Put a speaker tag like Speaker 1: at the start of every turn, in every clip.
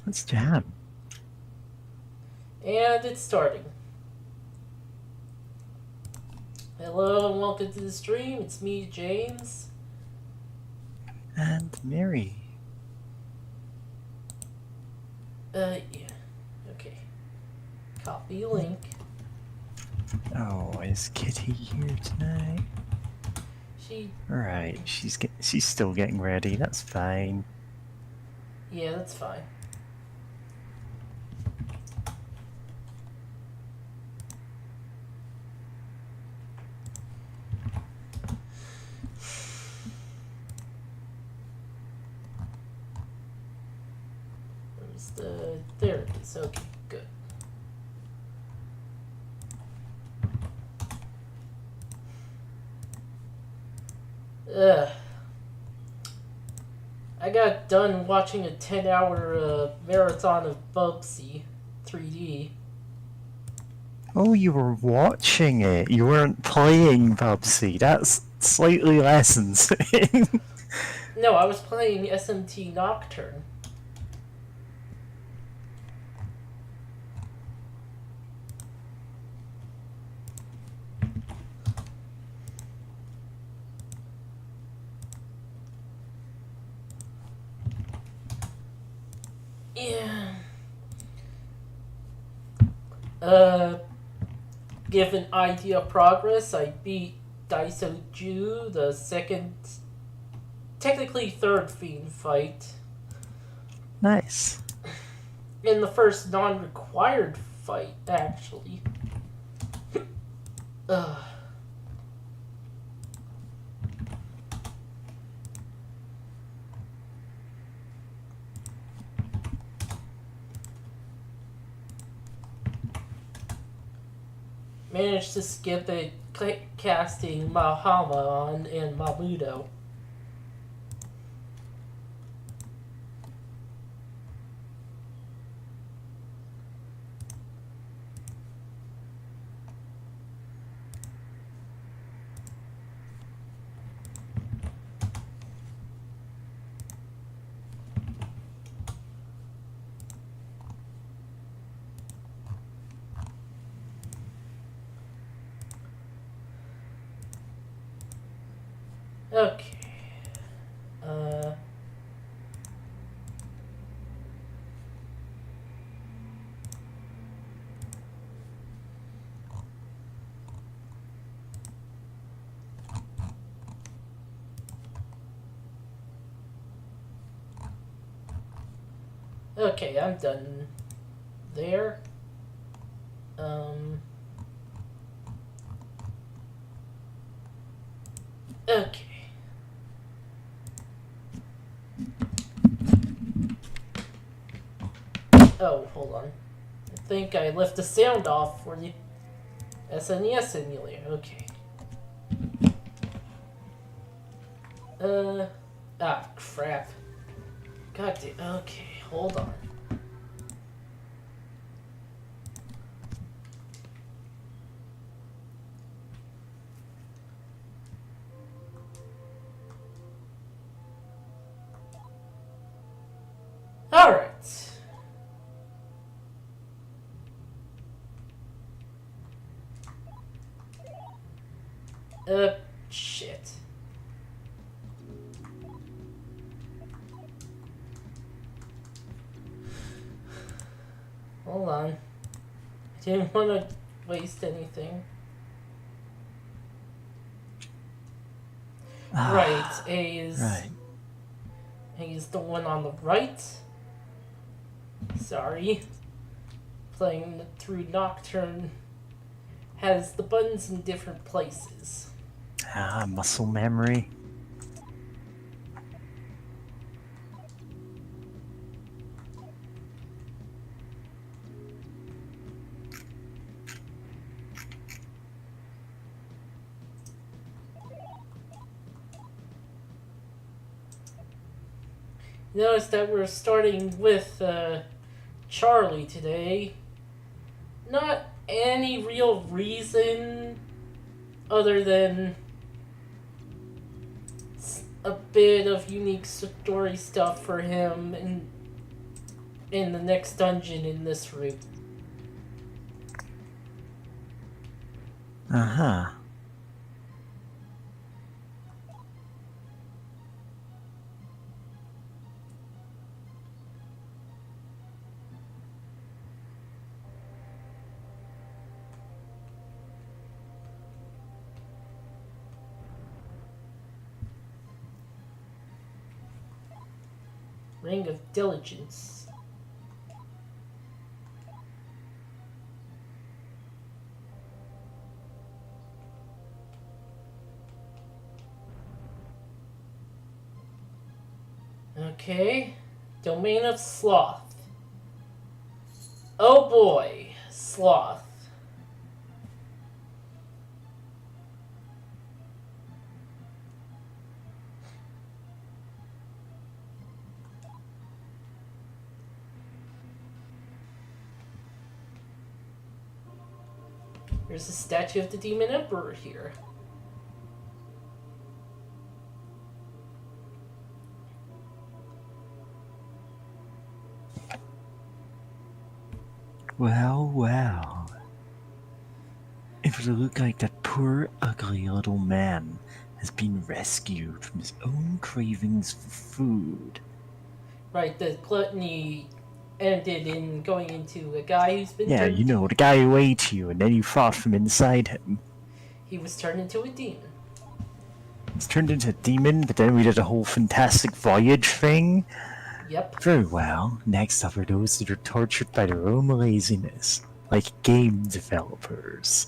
Speaker 1: Let's jam.
Speaker 2: And it's starting. Hello and welcome to the stream. It's me, James.
Speaker 1: And Mary.
Speaker 2: Yeah. Okay. Copy link.
Speaker 1: Oh, is Kitty here tonight?
Speaker 2: She.
Speaker 1: Alright, she's still getting ready. That's fine.
Speaker 2: Yeah, that's fine. Where's the. There it is. Okay, good. Ugh. I got done watching a 10-hour marathon of Bubsy 3D.
Speaker 1: Oh, you were watching it. You weren't playing Bubsy. That's slightly less insane.
Speaker 2: No, I was playing SMT Nocturne. Yeah. Uh, Give an idea of progress, I beat Daisoju, the second, technically third fiend fight.
Speaker 1: Nice.
Speaker 2: In the first non-required fight, actually. Ugh. Managed to skip it casting Mahama on and Mamudo. Okay. Uh. Okay, I'm done there. Um. Okay. Oh, hold on. I think I left the sound off for the SNES emulator. Okay. Uh. Ah, crap. God damn. Okay, hold on. Alright. Shit. Hold on. I didn't want to waste anything. Right,
Speaker 1: Right.
Speaker 2: A is the one on the right. Sorry. Playing through Nocturne has the buttons in different places.
Speaker 1: Muscle memory.
Speaker 2: Notice that we're starting with Charlie today. Not any real reason other than a bit of unique story stuff for him and in the next dungeon in this route.
Speaker 1: Uh-huh.
Speaker 2: Ring of Diligence. Okay. Domain of Sloth. Oh boy, Sloth. There's a statue of the Demon Emperor here.
Speaker 1: Well, well. It would look like that poor, ugly little man has been rescued from his own cravings for food.
Speaker 2: Right, the gluttony ended in going into a guy who's been
Speaker 1: Yeah,
Speaker 2: turned.
Speaker 1: you know, the guy who ate you and then you fought from inside him.
Speaker 2: He was turned into a demon.
Speaker 1: He's turned into a demon, but then we did a whole fantastic voyage thing.
Speaker 2: Yep.
Speaker 1: Very well. Next up are those that are tortured by their own laziness, like game developers.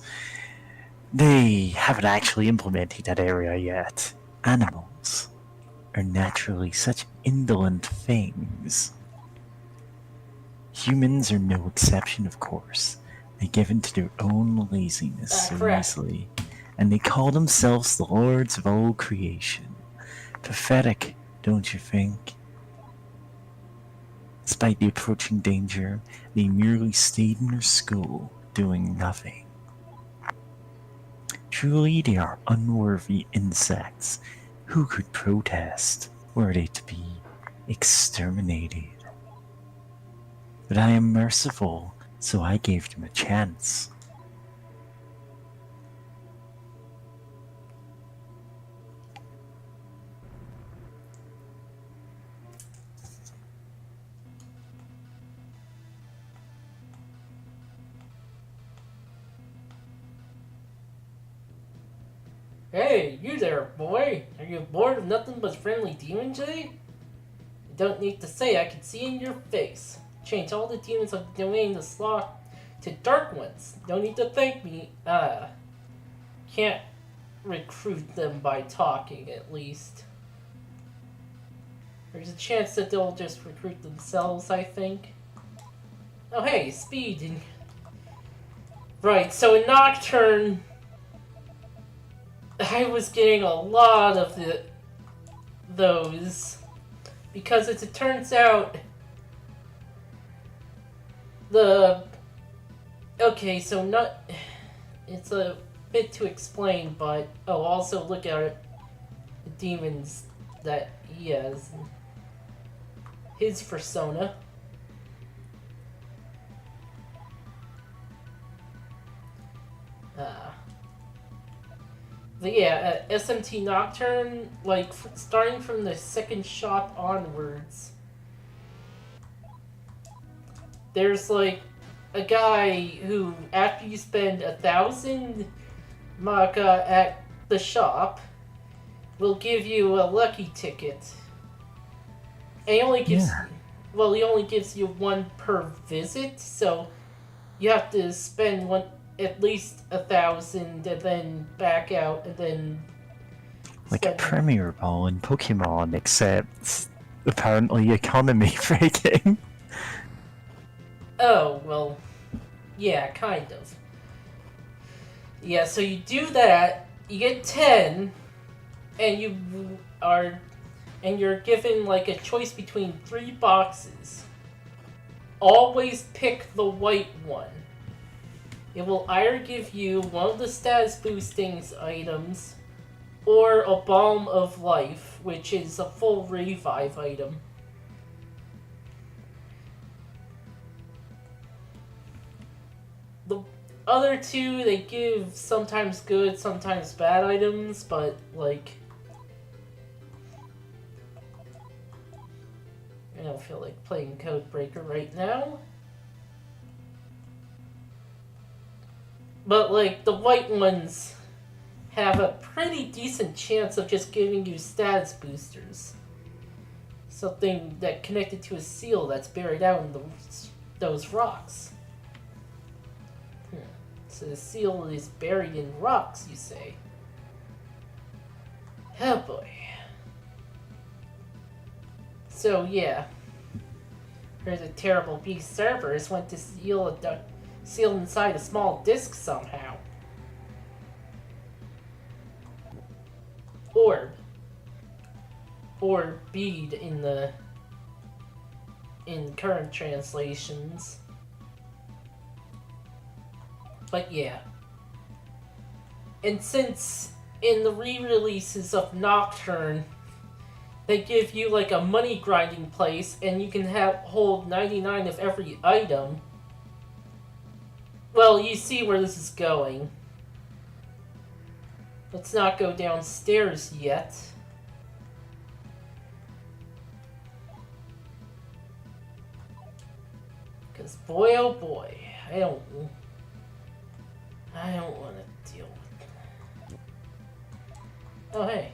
Speaker 1: They haven't actually implemented that area yet. Animals are naturally such indolent things. Humans are no exception, of course. They give in to their own laziness so
Speaker 2: Correct.
Speaker 1: easily, and they call themselves the lords of all creation. Pathetic, don't you think? Despite the approaching danger, they merely stayed in their school, doing nothing. Truly, they are unworthy insects. Who could protest were they to be exterminated? But I am merciful, so I gave them a chance.
Speaker 2: Hey, you there, boy. Are you bored of nothing but friendly demons today? You don't need to say, I can see in your face. Change all the demons of the domain of Sloth to dark ones. No need to thank me. Can't recruit them by talking, at least. There's a chance that they'll just recruit themselves, I think. Oh, hey, speed. Right, so in Nocturne, I was getting a lot of those because as it turns out it's a bit to explain, but also look at the demons that he has, his persona. But yeah, SMT Nocturne, like starting from the second shop onwards, there's like a guy who, after you spend 1,000 Maka at the shop, will give you a lucky ticket. And he only gives, he only gives you one per visit, so you have to spend at least 1,000 and then back out and then
Speaker 1: like a Premier Ball in Pokemon, except apparently economy breaking.
Speaker 2: Oh, well, yeah, kind of. Yeah, so you do that, you get 10, and you're given like a choice between 3 boxes. Always pick the white one. It will either give you one of the status boosting items, or a Balm of Life, which is a full revive item. the other two, they give sometimes good, sometimes bad items, but like, I don't feel like playing Codebreaker right now. But like, the white ones have a pretty decent chance of just giving you status boosters. Something that connected to a seal that's buried out in those rocks. So the seal is buried in rocks, you say? Oh boy. So yeah. Here's a terrible beast Cerberus went to seal inside a small disc somehow. Orb. Or bead in current translations. But yeah. And since in the re-releases of Nocturne, they give you like a money grinding place and you can hold 99 of every item. Well, you see where this is going. Let's not go downstairs yet. Because boy oh boy, I don't want to deal with that. Oh hey.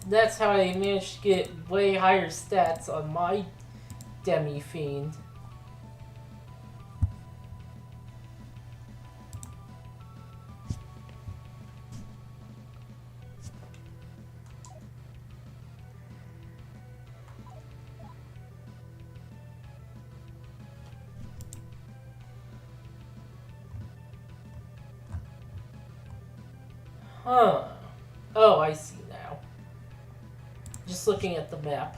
Speaker 2: That's how I managed to get way higher stats on my Demi-Fiend. Huh. Oh, I see now. Just looking at the map.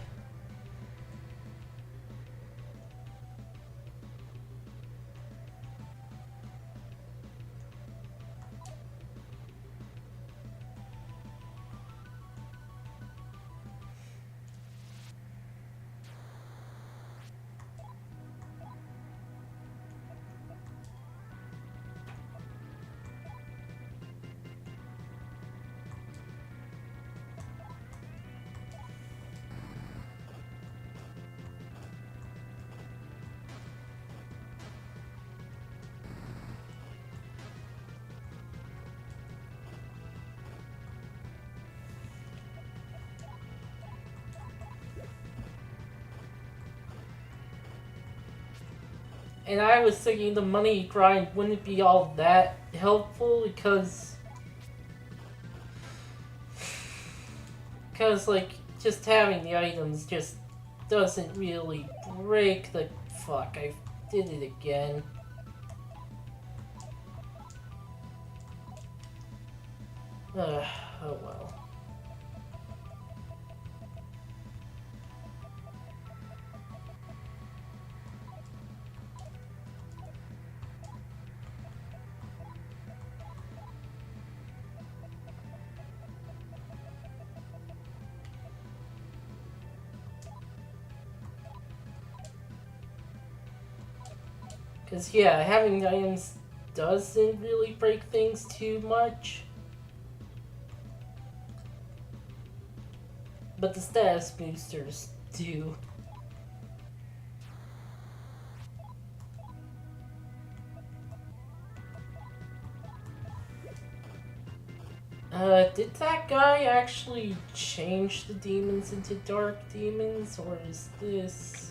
Speaker 2: And I was thinking the money grind wouldn't be all that helpful because like just having the items just doesn't really break the fuck. I did it again. Oh well. Because, yeah, having items doesn't really break things too much. But the status boosters do. Did that guy actually change the demons into dark demons, or is this...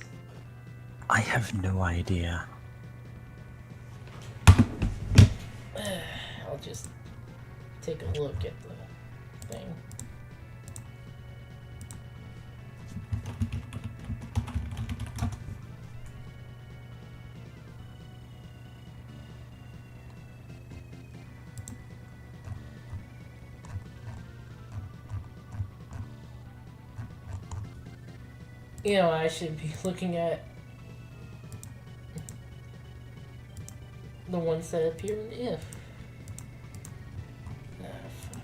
Speaker 1: I have no idea.
Speaker 2: I'll just take a look at the thing. You know, I should be looking at The ones that appear in If. Ah, fuck.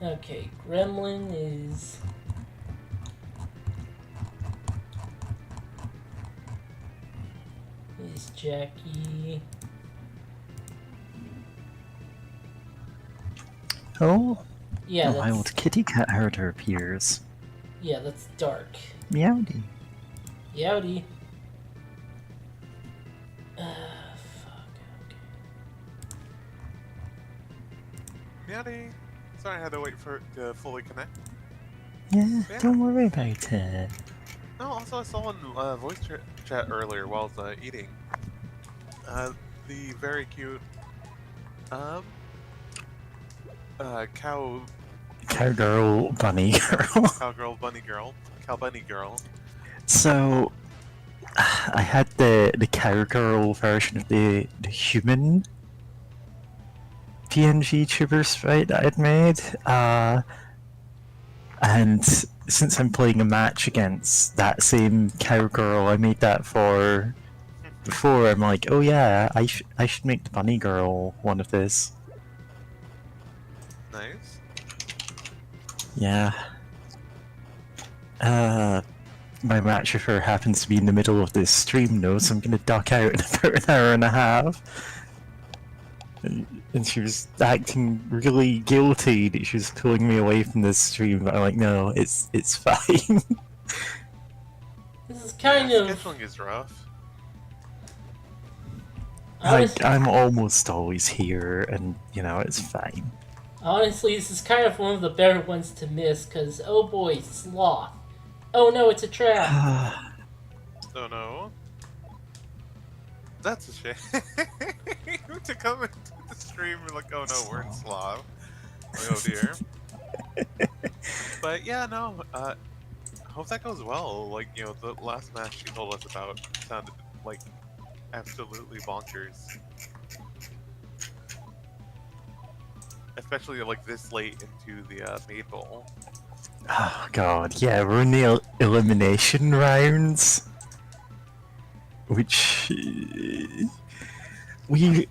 Speaker 2: Okay, Gremlin is... Jackie.
Speaker 1: Oh,
Speaker 2: Yeah,
Speaker 1: a
Speaker 2: that's...
Speaker 1: wild kitty cat herder appears.
Speaker 2: Yeah, that's Dark.
Speaker 1: Meowdy.
Speaker 2: Yowdy. Fuck.
Speaker 3: Meowdy. Sorry, I had to wait for it to fully connect.
Speaker 1: Yeah,
Speaker 3: Yeah.
Speaker 1: don't worry about it.
Speaker 3: No, also I saw in voice chat earlier while I was eating. The very cute cow
Speaker 1: Cowgirl, bunny girl.
Speaker 3: cowgirl bunny girl. Cow bunny girl.
Speaker 1: So, I had the cowgirl version of the human PNG tuber sprite that I'd made. And since I'm playing a match against that same cowgirl I made that for before, I'm like, oh yeah, I should make the bunny girl one of this.
Speaker 3: Nice.
Speaker 1: Yeah. My match with her happens to be in the middle of this stream though, so I'm gonna duck out in about an hour and a half. And she was acting really guilty that she was pulling me away from this stream, but I'm like, no, it's fine.
Speaker 2: This is kind
Speaker 3: yeah,
Speaker 2: of...
Speaker 3: scheduling is rough.
Speaker 1: I'm almost always here, and you know, it's fine.
Speaker 2: Honestly, this is kind of one of the better ones to miss, because, oh boy, Sloth. Oh no, it's a trap.
Speaker 3: Oh no. That's a shame. To come into the stream and like, oh no, we're in Slav. Like, oh dear. But yeah, no, hope that goes well. Like, you know, the last match she told us about sounded like absolutely bonkers. Especially like this late into the maid bowl.
Speaker 1: Oh god, yeah, we're in the elimination rounds, which we've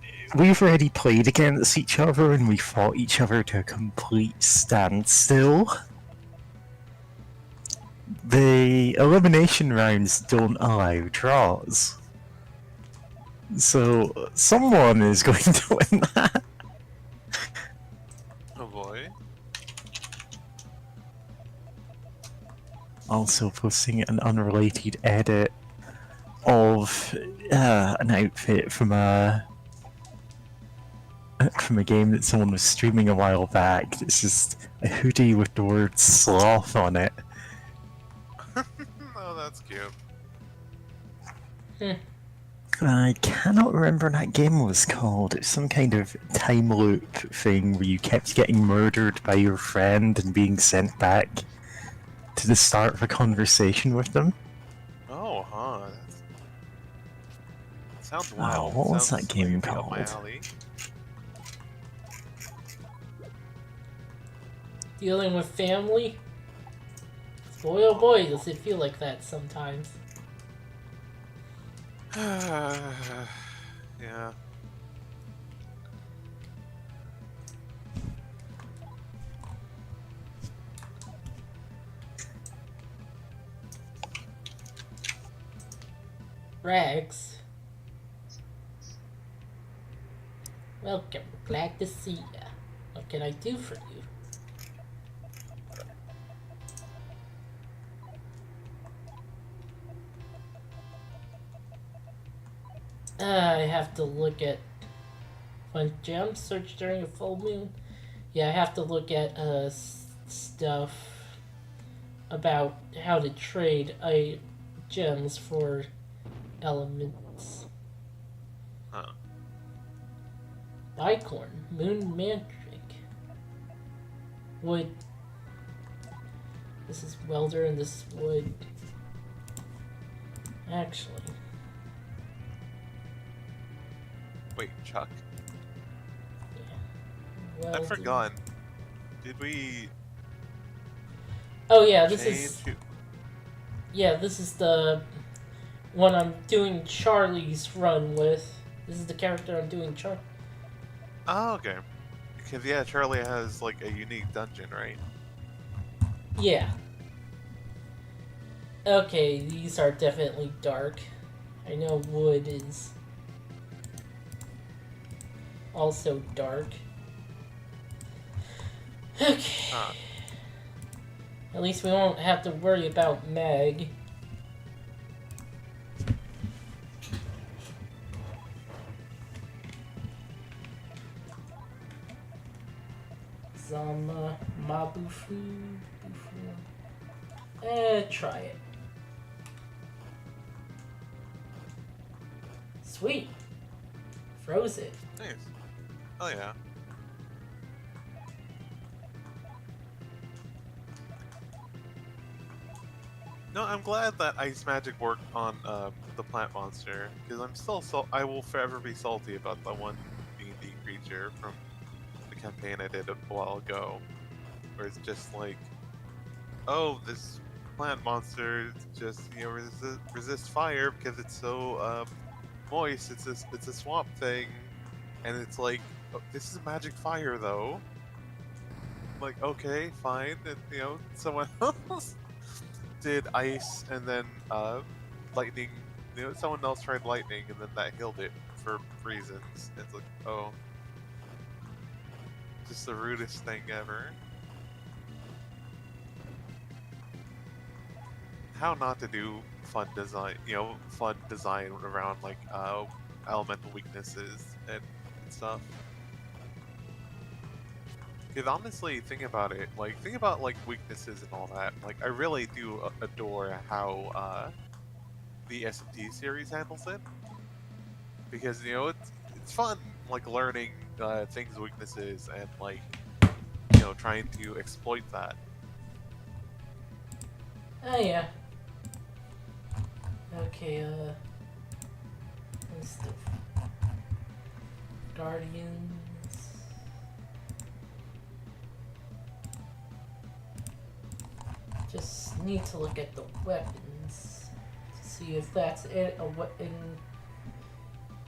Speaker 1: already played against each other and we fought each other to a complete standstill. The elimination rounds don't allow draws, so someone is going to win that.
Speaker 3: Oh boy.
Speaker 1: Also posting an unrelated edit of an outfit from a game that someone was streaming a while back. It's just a hoodie with the word sloth on it.
Speaker 3: Oh, that's cute.
Speaker 1: I cannot remember what that game was called. It's some kind of time loop thing where you kept getting murdered by your friend and being sent back to the start of a conversation with them.
Speaker 3: Oh, huh. That sounds
Speaker 1: Oh,
Speaker 3: wild.
Speaker 1: what was
Speaker 3: Sounds
Speaker 1: that game
Speaker 3: like it'd be up my
Speaker 1: called?
Speaker 3: alley.
Speaker 2: Dealing with family? Boy oh boy, does it feel like that sometimes.
Speaker 3: Yeah.
Speaker 2: Rags. Welcome, glad to see ya. What can I do for you? I have to look at when gems search during a full moon. Yeah, I have to look at stuff about how to trade gems for elements.
Speaker 3: Huh.
Speaker 2: Bicorn, moon mandrake, wood. This is welder and this is wood. Actually.
Speaker 3: Wait, Chuck?
Speaker 2: Well,
Speaker 3: I've forgotten. Did we
Speaker 2: oh yeah, this
Speaker 3: change?
Speaker 2: is this is the one I'm doing Charlie's run with. This is the character I'm doing Charlie.
Speaker 3: Oh, okay. Because yeah, Charlie has like a unique dungeon, right?
Speaker 2: Yeah. Okay, these are definitely dark. I know wood is also dark. Okay. At least we won't have to worry about Meg. Zama Mabufu. Try it. Sweet. Froze it.
Speaker 3: Nice. Oh yeah. No, I'm glad that ice magic worked on the plant monster because I'm still I will forever be salty about the one D&D creature from the campaign I did a while ago, where it's just like, oh, this plant monster just resist fire because it's so moist. It's a swamp thing, and it's like, oh, this is magic fire though. Like, okay, fine, and someone else did ice and then lightning. Someone else tried lightning and then that healed it for reasons. It's like, oh, just the rudest thing ever. How not to do fun design, fun design around like elemental weaknesses and stuff. Because honestly, think about it. Like, think about like weaknesses and all that. Like, I really do adore how the SMT series handles it. Because it's fun, like learning things' weaknesses and like trying to exploit that.
Speaker 2: Oh yeah. Okay, what's the Guardians? Just need to look at the weapons to see if that's a weapon,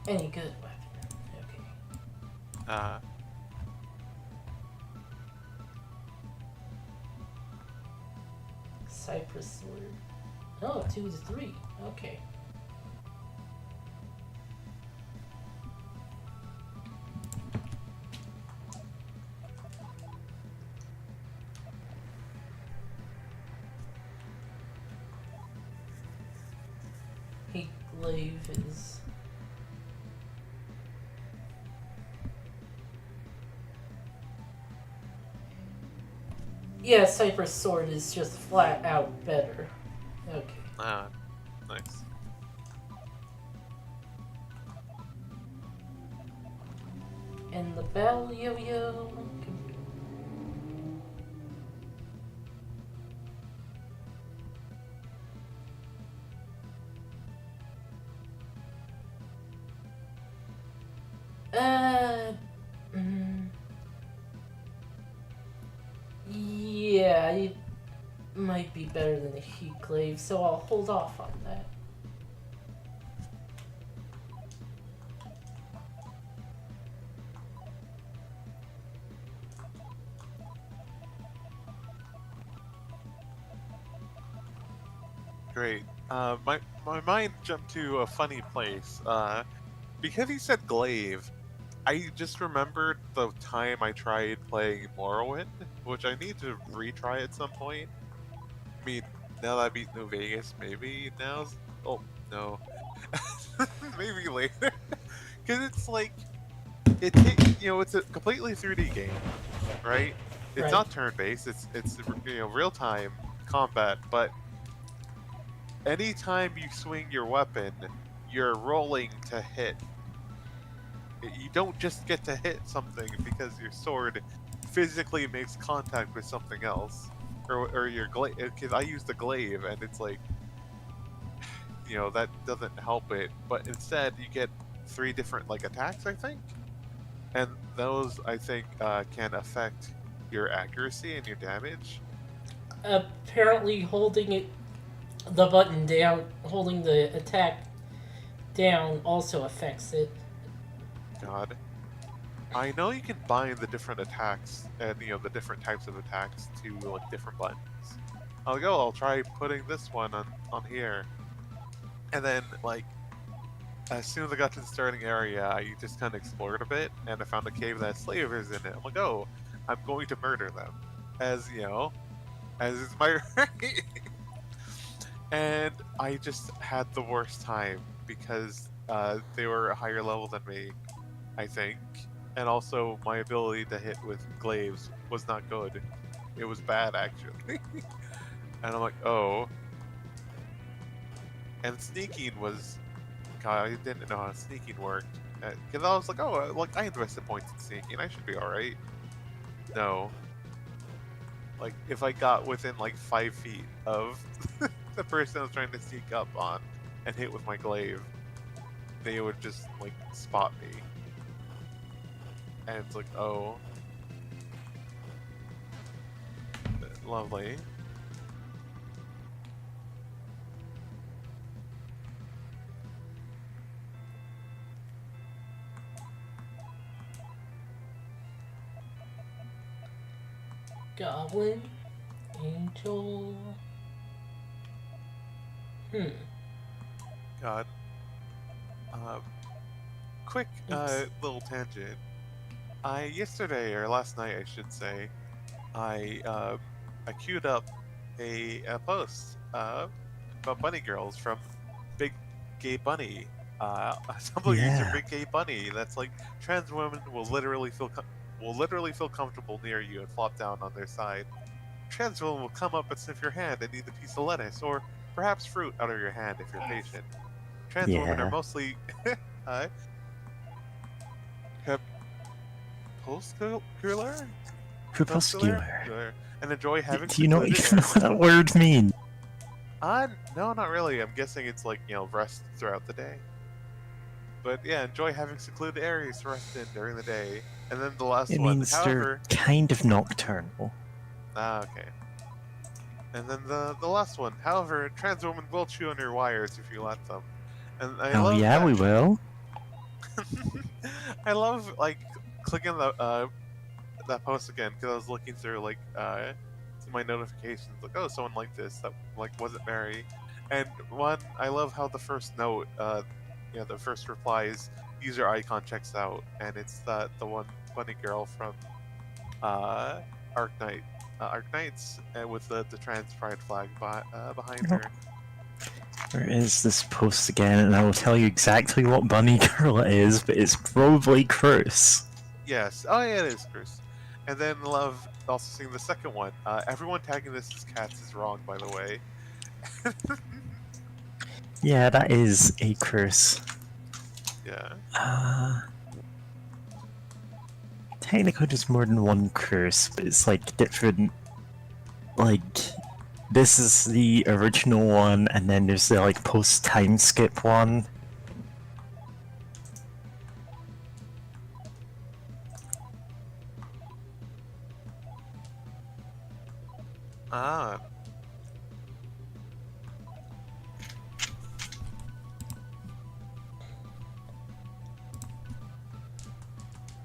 Speaker 2: any good weapon. Okay. Cypress sword. Oh, 2 to 3. Okay. Heat glaive is. Yeah, Cypress sword is just flat out better. Okay.
Speaker 3: Nice.
Speaker 2: And the bell yo-yo. Yeah, it might be better than a heat glaive, so I'll hold off on that.
Speaker 3: Great. My mind jumped to a funny place. Because he said glaive, I just remembered the time I tried playing Morrowind, which I need to retry at some point. I mean, now that I beat New Vegas, maybe now's. Oh no, maybe later. Because it's like it's a completely 3D game, right? It's
Speaker 2: Right.
Speaker 3: not turn-based. It's real-time combat, but anytime you swing your weapon, you're rolling to hit. You don't just get to hit something because your sword physically makes contact with something else, or your glaive. Because I use the glaive, and it's like, that doesn't help it. But instead, you get 3 different like attacks, I think, and those I think can affect your accuracy and your damage.
Speaker 2: Apparently, the button down, holding the attack down, also affects it.
Speaker 3: God, I know you can bind the different attacks and the different types of attacks to like different buttons. I'll try putting this one on here, and then like as soon as I got to the starting area, I just kind of explored a bit, and I found a cave that has slavers in it. I'm like, oh, I'm going to murder them, as as is my right. And I just had the worst time because they were a higher level than me, I think, and also my ability to hit with glaives was not good. It was bad actually, and I'm like, oh. And sneaking was, God, I didn't know how sneaking worked. Because I was like, oh, like I invested points in sneaking, I should be alright. No. Like, if I got within like 5 feet of the person I was trying to sneak up on and hit with my glaive, they would just like spot me. And it's like, oh. Lovely.
Speaker 2: Goblin, angel.
Speaker 3: God. Quick
Speaker 2: Oops.
Speaker 3: little tangent. Yesterday, or last night I should say, I queued up a post about bunny girls from Big Gay Bunny. Tumblr user
Speaker 1: Yeah.
Speaker 3: Big Gay Bunny. That's like trans women will literally feel comfortable near you and flop down on their side. Trans women will come up and sniff your hand and eat a piece of lettuce or perhaps fruit out of your hand if you're patient. Trans women are
Speaker 1: Yeah.
Speaker 3: mostly uh, crepuscular,
Speaker 1: Crepuscular.
Speaker 3: and enjoy having
Speaker 1: Do you not
Speaker 3: secluded
Speaker 1: even know what
Speaker 3: areas.
Speaker 1: that word means?
Speaker 3: No, not really. I'm guessing it's like, rest throughout the day. But yeah, enjoy having secluded areas to rest in during the day. And then the last
Speaker 1: It
Speaker 3: one,
Speaker 1: means they're
Speaker 3: however,
Speaker 1: kind of nocturnal.
Speaker 3: okay. And then the last one, however, trans women will chew on your wires if you let them. And I
Speaker 1: Oh
Speaker 3: love
Speaker 1: yeah,
Speaker 3: that.
Speaker 1: we will.
Speaker 3: I love like clicking that post again because I was looking through like my notifications, like, oh, someone liked this that like wasn't Mary, and one, I love how the first note, the first reply is user icon checks out, and it's the one bunny girl from uh Arknight, Arknights, with the trans pride flag behind
Speaker 1: Oh,
Speaker 3: her.
Speaker 1: where is this post again? And I will tell you exactly what bunny girl it is, but it's probably Chris.
Speaker 3: Yes, oh yeah, it is Chris. And then love also seeing the second one. Everyone tagging this as cats is wrong, by the way.
Speaker 1: Yeah, that is a Chris.
Speaker 3: Yeah.
Speaker 1: Technically, there's more than one curse, but it's like different. Like, this is the original one, and then there's the like post time skip one.
Speaker 3: Ah.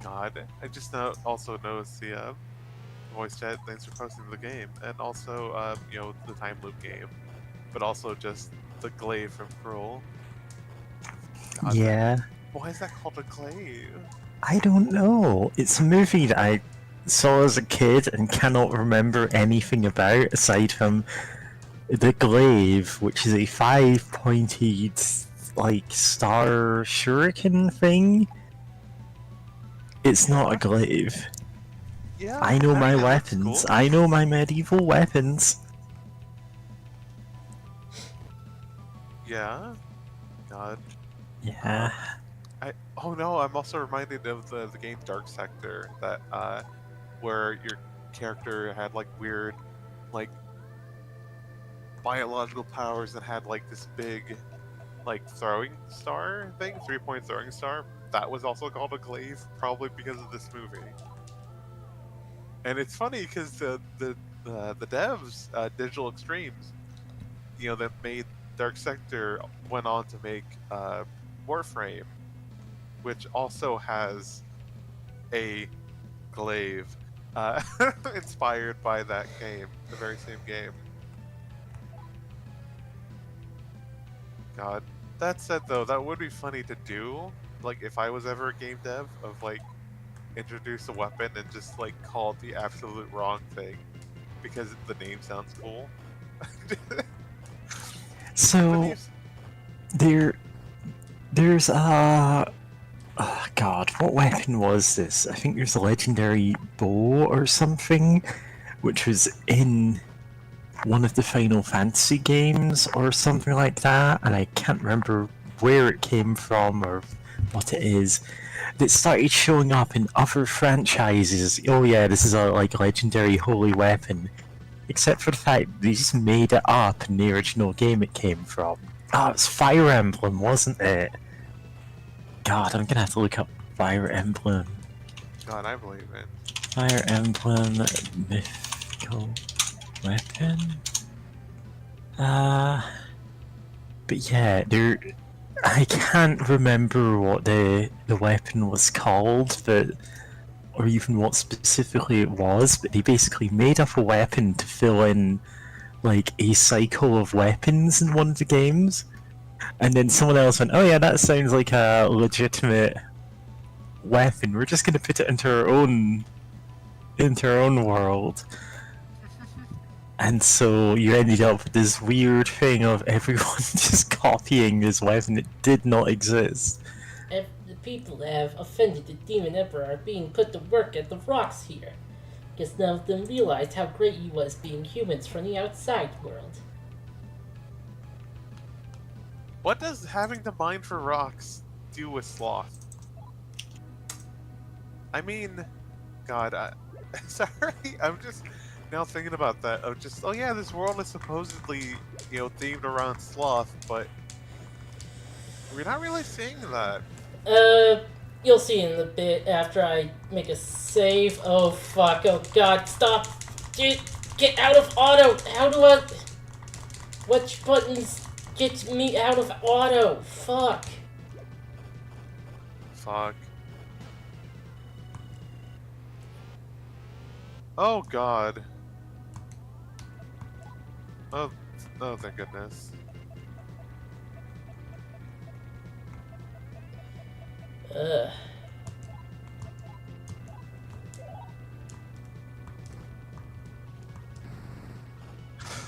Speaker 3: God, I just also noticed the voice chat. Thanks for posting the game, and also the time loop game, but also just the glaive from Cruel. God,
Speaker 1: Yeah,
Speaker 3: why is that called a glaive?
Speaker 1: I don't know. It's a movie that I saw as a kid and cannot remember anything about aside from the glaive, which is a 5-pointed like star shuriken thing. It's not a
Speaker 3: Yeah,
Speaker 1: glaive.
Speaker 3: yeah.
Speaker 1: I know my
Speaker 3: It looks
Speaker 1: weapons.
Speaker 3: cool.
Speaker 1: I know my medieval weapons.
Speaker 3: Yeah. God.
Speaker 1: Yeah.
Speaker 3: Oh no, I'm also reminded of the game Dark Sector, that where your character had like weird, like biological powers and had like this big, like throwing star thing, 3-point throwing star, that was also called a glaive, probably because of this movie. And it's funny because the devs, Digital Extremes, that made Dark Sector, went on to make Warframe, which also has a glaive inspired by that game, the very same game. God. That said, though, that would be funny to do. Like, if I was ever a game dev, of like introduce a weapon and just like call it the absolute wrong thing because the name sounds cool.
Speaker 1: So there's oh god, what weapon was this? I think there's a legendary bow or something, which was in one of the Final Fantasy games or something like that, and I can't remember where it came from or what it is. That started showing up in other franchises. Oh yeah, this is a like legendary holy weapon. Except for the fact they just made it up in the original game it came from. Oh, it's Fire Emblem, wasn't it? God, I'm gonna have to look up Fire Emblem.
Speaker 3: God, I believe it.
Speaker 1: Fire Emblem mythical weapon. But yeah, there. I can't remember what the weapon was called, but or even what specifically it was. But they basically made up a weapon to fill in like a cycle of weapons in one of the games, and then someone else went, "Oh yeah, that sounds like a legitimate weapon. We're just gonna put it into our own world." And so you ended up with this weird thing of everyone just copying this weapon that did not exist.
Speaker 2: The people that have offended the Demon Emperor are being put to work at the rocks here. Guess none of them realized how great he was being humans from the outside world.
Speaker 3: What does having to mine for rocks do with sloth? I mean, God, sorry, I'm just now thinking about that. Of just, oh yeah, this world is supposedly, themed around sloth, but we're not really seeing that.
Speaker 2: You'll see in a bit after I make a save. Oh fuck, oh god, stop! Get out of auto! How do I... Which buttons get me out of auto? Fuck.
Speaker 3: Fuck. Oh god. Oh, thank goodness. I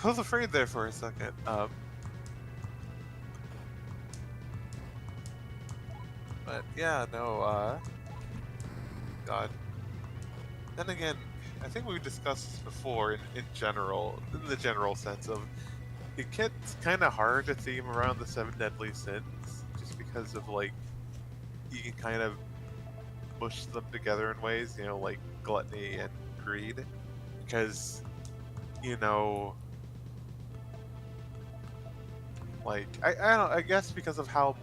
Speaker 3: was afraid there for a second. But yeah, no, God. Then again, I think we've discussed this before in general, in the general sense of it gets kind of hard to theme around the 7 deadly sins, just because of like, you can kind of mush them together in ways, like gluttony and greed, because, like, I don't know, I guess because of how,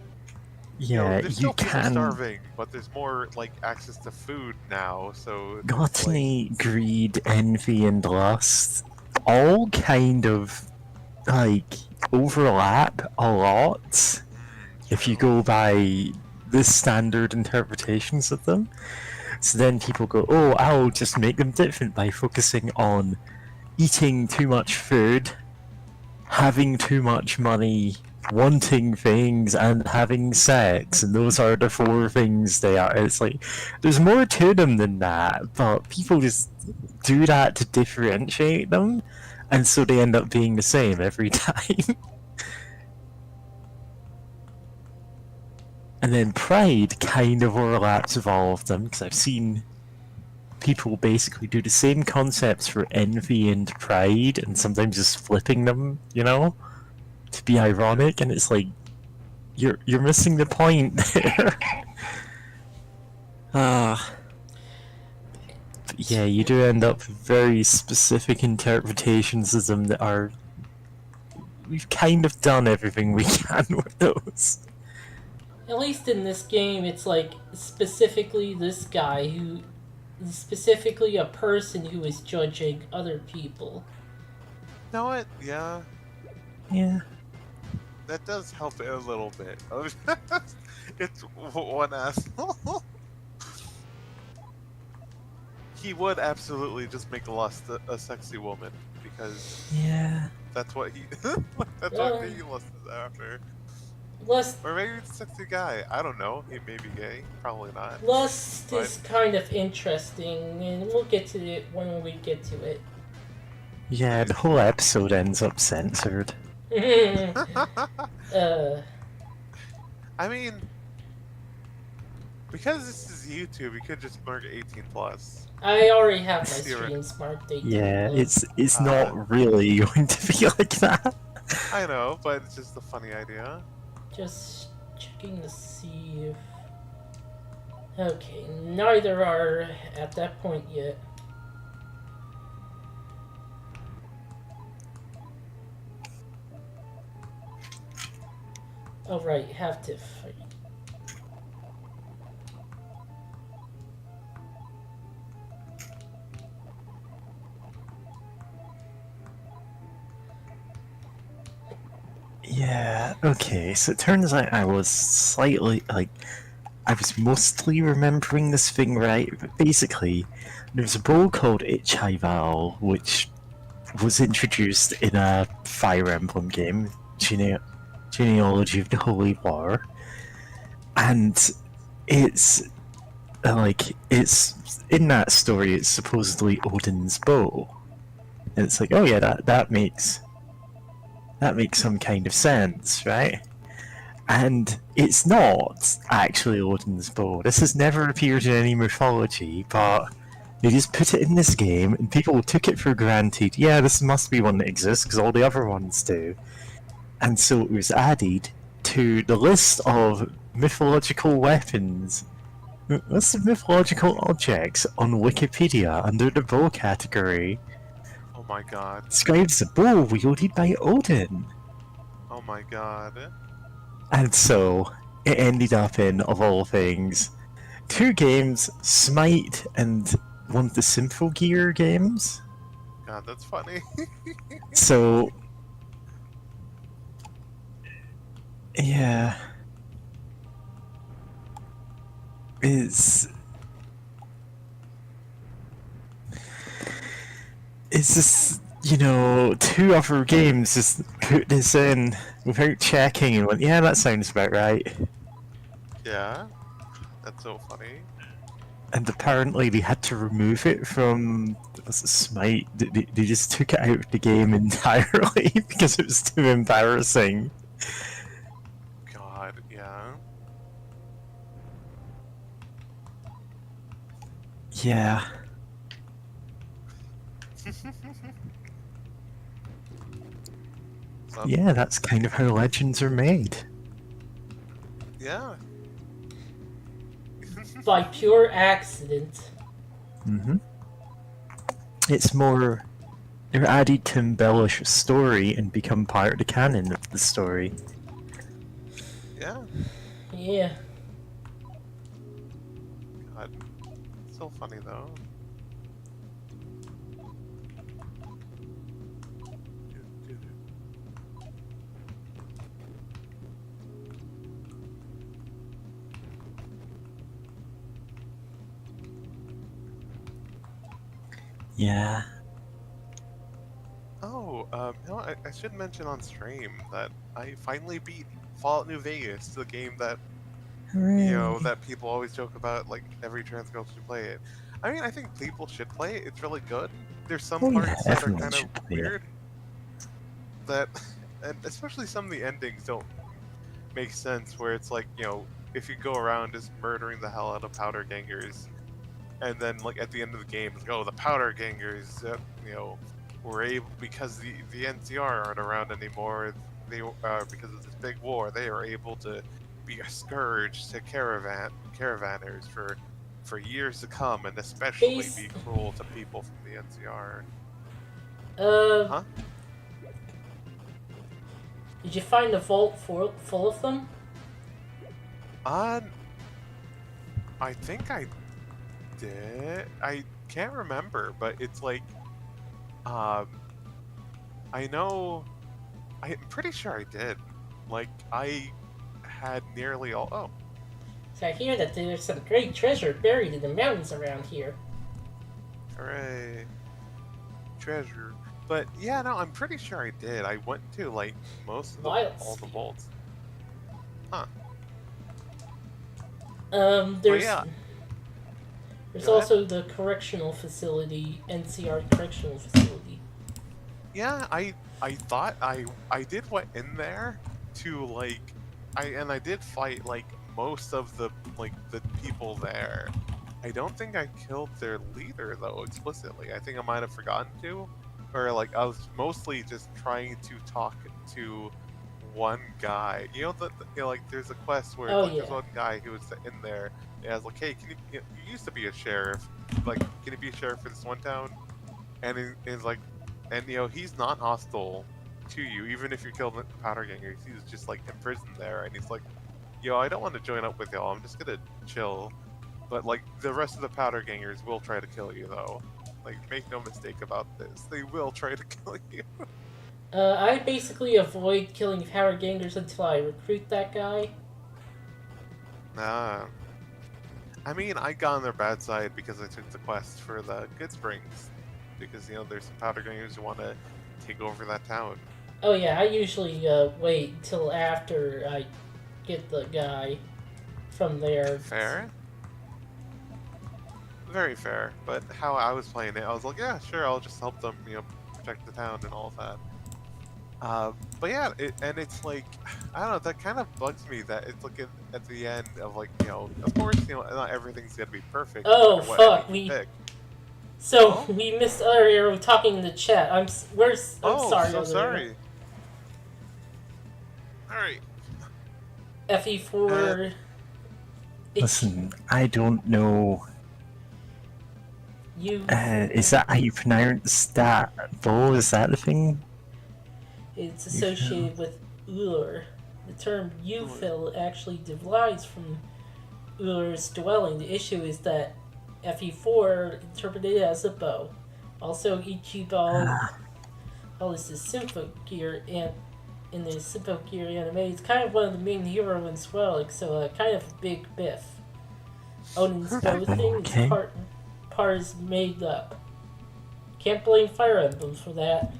Speaker 1: Yeah,
Speaker 3: there's
Speaker 1: you
Speaker 3: still people
Speaker 1: can.
Speaker 3: starving, but there's more, like, access to food now, so... it's
Speaker 1: Gluttony, greed, envy, and lust all kind of like overlap a lot if you go by the standard interpretations of them. So then people go, oh, I'll just make them different by focusing on eating too much food, having too much money, wanting things, and having sex, and those are the 4 things they are. It's like, there's more to them than that, but people just do that to differentiate them, and so they end up being the same every time. And then pride kind of overlaps with all of them, because I've seen people basically do the same concepts for envy and pride, and sometimes just flipping them, to be ironic, and it's like, you're missing the point there. Yeah, you do end up with very specific interpretations of them that are we've kind of done everything we can with those.
Speaker 2: At least in this game, it's like specifically this guy who, specifically a person who is judging other people.
Speaker 3: You know what? Yeah,
Speaker 1: Yeah.
Speaker 3: that does help it a little bit. It's one asshole. He would absolutely just make Lust a sexy woman because
Speaker 1: Yeah.
Speaker 3: that's what he that's
Speaker 2: Yeah.
Speaker 3: what he lusts after.
Speaker 2: Lust,
Speaker 3: Or maybe it's a sexy guy. I don't know. He may be gay. Probably not.
Speaker 2: Lust
Speaker 3: But-
Speaker 2: is kind of interesting, and we'll get to it when we get to it.
Speaker 1: Yeah, the whole episode ends up censored.
Speaker 3: I mean, because this is YouTube, you could just mark 18 plus.
Speaker 2: I already have my
Speaker 3: You're right.
Speaker 2: streams marked 18
Speaker 1: Yeah,
Speaker 2: plus.
Speaker 1: it's not really going to be like that.
Speaker 3: I know, but it's just a funny idea.
Speaker 2: Just checking to see if... Okay, neither are at that point yet. Oh right, have to fight.
Speaker 1: Yeah, okay, so it turns out I was slightly, I was mostly remembering this thing right, but basically, there's a bow called Ichaival, which was introduced in a Fire Emblem game, Genealogy of the Holy War, and it's, it's, in that story, it's supposedly Odin's bow. And it's like, oh yeah, that makes some kind of sense, right? And it's not actually Odin's bow. This has never appeared in any mythology, but they just put it in this game, and people took it for granted. Yeah, this must be one that exists, because all the other ones do. And so it was added to the list of mythological weapons. List of mythological objects on Wikipedia under the bow category.
Speaker 3: Oh my god.
Speaker 1: Describes a bow wielded by Odin.
Speaker 3: Oh my god.
Speaker 1: And so, it ended up in, of all things, 2 games, Smite and one of the Symphogear games.
Speaker 3: God, that's funny.
Speaker 1: So, yeah. It's just, 2 other games just put this in without checking and went, yeah, that sounds about right.
Speaker 3: Yeah. That's so funny.
Speaker 1: And apparently they had to remove it from, was it Smite? They just took it out of the game entirely because it was too embarrassing.
Speaker 3: God, yeah.
Speaker 1: Yeah. Yeah, that's kind of how legends are made.
Speaker 3: Yeah.
Speaker 2: By pure accident.
Speaker 1: Mm-hmm. It's more... They're added to embellish a story and become part of the canon of the story.
Speaker 3: Yeah.
Speaker 2: Yeah.
Speaker 3: God. So funny though.
Speaker 1: Yeah.
Speaker 3: Oh, I should mention on stream that I finally beat Fallout New Vegas, the game that
Speaker 1: Hooray.
Speaker 3: that people always joke about, like every trans girl should play it. I mean, I think people should play it. It's really good. There's some
Speaker 1: Oh, yeah,
Speaker 3: parts that are
Speaker 1: everyone
Speaker 3: kind
Speaker 1: should
Speaker 3: of
Speaker 1: play it.
Speaker 3: weird. That, and especially some of the endings don't make sense. Where it's like, if you go around just murdering the hell out of powder gangers, and then like at the end of the game, it's like, oh, the powder gangers, were able, because the NCR aren't around anymore. They because of this big war, they are able to be a scourge to caravanners for years to come, and especially be cruel to people from the NCR. Huh?
Speaker 2: Did you find the vault full of them?
Speaker 3: I think I did. I can't remember, but it's like, I know. I'm pretty sure I did. Like, I had nearly all. Oh,
Speaker 2: So I hear that there's some great treasure buried in the mountains around here.
Speaker 3: hooray. Treasure. But yeah, no, I'm pretty sure I did. I went to, like, most of
Speaker 2: Wild
Speaker 3: all the
Speaker 2: speed.
Speaker 3: vaults. Huh.
Speaker 2: There's
Speaker 3: yeah.
Speaker 2: there's
Speaker 3: Go ahead.
Speaker 2: also the correctional facility, NCR correctional facility.
Speaker 3: Yeah, I thought I did went in there to, like, I did fight, like, most of the people there. I don't think I killed their leader though explicitly. I think I might have forgotten to, or like I was mostly just trying to talk to one guy. You know like there's a quest where
Speaker 2: Oh,
Speaker 3: like, there's
Speaker 2: yeah.
Speaker 3: one guy who was in there. And I was like, hey, can you used to be a sheriff? Like, can you be a sheriff for this one town? And it's like, and he's not hostile to you, even if you killed the powder ganger. He's just like imprisoned there, and he's like, yo, I don't want to join up with y'all. I'm just gonna chill. But like the rest of the powder gangers will try to kill you though. Like, make no mistake about this. They will try to kill you.
Speaker 2: I basically avoid killing power gangers until I recruit that guy.
Speaker 3: Nah. I mean, I got on their bad side because I took the quest for the Good Springs. Because, there's some powder gangers who want to take over that town.
Speaker 2: Oh yeah, I usually wait until after I get the guy from there.
Speaker 3: Fair? Very fair. But how I was playing it, I was like, yeah, sure, I'll just help them, protect the town and all that. But yeah, it's like, I don't know, that kind of bugs me that it's like at the end of like, of course, not everything's gonna be perfect.
Speaker 2: Oh,
Speaker 3: no matter what
Speaker 2: fuck,
Speaker 3: ending you pick.
Speaker 2: So we missed other arrow talking in the chat. I'm sorry.
Speaker 3: So
Speaker 2: Other
Speaker 3: sorry. Alright.
Speaker 2: FE4.
Speaker 1: Listen, I don't know.
Speaker 2: You.
Speaker 1: Is that how you pronounce that? Bull? Is that the thing?
Speaker 2: It's associated with Ulur. The term Ufil actually derives from Ulur's dwelling. The issue is that FE4 interpreted it as a bow. Also, Ichiban is the Sympho Gear, and in the Sympho Gear anime, it's kind of one of the main heroes as well, like, so kind of a big biff. Odin's bow thing is part is made up. Can't blame Fire Emblem for that.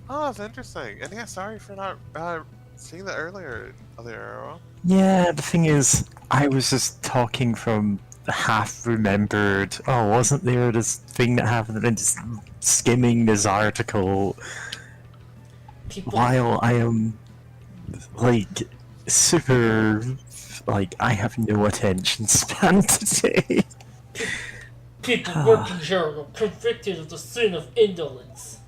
Speaker 3: Oh, that's interesting. And yeah, sorry for not seeing that earlier, other arrow.
Speaker 1: Yeah, the thing is, I was just talking from half remembered. Oh, wasn't there this thing that happened? And just skimming this article while I am like super, like I have no attention span today.
Speaker 2: People working here are convicted of the sin of indolence.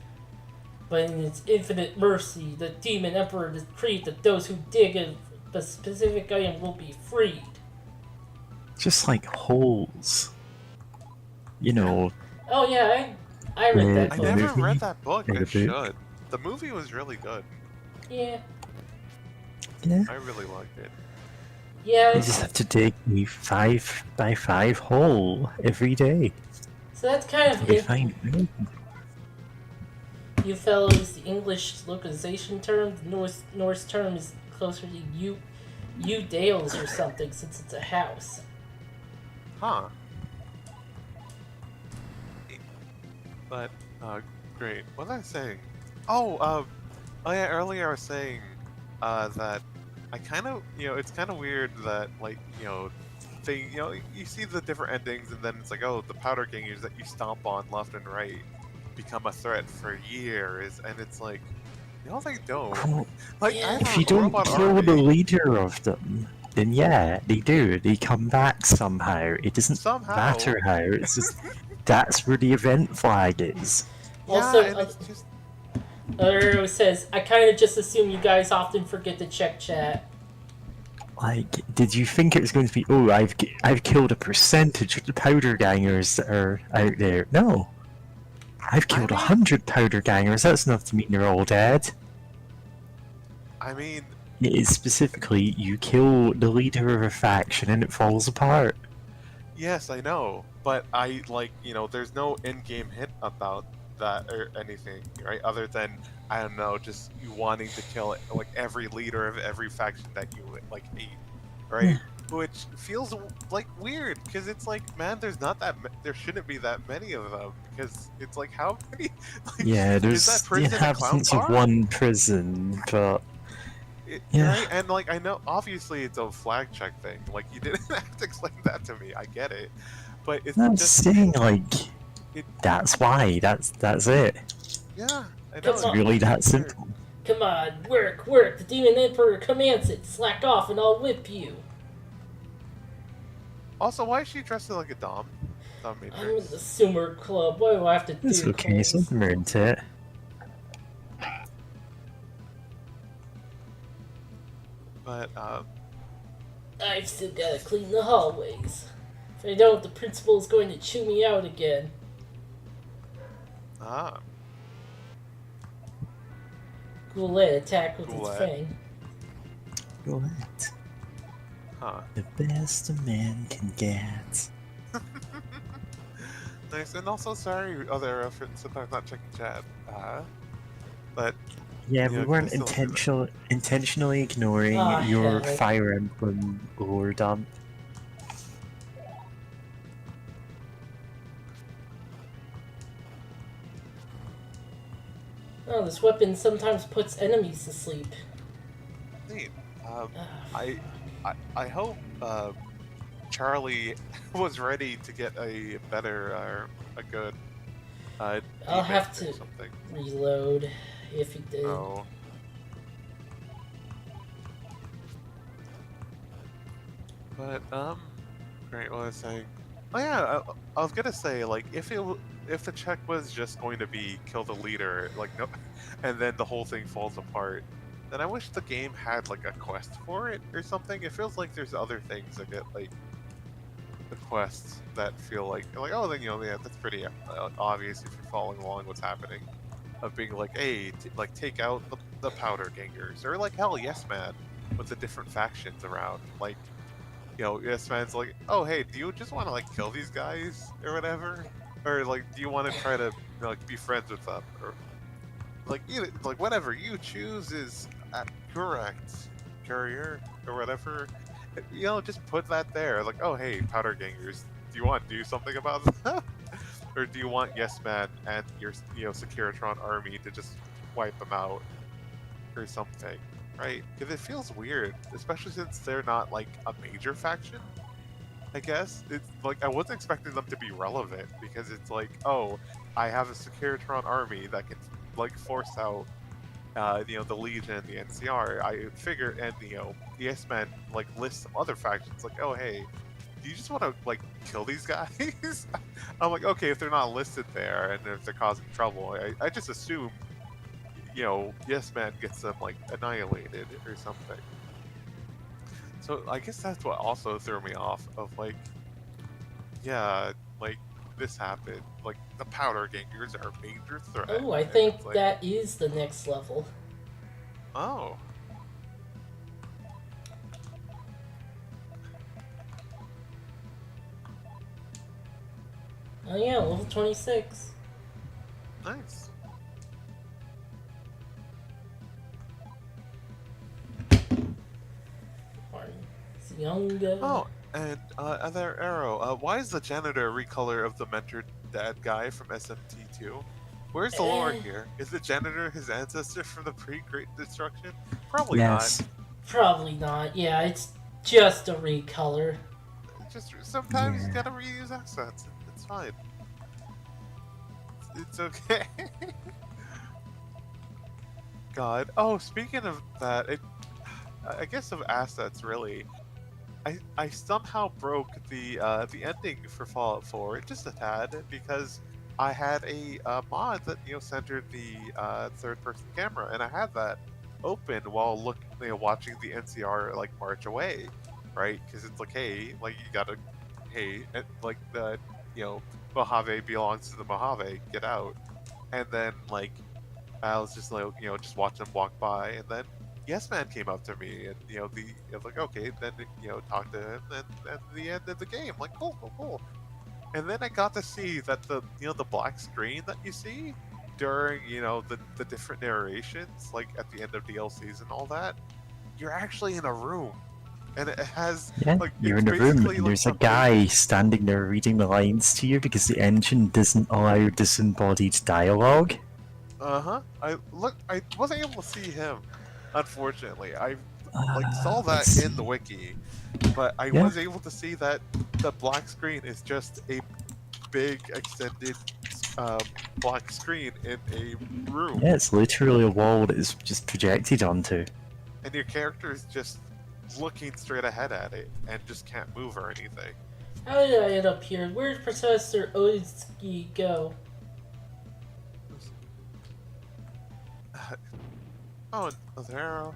Speaker 2: But in its infinite mercy, the Demon Emperor decreed that those who dig a specific item will be freed.
Speaker 1: Just like holes.
Speaker 2: Oh yeah, I read that
Speaker 3: I
Speaker 2: book.
Speaker 3: never
Speaker 1: movie?
Speaker 3: read that book. I
Speaker 1: Read the
Speaker 3: should.
Speaker 1: book?
Speaker 3: The movie was really good.
Speaker 2: Yeah.
Speaker 1: Yeah.
Speaker 3: I really liked it.
Speaker 2: Yeah.
Speaker 1: You just have to dig a 5x5 hole every day.
Speaker 2: So that's kind of
Speaker 1: We
Speaker 2: it.
Speaker 1: find
Speaker 2: Ufel is the English localization term. The Norse term is closer to Dales or something, since it's a house.
Speaker 3: Huh. But, great. What was I saying? Oh yeah, earlier I was saying, that I kind of, it's kind of weird that, like, you see the different endings and then it's like, oh, the powder gangers that you stomp on left and right become a threat for years, and it's like, no, they don't. Like,
Speaker 2: Yeah.
Speaker 1: if you don't kill the leader of them, then yeah, they do. They come back somehow. It doesn't matter how. It's just that's where the event flag is.
Speaker 2: Also,
Speaker 3: yeah, and it's just...
Speaker 2: Arrow says, I kind of just assume you guys often forget to check chat.
Speaker 1: Like, did you think it was going to be, oh, I've killed a percentage of the powder gangers that are out there? No. I've killed 100 powder gangers. That's enough to mean they're all dead.
Speaker 3: I mean,
Speaker 1: Specifically, you kill the leader of a faction and it falls apart.
Speaker 3: yes, I know, but I like, there's no in-game hint about that or anything, right? Other than, I don't know, just you wanting to kill like every leader of every faction that you like hate,
Speaker 1: Yeah.
Speaker 3: right? Which feels like weird because it's like, man, there's not that there shouldn't be that many of them because it's like how many like
Speaker 1: Yeah,
Speaker 3: is that
Speaker 1: there's the
Speaker 3: prison a clown
Speaker 1: inhabitants of
Speaker 3: car?
Speaker 1: one prison, but yeah,
Speaker 3: Right? And like I know obviously it's a flag check thing. Like you didn't have to explain that to me. I get it. But it's
Speaker 1: I'm
Speaker 3: just
Speaker 1: saying like
Speaker 3: it
Speaker 1: that's why. That's it.
Speaker 3: yeah, I know
Speaker 2: Come
Speaker 1: It's
Speaker 3: it
Speaker 2: on.
Speaker 1: really
Speaker 3: feels
Speaker 1: that
Speaker 3: weird.
Speaker 1: simple.
Speaker 2: Come on, work, work. The Demon Emperor commands it. Slack off and I'll whip you.
Speaker 3: Also, why is she dressed like a Dom
Speaker 2: I'm in the
Speaker 3: Matrix?
Speaker 2: Sumer Club. Why do I have to
Speaker 1: It's
Speaker 2: do
Speaker 1: okay,
Speaker 2: clothes?
Speaker 1: something earned it.
Speaker 3: But
Speaker 2: I've still gotta clean the hallways. If I don't, the principal's going to chew me out again.
Speaker 3: ah,
Speaker 2: Goulet attack with its
Speaker 3: Goulet.
Speaker 2: fang.
Speaker 1: What?
Speaker 3: huh.
Speaker 1: The best a man can get.
Speaker 3: Nice, and also sorry other reference if I'm not checking chat. But
Speaker 1: Yeah,
Speaker 3: you
Speaker 1: we
Speaker 3: know,
Speaker 1: weren't
Speaker 3: still say that.
Speaker 1: intentionally ignoring
Speaker 2: Ah,
Speaker 1: your
Speaker 2: hell.
Speaker 1: Fire Emblem lore dump.
Speaker 2: Oh, this weapon sometimes puts enemies to sleep.
Speaker 3: Neat.
Speaker 2: Ah,
Speaker 3: I hope Charlie was ready to get a better a good
Speaker 2: I'll
Speaker 3: demon
Speaker 2: have
Speaker 3: or
Speaker 2: to
Speaker 3: something.
Speaker 2: reload if he did.
Speaker 3: Oh. But great. What was I saying? Oh yeah, I was gonna say like if the check was just going to be kill the leader, like no, and then the whole thing falls apart, then I wish the game had like a quest for it or something. It feels like there's other things that get like the quests that feel like oh then yeah that's pretty obvious if you're following along what's happening of being like hey like take out the powder gangers or like hell yes man with the different factions around like yes man's like oh hey do you just want to like kill these guys or whatever or like do you want to try to like be friends with them or like either like whatever you choose is correct courier or whatever just put that there like oh hey powder gangers do you want to do something about that or do you want yes man and your securitron army to just wipe them out or something right because it feels weird especially since they're not like a major faction I guess it's like I wasn't expecting them to be relevant because it's like oh I have a securitron army that can like force out the Legion, the NCR. I figure, and the S-Men like list some other factions. Like, oh hey, do you just want to like kill these guys? I'm like, okay, if they're not listed there and if they're causing trouble, I just assume, Yes Man gets them like annihilated or something. So I guess that's what also threw me off. Of like, yeah, like this happened. Like the powder gangers are a major threat.
Speaker 2: Oh, I
Speaker 3: And
Speaker 2: think
Speaker 3: it's like,
Speaker 2: that is the next level.
Speaker 3: oh.
Speaker 2: Oh yeah, level 26.
Speaker 3: Nice.
Speaker 2: Younger.
Speaker 3: Oh, and other arrow. Why is the janitor a recolor of the mentored dad guy from SMT2? Where's the lore here? Is the janitor his ancestor from the pre-Great Destruction? Probably not.
Speaker 1: Yes.
Speaker 2: Probably not. Yeah, it's just a recolor.
Speaker 3: Just sometimes you
Speaker 1: Yeah.
Speaker 3: gotta reuse accents. It's fine. It's okay. God. Oh, speaking of that, I guess of assets really. I somehow broke the ending for Fallout 4 just a tad because I had a mod that centered the third person camera and I had that open while watching the NCR like march away, right? Because it's like hey like you gotta like the Mojave belongs to the Mojave, get out, and then like I was just like just watch them walk by and then Yes Man came up to me, and I was like, okay, then talk to him, and at the end of the game, like, cool, cool, cool. And then I got to see that the black screen that you see during the different narrations, like at the end of DLCs and all that, you're actually in a room, and it has
Speaker 1: Yeah,
Speaker 3: like
Speaker 1: you're
Speaker 3: it's
Speaker 1: in a room
Speaker 3: basically
Speaker 1: and
Speaker 3: like
Speaker 1: there's a
Speaker 3: a big.
Speaker 1: guy standing there reading the lines to you because the engine doesn't allow disembodied dialogue.
Speaker 3: Uh-huh. I wasn't able to see him, unfortunately. I saw that
Speaker 1: Let's
Speaker 3: in the
Speaker 1: see.
Speaker 3: wiki, but I
Speaker 1: Yeah,
Speaker 3: was able to see that the black screen is just a big extended uh, black screen in a room,
Speaker 1: yeah, it's literally a wall that is just projected onto.
Speaker 3: and your character is just looking straight ahead at it and just can't move or anything.
Speaker 2: How did I end up here? Where did Professor Oiski go?
Speaker 3: Oh, there.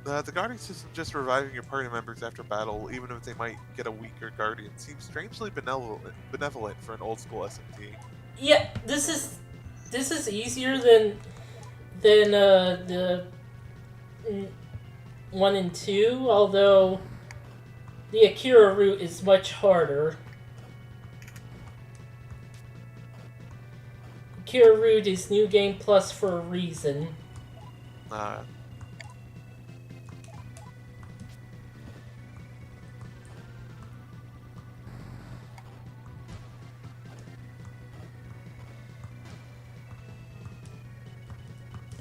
Speaker 3: The guarding system just reviving your party members after battle, even if they might get a weaker guardian, seems strangely benevolent for an old school SMT.
Speaker 2: Yeah, this is easier than the 1 and 2, although the Akira route is much harder. Akira route is New Game Plus for a reason.
Speaker 3: Uh,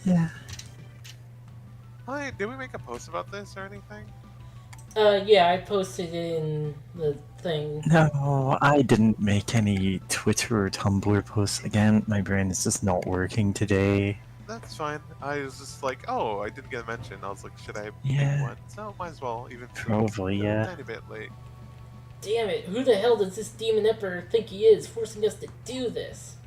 Speaker 1: Yeah.
Speaker 3: Hi, did we make a post about this or anything?
Speaker 2: Yeah, I posted it in the thing.
Speaker 1: No, I didn't make any Twitter or Tumblr posts. Again, my brain is just not working today.
Speaker 3: That's fine. I was just like, oh, I didn't get a mention. I was like, should I make
Speaker 1: Yeah,
Speaker 3: one? So might as well, even being
Speaker 1: probably,
Speaker 3: a
Speaker 1: yeah.
Speaker 3: tiny bit late.
Speaker 2: Damn it, who the hell does this demon emperor think he is, forcing us to do this?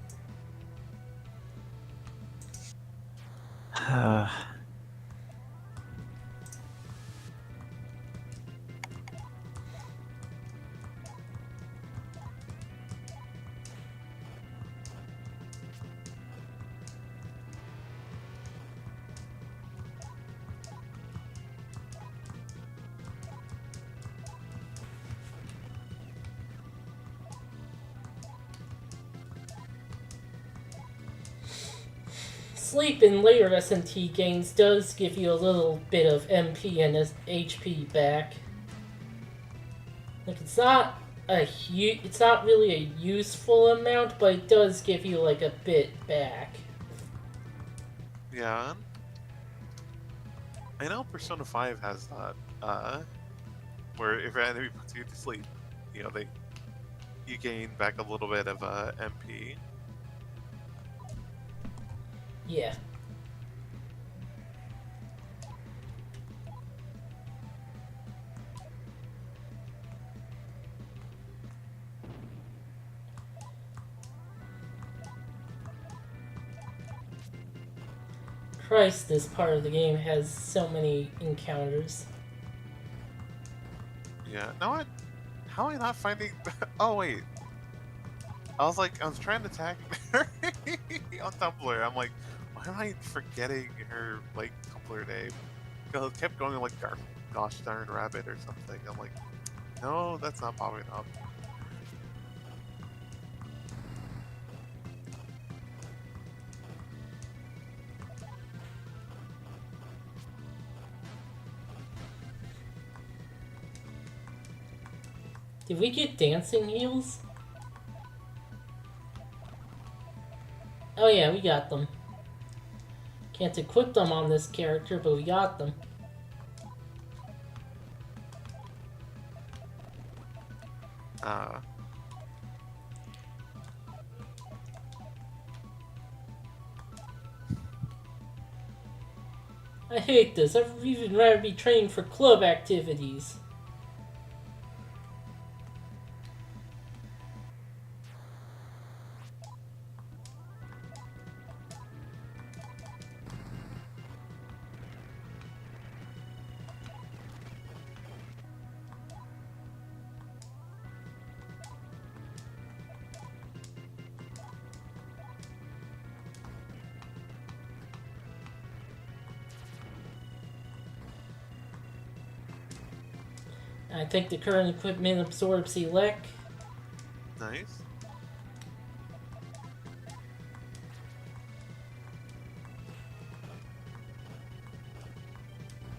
Speaker 2: Sleep in later SMT games does give you a little bit of MP and HP back. Like it's not really a useful amount, but it does give you like a bit back.
Speaker 3: Yeah. I know Persona 5 has that, where if an enemy puts you to sleep, you gain back a little bit of MP.
Speaker 2: Yeah. Christ, this part of the game has so many encounters.
Speaker 3: Yeah. No, how am I not finding? Oh wait. I was trying to tag her on Tumblr. I'm like, why am I forgetting her Tumblr name? Because it kept going like gosh darn rabbit or something. I'm like, no, that's not popping up.
Speaker 2: Did we get dancing heels? Oh yeah, we got them. Can't equip them on this character, but we got them. I hate this. I'd even rather be trained for club activities. I think the current equipment absorbs elec.
Speaker 3: Nice.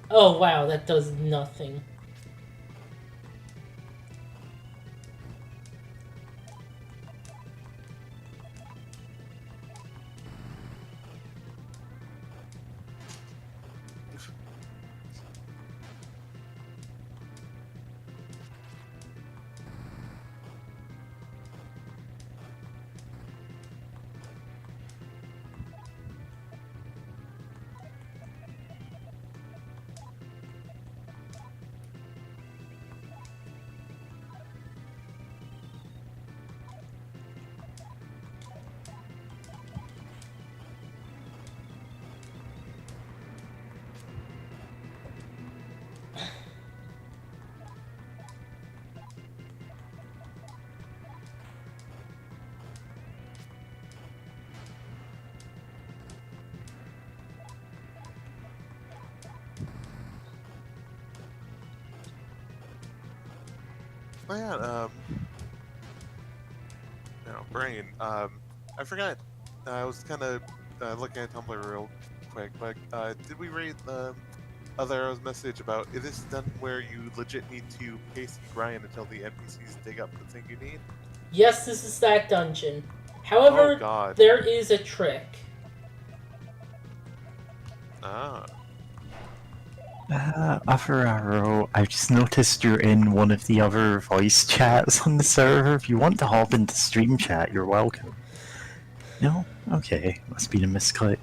Speaker 2: Oh wow, that does nothing.
Speaker 3: Oh yeah. No, brain. I forgot. I was kind of looking at Tumblr real quick, but did we read Othero's message about it is done where you legit need to pace and grind until the NPCs dig up the thing you need?
Speaker 2: Yes, this is that dungeon.
Speaker 3: Oh
Speaker 2: However,
Speaker 3: god.
Speaker 2: there is a trick.
Speaker 3: Ah.
Speaker 1: Averaro, I've just noticed you're in one of the other voice chats on the server. If you want to hop into stream chat, you're welcome. No? Okay, must be a misclick.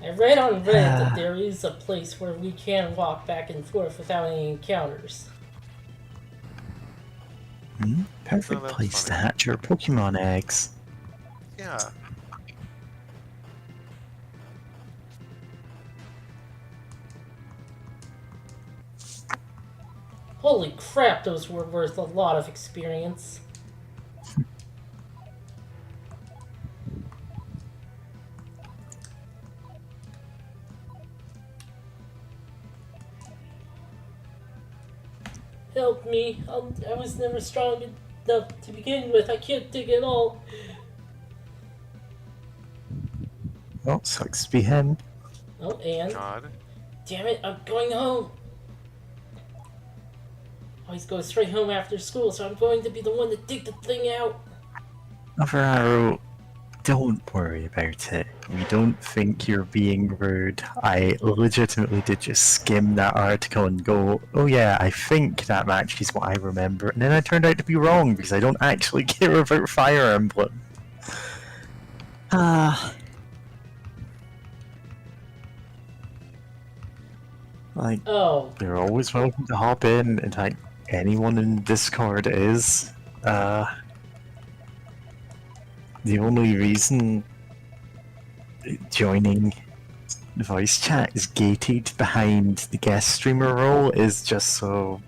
Speaker 2: I read on Reddit that there is a place where we can walk back and forth without any encounters.
Speaker 1: Perfect
Speaker 3: that's
Speaker 1: place to
Speaker 3: funny.
Speaker 1: hatch your Pokemon eggs.
Speaker 3: Yeah.
Speaker 2: Holy crap, those were worth a lot of experience. Help me. I was never strong enough to begin with. I can't dig at all.
Speaker 1: Oh, sucks to be him.
Speaker 2: Oh, and?
Speaker 3: God.
Speaker 2: Damn it, I'm going home. Always go straight home after school, so I'm going to be the one to dig the thing out.
Speaker 1: Averaro, don't worry about it. We don't think you're being rude. I legitimately did just skim that article and go, oh yeah, I think that matches what I remember. And then I turned out to be wrong because I don't actually care about Fire Emblem. Like,
Speaker 2: Oh,
Speaker 1: you're always welcome to hop in, and like, anyone in Discord is. The only reason joining the voice chat is gated behind the guest streamer role is just so,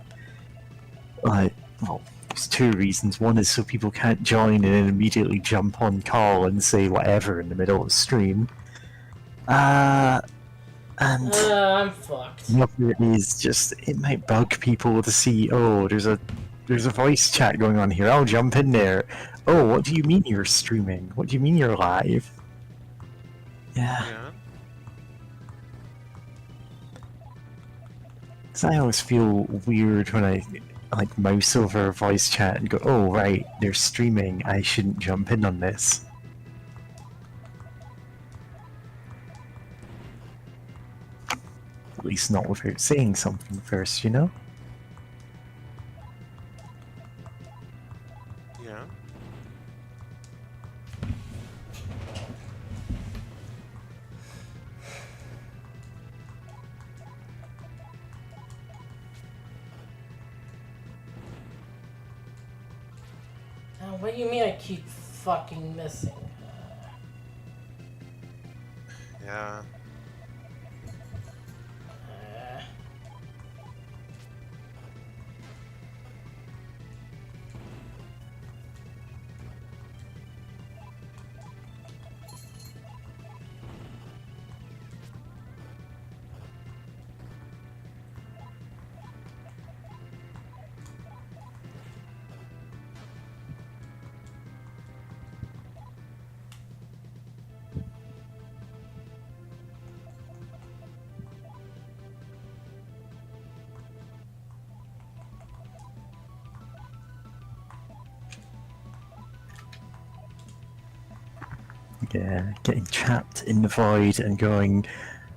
Speaker 1: like, well, there's two reasons. One is so people can't join and then immediately jump on call and say whatever in the middle of stream. And
Speaker 2: I'm fucked.
Speaker 1: the other is just it might bug people to see, oh, there's a voice chat going on here. I'll jump in there. Oh, what do you mean you're streaming? What do you mean you're live? Yeah.
Speaker 3: Yeah.
Speaker 1: Because I always feel weird when I like mouse over a voice chat and go, oh right, they're streaming, I shouldn't jump in on this. At least not without saying something first, you know?
Speaker 3: Yeah.
Speaker 2: What do you mean I keep fucking missing?
Speaker 3: Yeah.
Speaker 1: Yeah, getting trapped in the void and going,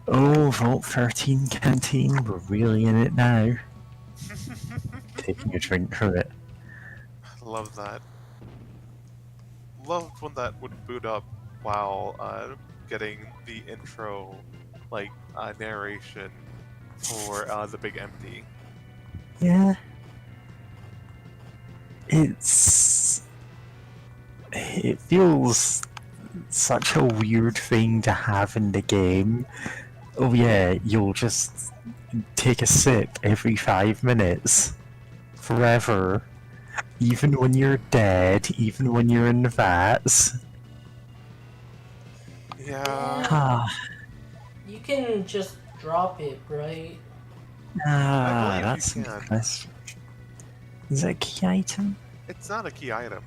Speaker 1: oh, Vault 13 canteen, we're really in it now. Taking a drink from it.
Speaker 3: Love that. Loved when that would boot up while getting the intro, like narration for the big empty.
Speaker 1: Yeah. It feels such a weird thing to have in the game. Oh yeah, you'll just take a sip every 5 minutes. Forever. Even when you're dead, even when you're in the vats.
Speaker 3: Yeah.
Speaker 1: Ah,
Speaker 2: You can just drop it, right?
Speaker 3: I believe
Speaker 1: that's
Speaker 3: you can.
Speaker 1: nice. Is that a key item?
Speaker 3: It's not a key item,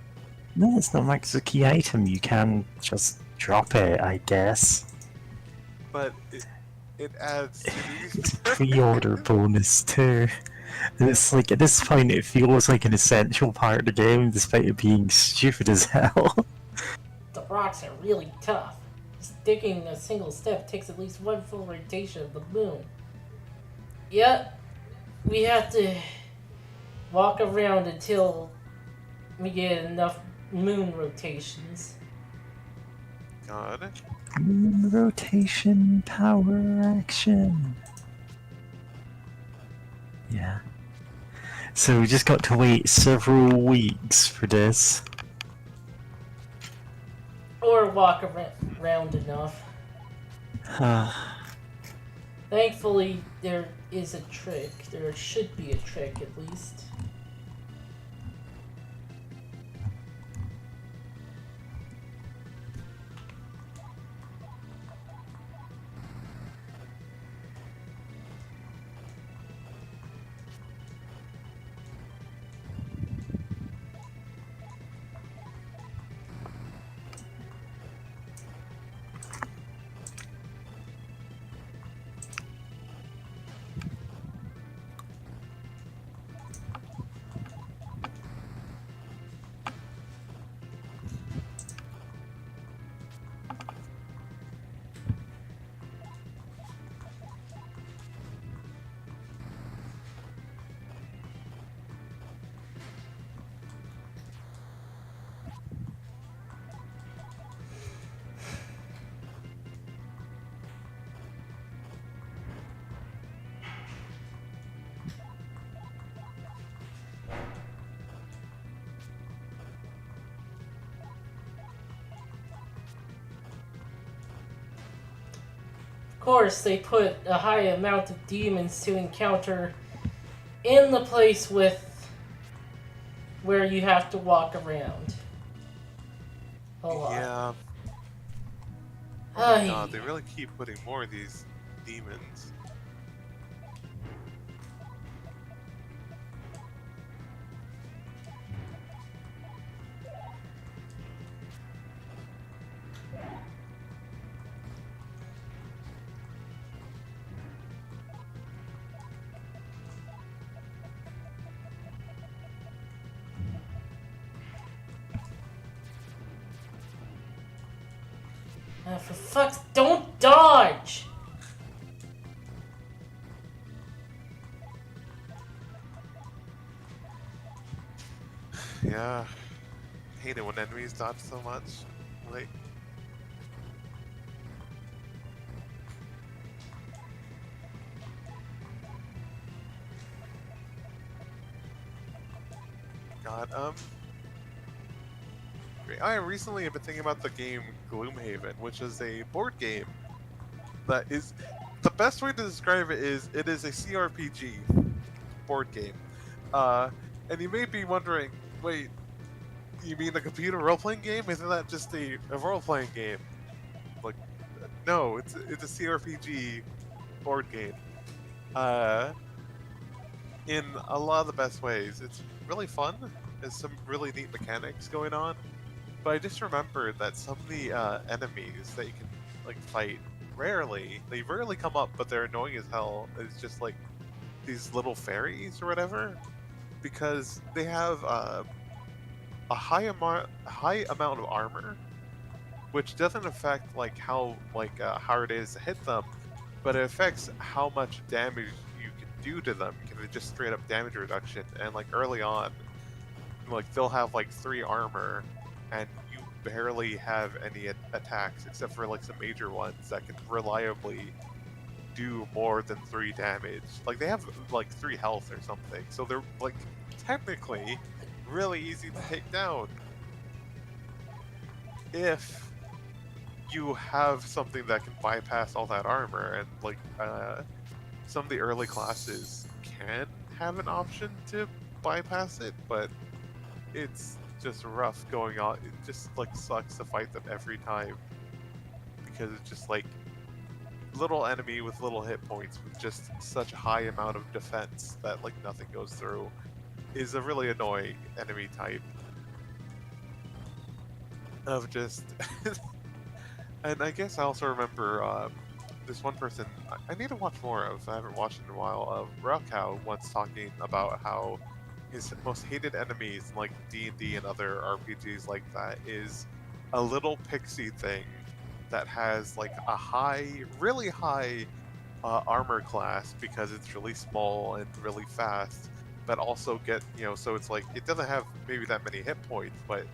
Speaker 1: No, it's not like it's a key item. You can just drop it, I guess.
Speaker 3: but it adds to
Speaker 1: It's
Speaker 3: these.
Speaker 1: pre-order bonus too. And it's like at this point it feels like an essential part of the game despite it being stupid as hell.
Speaker 2: The rocks are really tough. Sticking a single step takes at least one full rotation of the moon. Yep, we have to walk around until we get enough moon rotations.
Speaker 3: God.
Speaker 1: Rotation power action. Yeah. So we just got to wait several weeks for this.
Speaker 2: Or walk around enough. Thankfully, there is a trick. There should be a trick, at least. Of course, they put a high amount of demons to encounter in the place where you have to walk around. A lot.
Speaker 3: Yeah. Oh my
Speaker 2: Ay.
Speaker 3: god, they really keep putting more of these demons.
Speaker 2: For fuck's... Don't dodge!
Speaker 3: Yeah. Hate it when enemies dodge so much. Like, God, I recently have been thinking about the game Gloomhaven, which is a board game that is... The best way to describe it is a CRPG board game. And you may be wondering, wait, you mean a computer role-playing game? Isn't that just a role-playing game? Like, no, it's a CRPG board game. In a lot of the best ways. It's really fun. There's some really neat mechanics going on. But I just remembered that some of the enemies that you can like fight they rarely come up, but they're annoying as hell. It's just like these little fairies or whatever, because they have a high amount of armor, which doesn't affect like how hard it is to hit them, but it affects how much damage you can do to them. Because it's just straight up damage reduction. And like early on, like they'll have like 3 armor, and you barely have any attacks except for like some major ones that can reliably do more than 3 damage. Like they have like 3 health or something, so they're like technically really easy to take down if you have something that can bypass all that armor. And like some of the early classes can have an option to bypass it, but it's just rough going on. It just like sucks to fight them every time because it's just like little enemy with little hit points with just such a high amount of defense that like nothing goes through is a really annoying enemy type of just and I guess I also remember this one person I need to watch more of. I haven't watched in a while. Of Rakow once talking about how his most hated enemies in like D&D and other RPGs like that is a little pixie thing that has like a really high armor class because it's really small and really fast, but also so it's like it doesn't have maybe that many hit points, but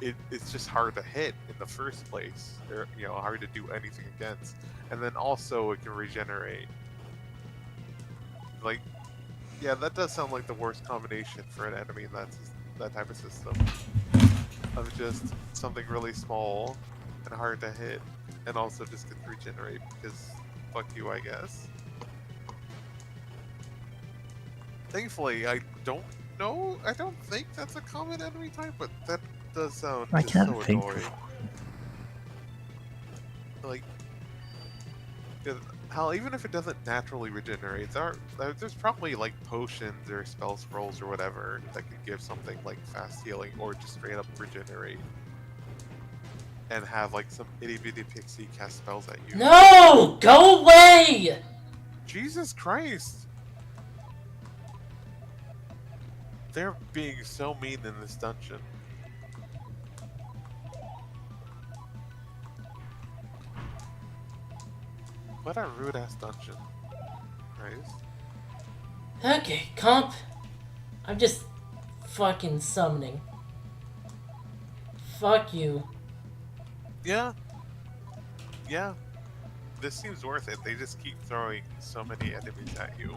Speaker 3: it's just hard to hit in the first place, or hard to do anything against, and then also it can regenerate. Like, yeah, that does sound like the worst combination for an enemy in that type of system. Of just something really small and hard to hit, and also just can regenerate because fuck you, I guess. Thankfully, I don't think that's a common enemy type, but that does sound
Speaker 1: I
Speaker 3: just
Speaker 1: can't
Speaker 3: so
Speaker 1: think
Speaker 3: annoying.
Speaker 1: of one.
Speaker 3: Like, hell, even if it doesn't naturally regenerate, there's probably like potions or spell scrolls or whatever that can give something like fast healing or just straight up regenerate. And have like some itty bitty pixie cast spells at you.
Speaker 2: No! Go away!
Speaker 3: Jesus Christ! They're being so mean in this dungeon. What a rude ass dungeon. Christ.
Speaker 2: Okay, comp. I'm just fucking summoning. Fuck you.
Speaker 3: Yeah. Yeah. This seems worth it. They just keep throwing so many enemies at you.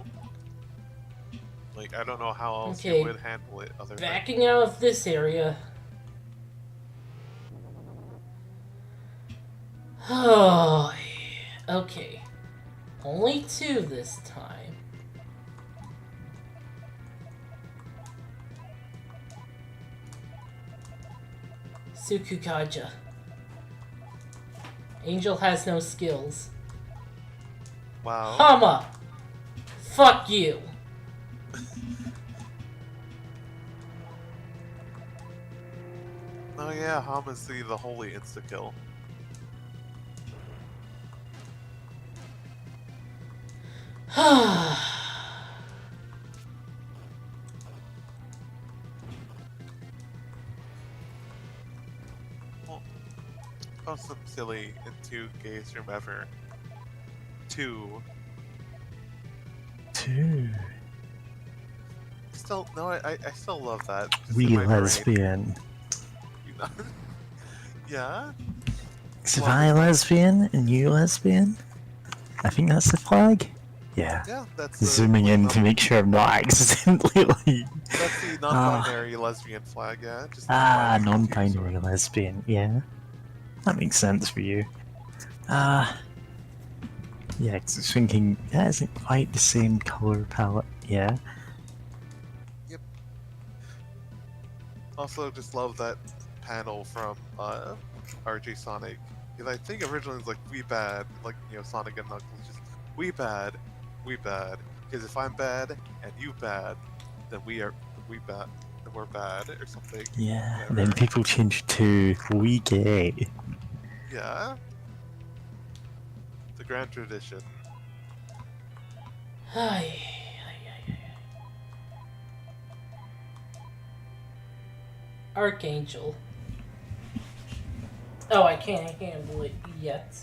Speaker 3: Like, I don't know how else
Speaker 2: Okay,
Speaker 3: you would handle it other
Speaker 2: backing out of this area. Oh, okay. Only 2 this time. Sukukaja. Angel has no skills.
Speaker 3: Wow.
Speaker 2: Hama! Fuck you!
Speaker 3: Oh yeah, Hama's the holy insta-kill. Oh, some silly into gayest room ever. 2.
Speaker 1: 2.
Speaker 3: Still, no, I still love that. Just
Speaker 1: We
Speaker 3: in my brain.
Speaker 1: lesbian.
Speaker 3: You know? Yeah?
Speaker 1: Is
Speaker 3: Well,
Speaker 1: I lesbian and you lesbian? I think that's the flag. Yeah.
Speaker 3: Yeah, that's
Speaker 1: Zooming in to make sure I'm not accidentally like.
Speaker 3: That's the non-binary lesbian flag, yeah. Just
Speaker 1: Non-binary lesbian. Yeah, that makes sense for you. Yeah, 'cause I was thinking that isn't quite the same color palette. Yeah.
Speaker 3: Yep. Also, just love that panel from RJ Sonic. Because I think originally it was like, we bad, like, Sonic and Knuckles, just, we bad. Because if I'm bad and you bad, then we bad, then we're bad, or something.
Speaker 1: Yeah.
Speaker 3: Whatever.
Speaker 1: And then people change to we gay.
Speaker 3: Yeah. The grand tradition.
Speaker 2: Archangel. Oh, I can't handle it yet.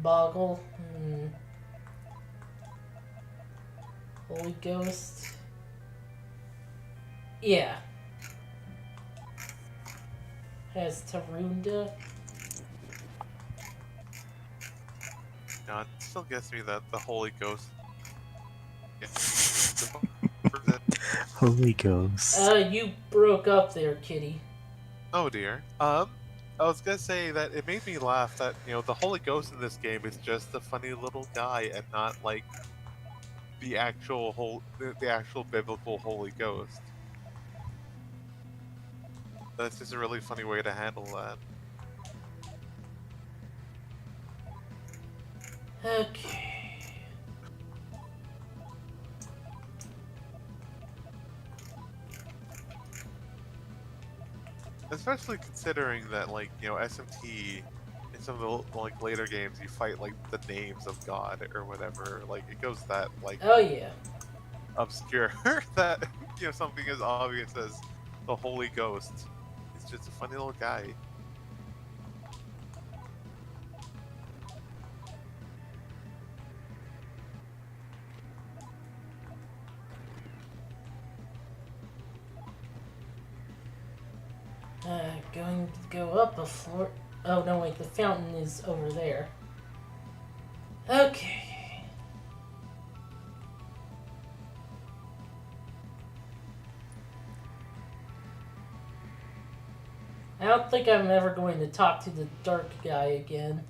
Speaker 2: Boggle. Holy Ghost. Yeah. Has Tarunda.
Speaker 3: No, it still gets me that the Holy Ghost. Yeah.
Speaker 1: Holy Ghost.
Speaker 2: You broke up there, kitty.
Speaker 3: Oh dear. I was gonna say that it made me laugh that the Holy Ghost in this game is just a funny little guy and not like the the actual biblical Holy Ghost. That's just a really funny way to handle that.
Speaker 2: Okay.
Speaker 3: Especially considering that, like, SMT in some of the like later games, you fight like the names of God or whatever. Like, it goes that like
Speaker 2: Oh yeah.
Speaker 3: obscure that something as obvious as the Holy Ghost is just a funny little guy.
Speaker 2: Going to go up a floor. Oh no, wait, the fountain is over there. Okay. I don't think I'm ever going to talk to the dark guy again.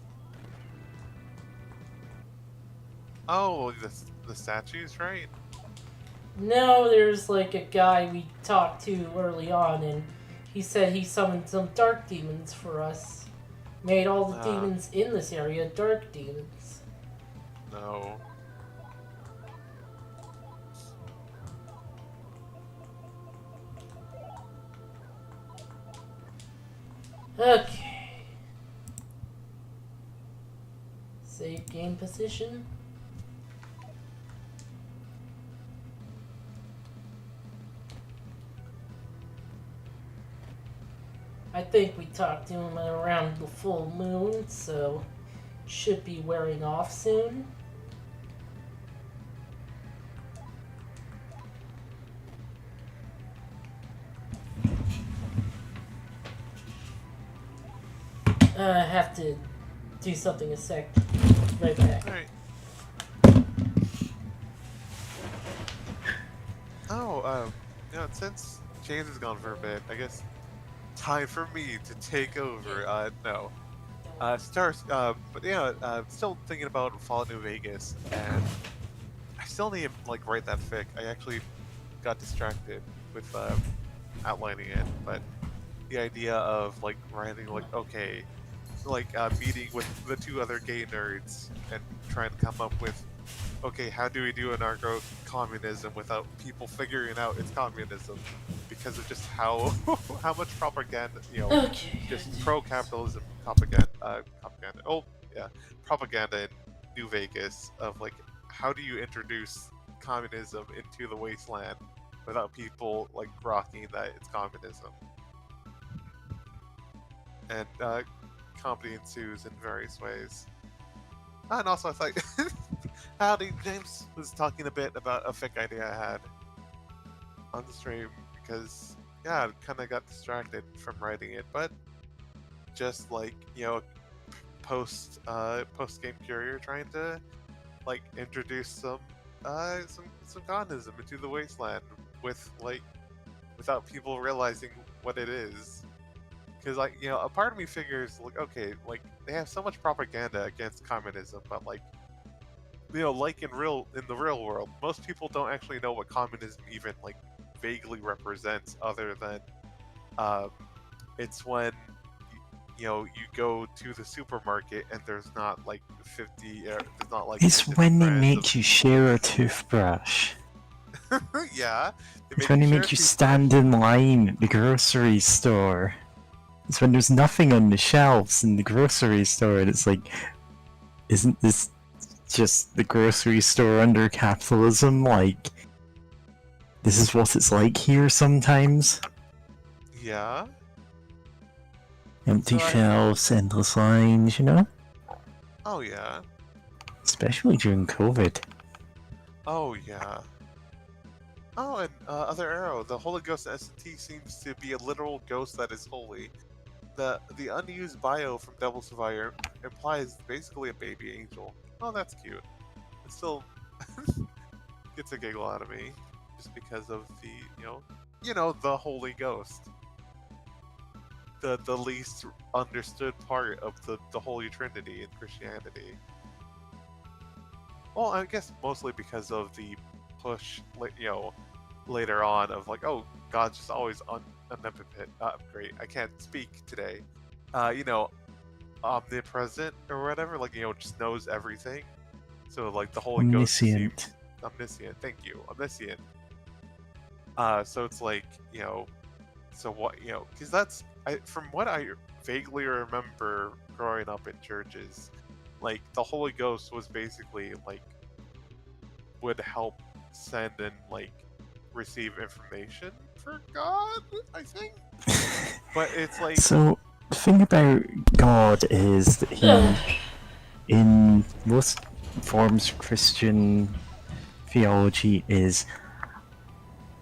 Speaker 3: Oh, the statues, right?
Speaker 2: No, there's like a guy we talked to early on, and he said he summoned some dark demons for us. Made all the demons in this area dark demons.
Speaker 3: No.
Speaker 2: Okay. Save game position. I think we talked to him around the full moon, so should be wearing off soon. I have to do something a sec. Right back.
Speaker 3: Alright. Oh, since James is gone for a bit, I guess time for me to take over. No. But yeah, still thinking about Fallout New Vegas, and I still need to, like, write that fic. I actually got distracted with, outlining it, but the idea of, like, writing, like, okay, like, meeting with the two other gay nerds and trying to come up with, okay, how do we do anarcho-communism without people figuring out it's communism? Because of just how much propaganda,
Speaker 2: Okay.
Speaker 3: just pro-capitalism propaganda. Oh, yeah, propaganda in New Vegas of, like, how do you introduce communism into the wasteland without people, like, rocking that it's communism? And comedy ensues in various ways. And also, I thought, howdy, James was talking a bit about a fic idea I had on the stream because, yeah, I kind of got distracted from writing it, but just like, post game courier trying to, like, introduce some communism into the wasteland with, like, without people realizing what it is. Because, like, a part of me figures, like, okay, like, they have so much propaganda against communism, but, like, like in the real world, most people don't actually know what communism even, like, vaguely represents, other than, it's when, you go to the supermarket and there's not, like, 50, there's not, like,
Speaker 1: It's
Speaker 3: 10
Speaker 1: when they
Speaker 3: different brands
Speaker 1: make you share a toothbrush.
Speaker 3: yeah.
Speaker 1: It's when they
Speaker 3: share
Speaker 1: make you
Speaker 3: toothbrush.
Speaker 1: stand in line at the grocery store. It's when there's nothing on the shelves in the grocery store, and it's like, isn't this just the grocery store under capitalism? Like, This is what it's like here sometimes.
Speaker 3: Yeah.
Speaker 1: Empty
Speaker 2: Right.
Speaker 1: shelves, endless lines, you know?
Speaker 3: Oh yeah.
Speaker 1: Especially during COVID.
Speaker 3: Oh yeah. Oh, and Other Arrow, the Holy Ghost in SMT seems to be a literal ghost that is holy. The unused bio from Devil Survivor implies basically a baby angel. Oh, that's cute. It still gets a giggle out of me, just because of the the Holy Ghost, the least understood part of the Holy Trinity in Christianity. Well, I guess mostly because of the push, later on of like, oh, God's just always omnipotent. Great, I can't speak today. Omnipresent or whatever. Like just knows everything. So like the Holy Ghost just seems
Speaker 1: Omniscient.
Speaker 3: omniscient. Thank you, omniscient. So it's like so what because from what I vaguely remember growing up in churches, like the Holy Ghost was basically like would help send and like receive information for God, I think. But it's like
Speaker 1: So, the thing about God is that he, in most forms of Christian theology, is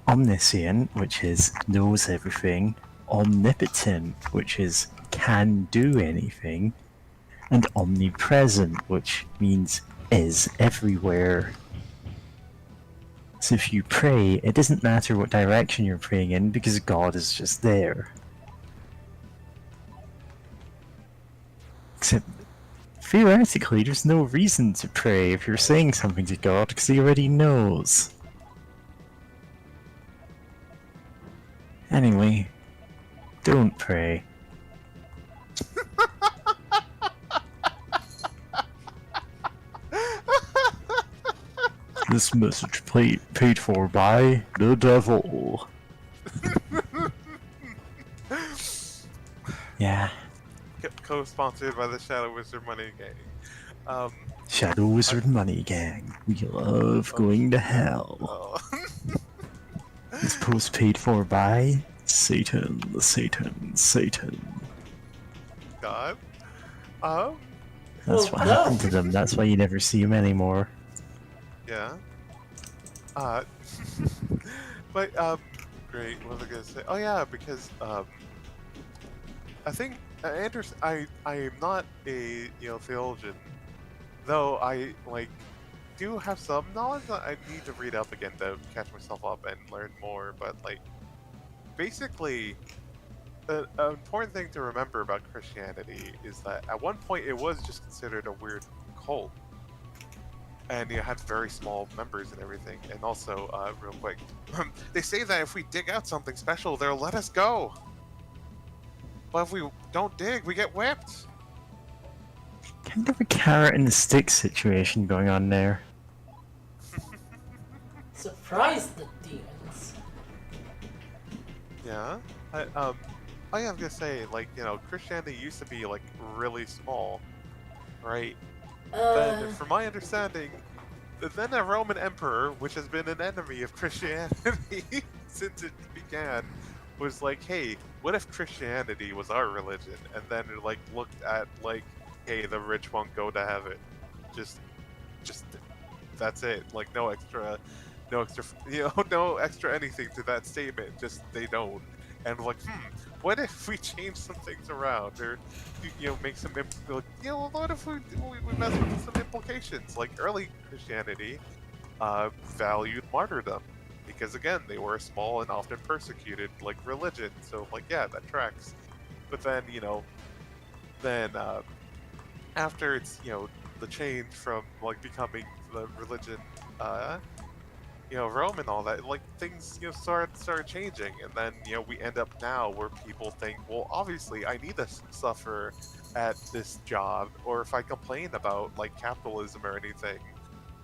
Speaker 1: omniscient, which is knows everything, omnipotent, which is can do anything, and omnipresent, which means is everywhere. So if you pray, it doesn't matter what direction you're praying in because God is just there. Except, theoretically, there's no reason to pray if you're saying something to God because he already knows. Anyway, don't pray. This message paid for by the devil. Yeah,
Speaker 3: co-sponsored by the Shadow Wizard Money Gang.
Speaker 1: Shadow Wizard Money Gang. We love going to hell.
Speaker 3: Oh.
Speaker 1: This post paid for by Satan, Satan, Satan.
Speaker 3: God.
Speaker 1: That's
Speaker 2: Well,
Speaker 1: what
Speaker 2: no.
Speaker 1: happened to them. That's why you never see them anymore.
Speaker 3: Yeah. Uh, but great. What was I gonna say? Oh yeah, because I think Anders. I am not a theologian, though I do have some knowledge that I need to read up again to catch myself up and learn more. But like, basically, an important thing to remember about Christianity is that at one point it was just considered a weird cult. And you had very small members and everything. And also, real quick, they say that if we dig out something special, they'll let us go. But if we don't dig, we get whipped.
Speaker 1: Kind of a carrot and a stick situation going on there.
Speaker 2: Surprise the demons.
Speaker 3: Yeah. Oh yeah, I'm gonna say, Christianity used to be really small, right? Then, from my understanding, then a Roman emperor, which has been an enemy of Christianity since it began, was like, hey, what if Christianity was our religion? And then it looked at hey, the rich won't go to heaven. Just that's it. No extra, no extra anything to that statement. Just they don't. And what if we change some things around, or make some what if we mess with some implications? Like early Christianity valued martyrdom because again they were a small and often persecuted religion. So yeah, that tracks. But then then after it's the change from becoming the religion Rome and all that, things started changing, and then we end up now where people think, well, obviously I need to suffer at this job, or if I complain about capitalism or anything,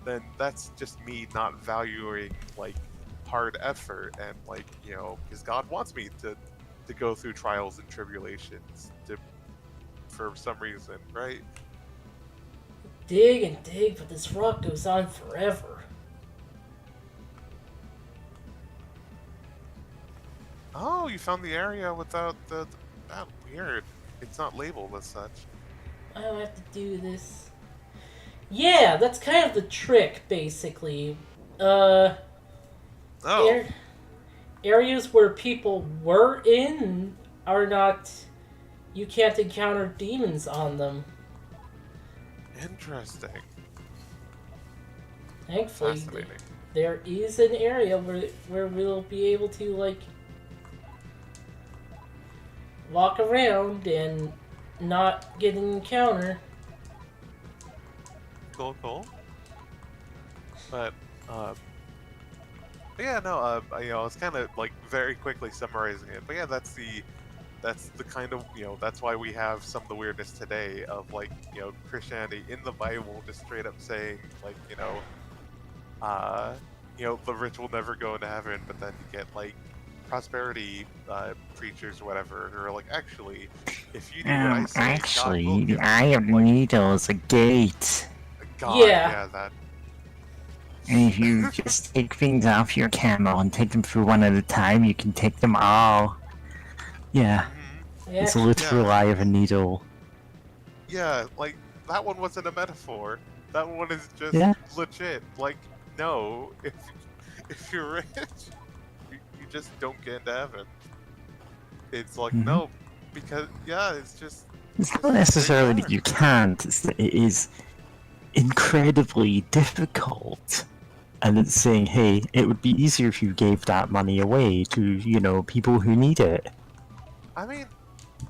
Speaker 3: then that's just me not valuing hard effort and because God wants me to go through trials and tribulations for some reason, right?
Speaker 2: Dig and dig, but this rock goes on forever.
Speaker 3: Oh, you found the area without the. That weird. It's not labeled as such.
Speaker 2: I don't have to do this. Yeah, that's kind of the trick, basically. Uh,
Speaker 3: Oh,
Speaker 2: ar- areas where people were in are not. You can't encounter demons on them.
Speaker 3: interesting.
Speaker 2: Thankfully,
Speaker 3: Fascinating.
Speaker 2: there is an area where we'll be able to like walk around and not get an encounter.
Speaker 3: Cool, cool. But, yeah, no, I was kind of like very quickly summarizing it. But yeah, that's the kind of, that's why we have some of the weirdness today of like, Christianity in the Bible just straight up saying like, uh, the rich will never go into heaven, but then you get like prosperity preachers or whatever who are like, actually, if you do what I say, God will
Speaker 1: Actually,
Speaker 3: give
Speaker 1: the Eye
Speaker 3: you
Speaker 1: of
Speaker 3: like
Speaker 1: Needle is a gate.
Speaker 3: God,
Speaker 2: Yeah.
Speaker 3: yeah, that.
Speaker 1: And if you just take things off your camel and take them through one at a time, you can take them all. Yeah,
Speaker 2: Yeah,
Speaker 1: it's a literal
Speaker 3: Yeah.
Speaker 1: Eye of a Needle.
Speaker 3: Yeah, like that one wasn't a metaphor. That one is just
Speaker 1: Yeah.
Speaker 3: legit. Like, no, if you're rich, you just don't get into heaven. It's like
Speaker 1: Mhm.
Speaker 3: no, because yeah, it's just
Speaker 1: It's
Speaker 3: just
Speaker 1: not necessarily that
Speaker 3: there.
Speaker 1: you can't, it's that it is incredibly difficult. And it's saying, hey, it would be easier if you gave that money away to, people who need it.
Speaker 3: I mean,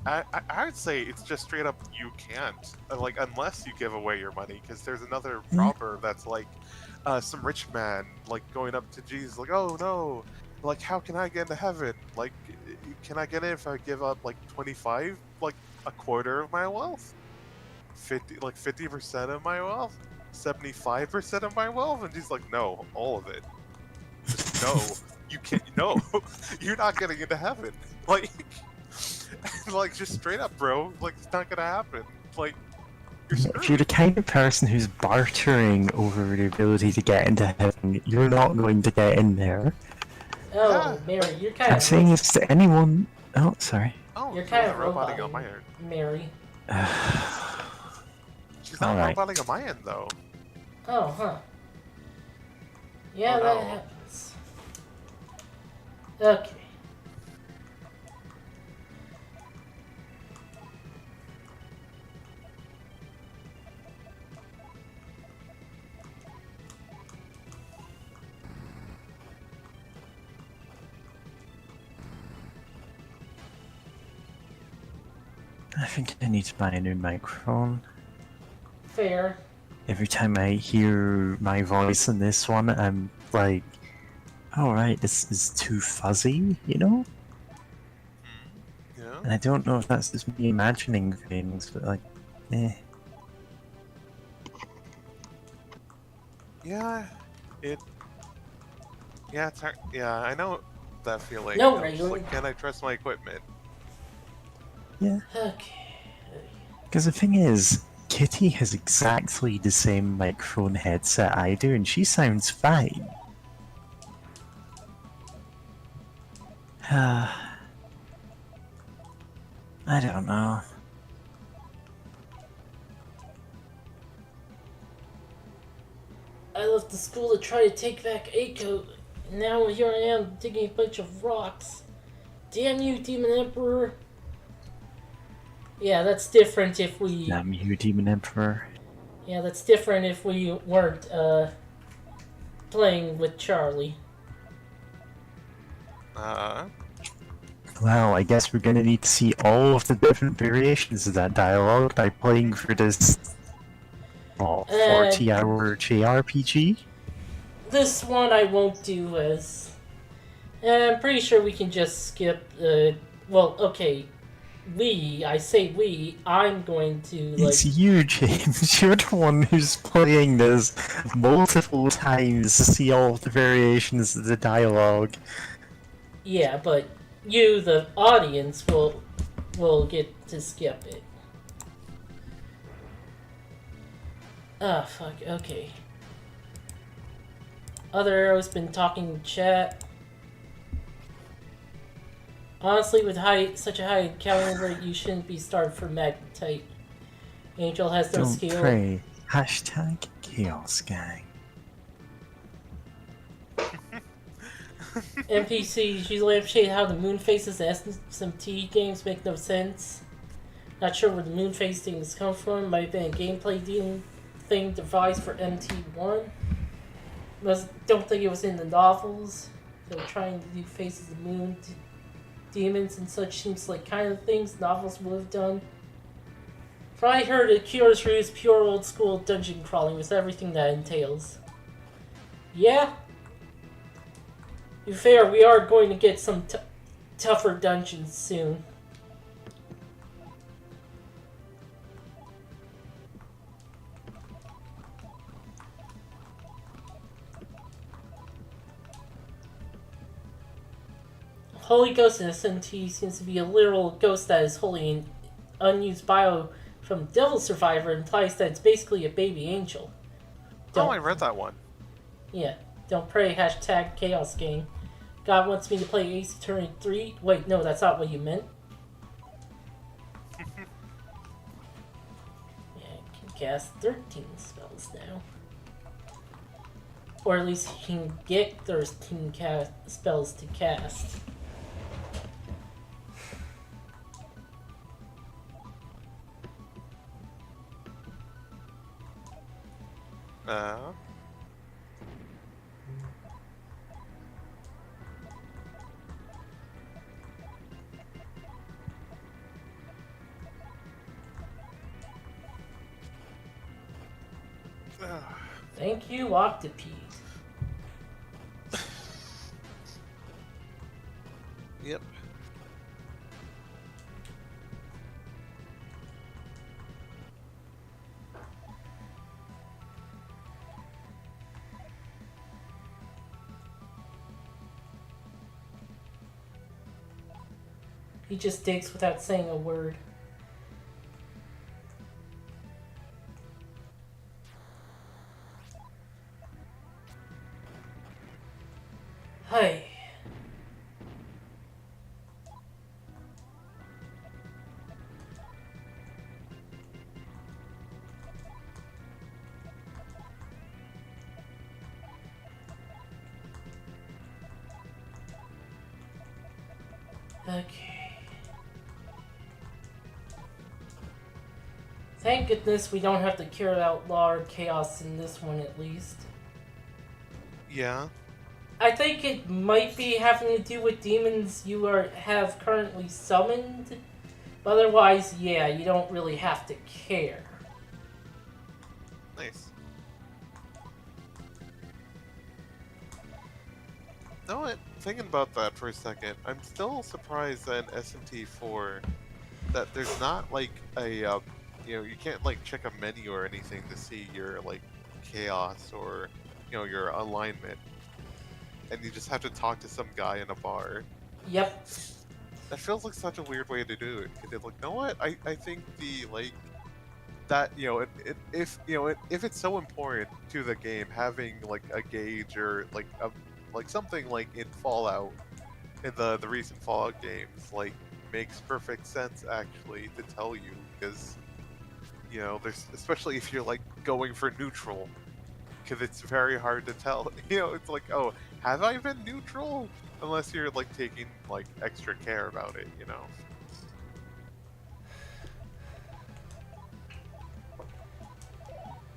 Speaker 3: I would say it's just straight up you can't like unless you give away your money because there's another
Speaker 1: Yeah.
Speaker 3: proverb that's like some rich man like going up to Jesus like, oh no, like how can I get into heaven, like can I get in if I give up like 25, like a quarter of my wealth, 50% of my wealth, 75% of my wealth, and he's like, no, all of it, just no, you can't, no, you're not getting into heaven, like like just straight up, bro. Like it's not gonna happen. Like you're
Speaker 1: If you're the
Speaker 3: screwed.
Speaker 1: kind of person who's bartering over the ability to get into heaven, you're not going to get in there.
Speaker 2: Oh,
Speaker 3: Yeah.
Speaker 2: Mary,
Speaker 3: Like
Speaker 2: you're kind
Speaker 1: I'm
Speaker 2: of
Speaker 1: saying this to anyone. Oh, sorry.
Speaker 3: oh,
Speaker 2: you're
Speaker 3: she
Speaker 2: kind
Speaker 3: wasn't
Speaker 2: of
Speaker 3: roboting on my
Speaker 2: roboting,
Speaker 3: end.
Speaker 2: Mary.
Speaker 3: She's not
Speaker 1: Alright.
Speaker 3: roboting on my end though.
Speaker 2: Oh, huh. Yeah,
Speaker 3: Oh
Speaker 2: that
Speaker 3: no.
Speaker 2: happens. Okay.
Speaker 1: I think I need to buy a new microphone.
Speaker 2: Fair.
Speaker 1: Every time I hear my voice in this one, I'm like, alright, this is too fuzzy?
Speaker 3: Yeah.
Speaker 1: And I don't know if that's just me imagining things, but like, eh.
Speaker 3: Yeah. It. Yeah. It's hard. Yeah. I know that feeling.
Speaker 2: No,
Speaker 3: of just,
Speaker 2: Raylan.
Speaker 3: like, can I trust my equipment?
Speaker 1: Yeah.
Speaker 2: Okay.
Speaker 1: Because the thing is, Kitty has exactly the same microphone headset I do, and she sounds fine. I don't know.
Speaker 2: I left the school to try to take back Aiko. Now here I am digging a bunch of rocks. Damn you, Demon Emperor. Yeah, that's different if we...
Speaker 1: Damn you, Demon Emperor.
Speaker 2: Yeah, that's different if we weren't, playing with Charlie.
Speaker 1: Well, I guess we're gonna need to see all of the different variations of that dialogue by playing for this 40-hour JRPG?
Speaker 2: This one I won't do as... I'm pretty sure we can just skip, well, okay. I say we, I'm going to, like...
Speaker 1: It's you, James. You're the one who's playing this multiple times to see all of the variations of the dialogue.
Speaker 2: Yeah, but you, the audience, will get to skip it. Ah, fuck, okay. Other Arrow's been talking in chat. Honestly, with such a high encounter rate, you shouldn't be started for magnetite. Angel has no
Speaker 1: Don't
Speaker 2: skill.
Speaker 1: pray. Hashtag Chaos Gang.
Speaker 2: NPCs usually appreciate how the moon faces and SMT games make no sense. Not sure where the moon face things come from. Might have been a gameplay thing devised for MT1. Don't think it was in the novels. They were trying to do faces of the moon, demons, and such seems like kind of things novels would have done. From what I heard, Akira's route is pure old school dungeon crawling with everything that entails. Yeah? To be fair, we are going to get some tougher dungeons soon. Holy Ghost in SMT seems to be a literal ghost that is holy, and unused bio from Devil Survivor implies that it's basically a baby angel.
Speaker 3: Oh, I read that one.
Speaker 2: Yeah, don't pray, hashtag Chaos Gang. God wants me to play Ace Attorney 3. Wait, no, that's not what you meant. Yeah, I can cast 13 spells now. Or at least you can get 13 spells to cast.
Speaker 3: Uh,
Speaker 2: Thank you, Octopede.
Speaker 3: Yep.
Speaker 2: He just digs without saying a word. Hey. Okay. Thank goodness we don't have to cure outlaw or chaos in this one at least.
Speaker 3: Yeah.
Speaker 2: I think it might be having to do with demons you have currently summoned. But otherwise, yeah, you don't really have to care.
Speaker 3: Nice. No, thinking about that for a second, I'm still surprised that in SMT4 that there's not like a, you can't like check a menu or anything to see your like chaos or, your alignment. And you just have to talk to some guy in a bar.
Speaker 2: Yep.
Speaker 3: That feels like such a weird way to do it. Cause it's like, you know what? I think the like that if it's so important to the game, having like a gauge or like something like in Fallout, in the recent Fallout games, like makes perfect sense actually to tell you because there's especially if you're like going for neutral. Because it's very hard to tell. It's like, oh, have I been neutral? Unless you're like taking like extra care about it,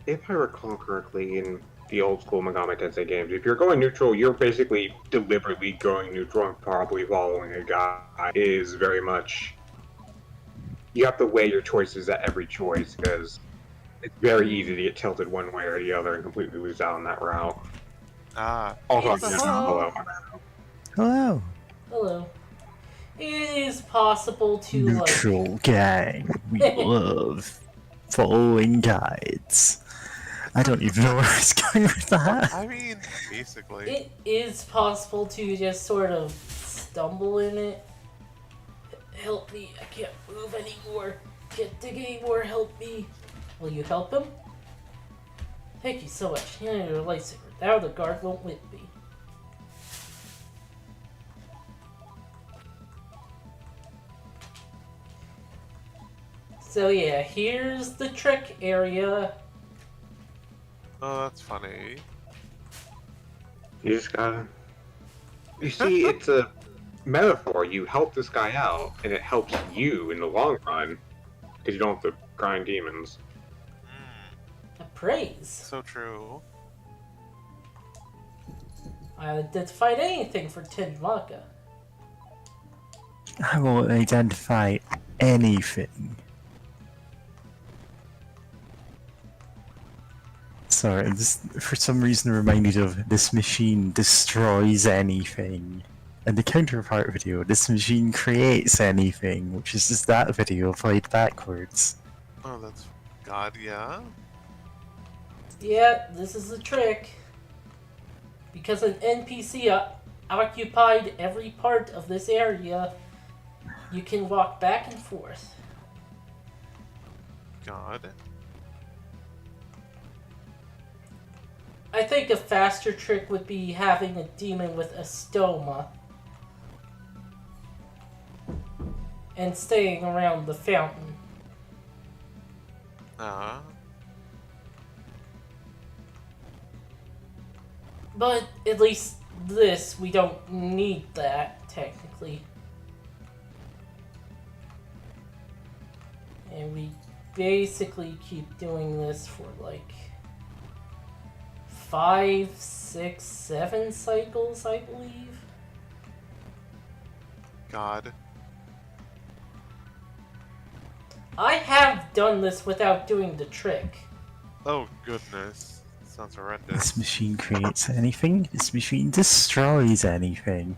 Speaker 4: If I recall correctly, in the old school Megami Tensei games, if you're going neutral, you're basically deliberately going neutral and probably following a guy. It is very much you have to weigh your choices at every choice because it's very easy to get tilted one way or the other and completely lose out on that route.
Speaker 3: Ah.
Speaker 4: Also,
Speaker 3: What the hell?
Speaker 1: Hello,
Speaker 2: Hello. It is possible to
Speaker 1: neutral gang. We love following guides. I don't even know where I was going with that.
Speaker 3: I mean, basically.
Speaker 2: It is possible to just sort of stumble in it. Help me, I can't move anymore. Can't dig anymore, help me. Will you help him? Thank you so much. You need your lightsaber. Now the guard won't whip me. So yeah, here's the trick area.
Speaker 3: Oh, that's funny.
Speaker 4: You just gotta. You see, it's a metaphor. You help this guy out, and it helps you in the long run because you don't have to grind demons.
Speaker 2: A praise.
Speaker 3: So true.
Speaker 2: I identified anything for Tin Maka.
Speaker 1: I will identify anything. Sorry, just for some reason reminded of this machine destroys anything. And the counterpart video, this machine creates anything, which is just that video played backwards.
Speaker 3: Oh, that's God, yeah.
Speaker 2: Yeah, this is the trick. Because an NPC occupied every part of this area, you can walk back and forth.
Speaker 3: God.
Speaker 2: I think a faster trick would be having a demon with a stoma and staying around the fountain. But at least this, we don't need that, technically. And we basically keep doing this for like 5, 6, 7 cycles, I believe.
Speaker 3: God.
Speaker 2: I have done this without doing the trick.
Speaker 3: Oh, goodness. Sounds horrendous.
Speaker 1: This machine creates anything, this machine destroys anything.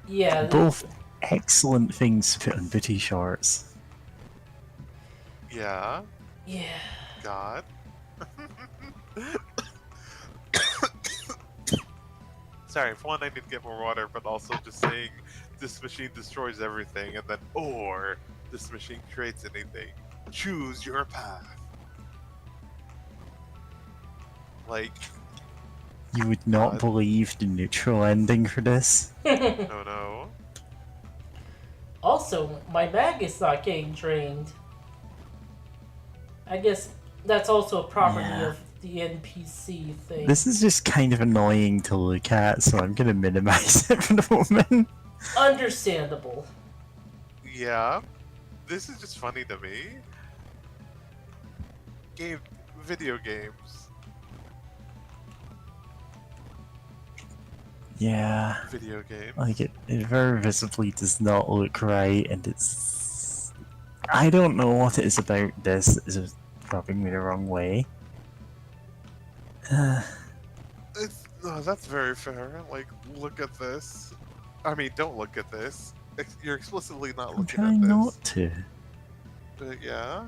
Speaker 2: Yeah.
Speaker 1: Both excellent things to put on bitty shorts.
Speaker 3: Yeah.
Speaker 2: Yeah.
Speaker 3: God. Sorry, for one, I need to get more water, but also just saying this machine destroys everything, and then, or this machine creates anything. Choose your path. Like,
Speaker 1: You would not
Speaker 3: God.
Speaker 1: believe the neutral ending for this.
Speaker 3: no, no.
Speaker 2: Also, my mag is not getting drained. I guess that's also a property
Speaker 1: Yeah.
Speaker 2: of the NPC thing.
Speaker 1: This is just kind of annoying to look at, so I'm gonna minimize it for the moment.
Speaker 2: Understandable.
Speaker 3: Yeah. This is just funny to me. Video games.
Speaker 1: Yeah,
Speaker 3: Video games.
Speaker 1: like it very visibly does not look right, and it's... I don't know what it is about this that is rubbing me the wrong way.
Speaker 3: No, that's very fair. Like, look at this. I mean, don't look at this. You're explicitly not
Speaker 1: I'm
Speaker 3: looking at
Speaker 1: trying
Speaker 3: this.
Speaker 1: not to.
Speaker 3: But yeah.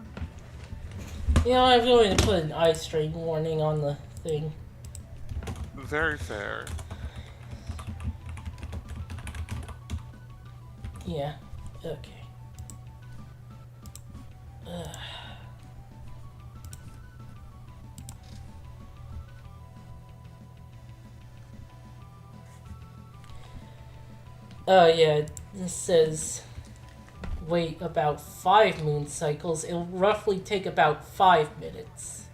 Speaker 2: You know, I'm going to put an eyestrain warning on the thing.
Speaker 3: Very fair.
Speaker 2: Yeah. Okay. Oh yeah, this says wait about 5 moon cycles. It'll roughly take about 5 minutes.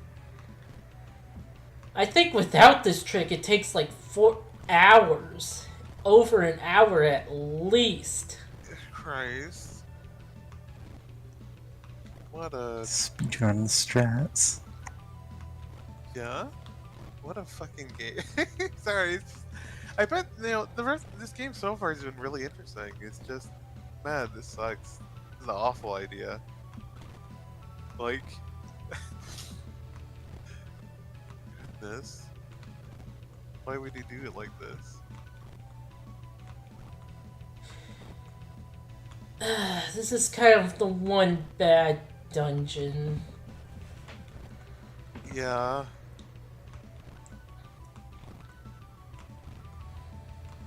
Speaker 2: I think without this trick it takes like 4 hours. Over an hour at least.
Speaker 3: Christ. What a...
Speaker 1: Speedrun strats.
Speaker 3: Yeah? What a fucking game. Sorry, I bet, this game so far has been really interesting. It's just, man, this sucks. This is an awful idea. Like... Goodness. Why would he do it like this?
Speaker 2: This is kind of the one bad dungeon.
Speaker 3: Yeah.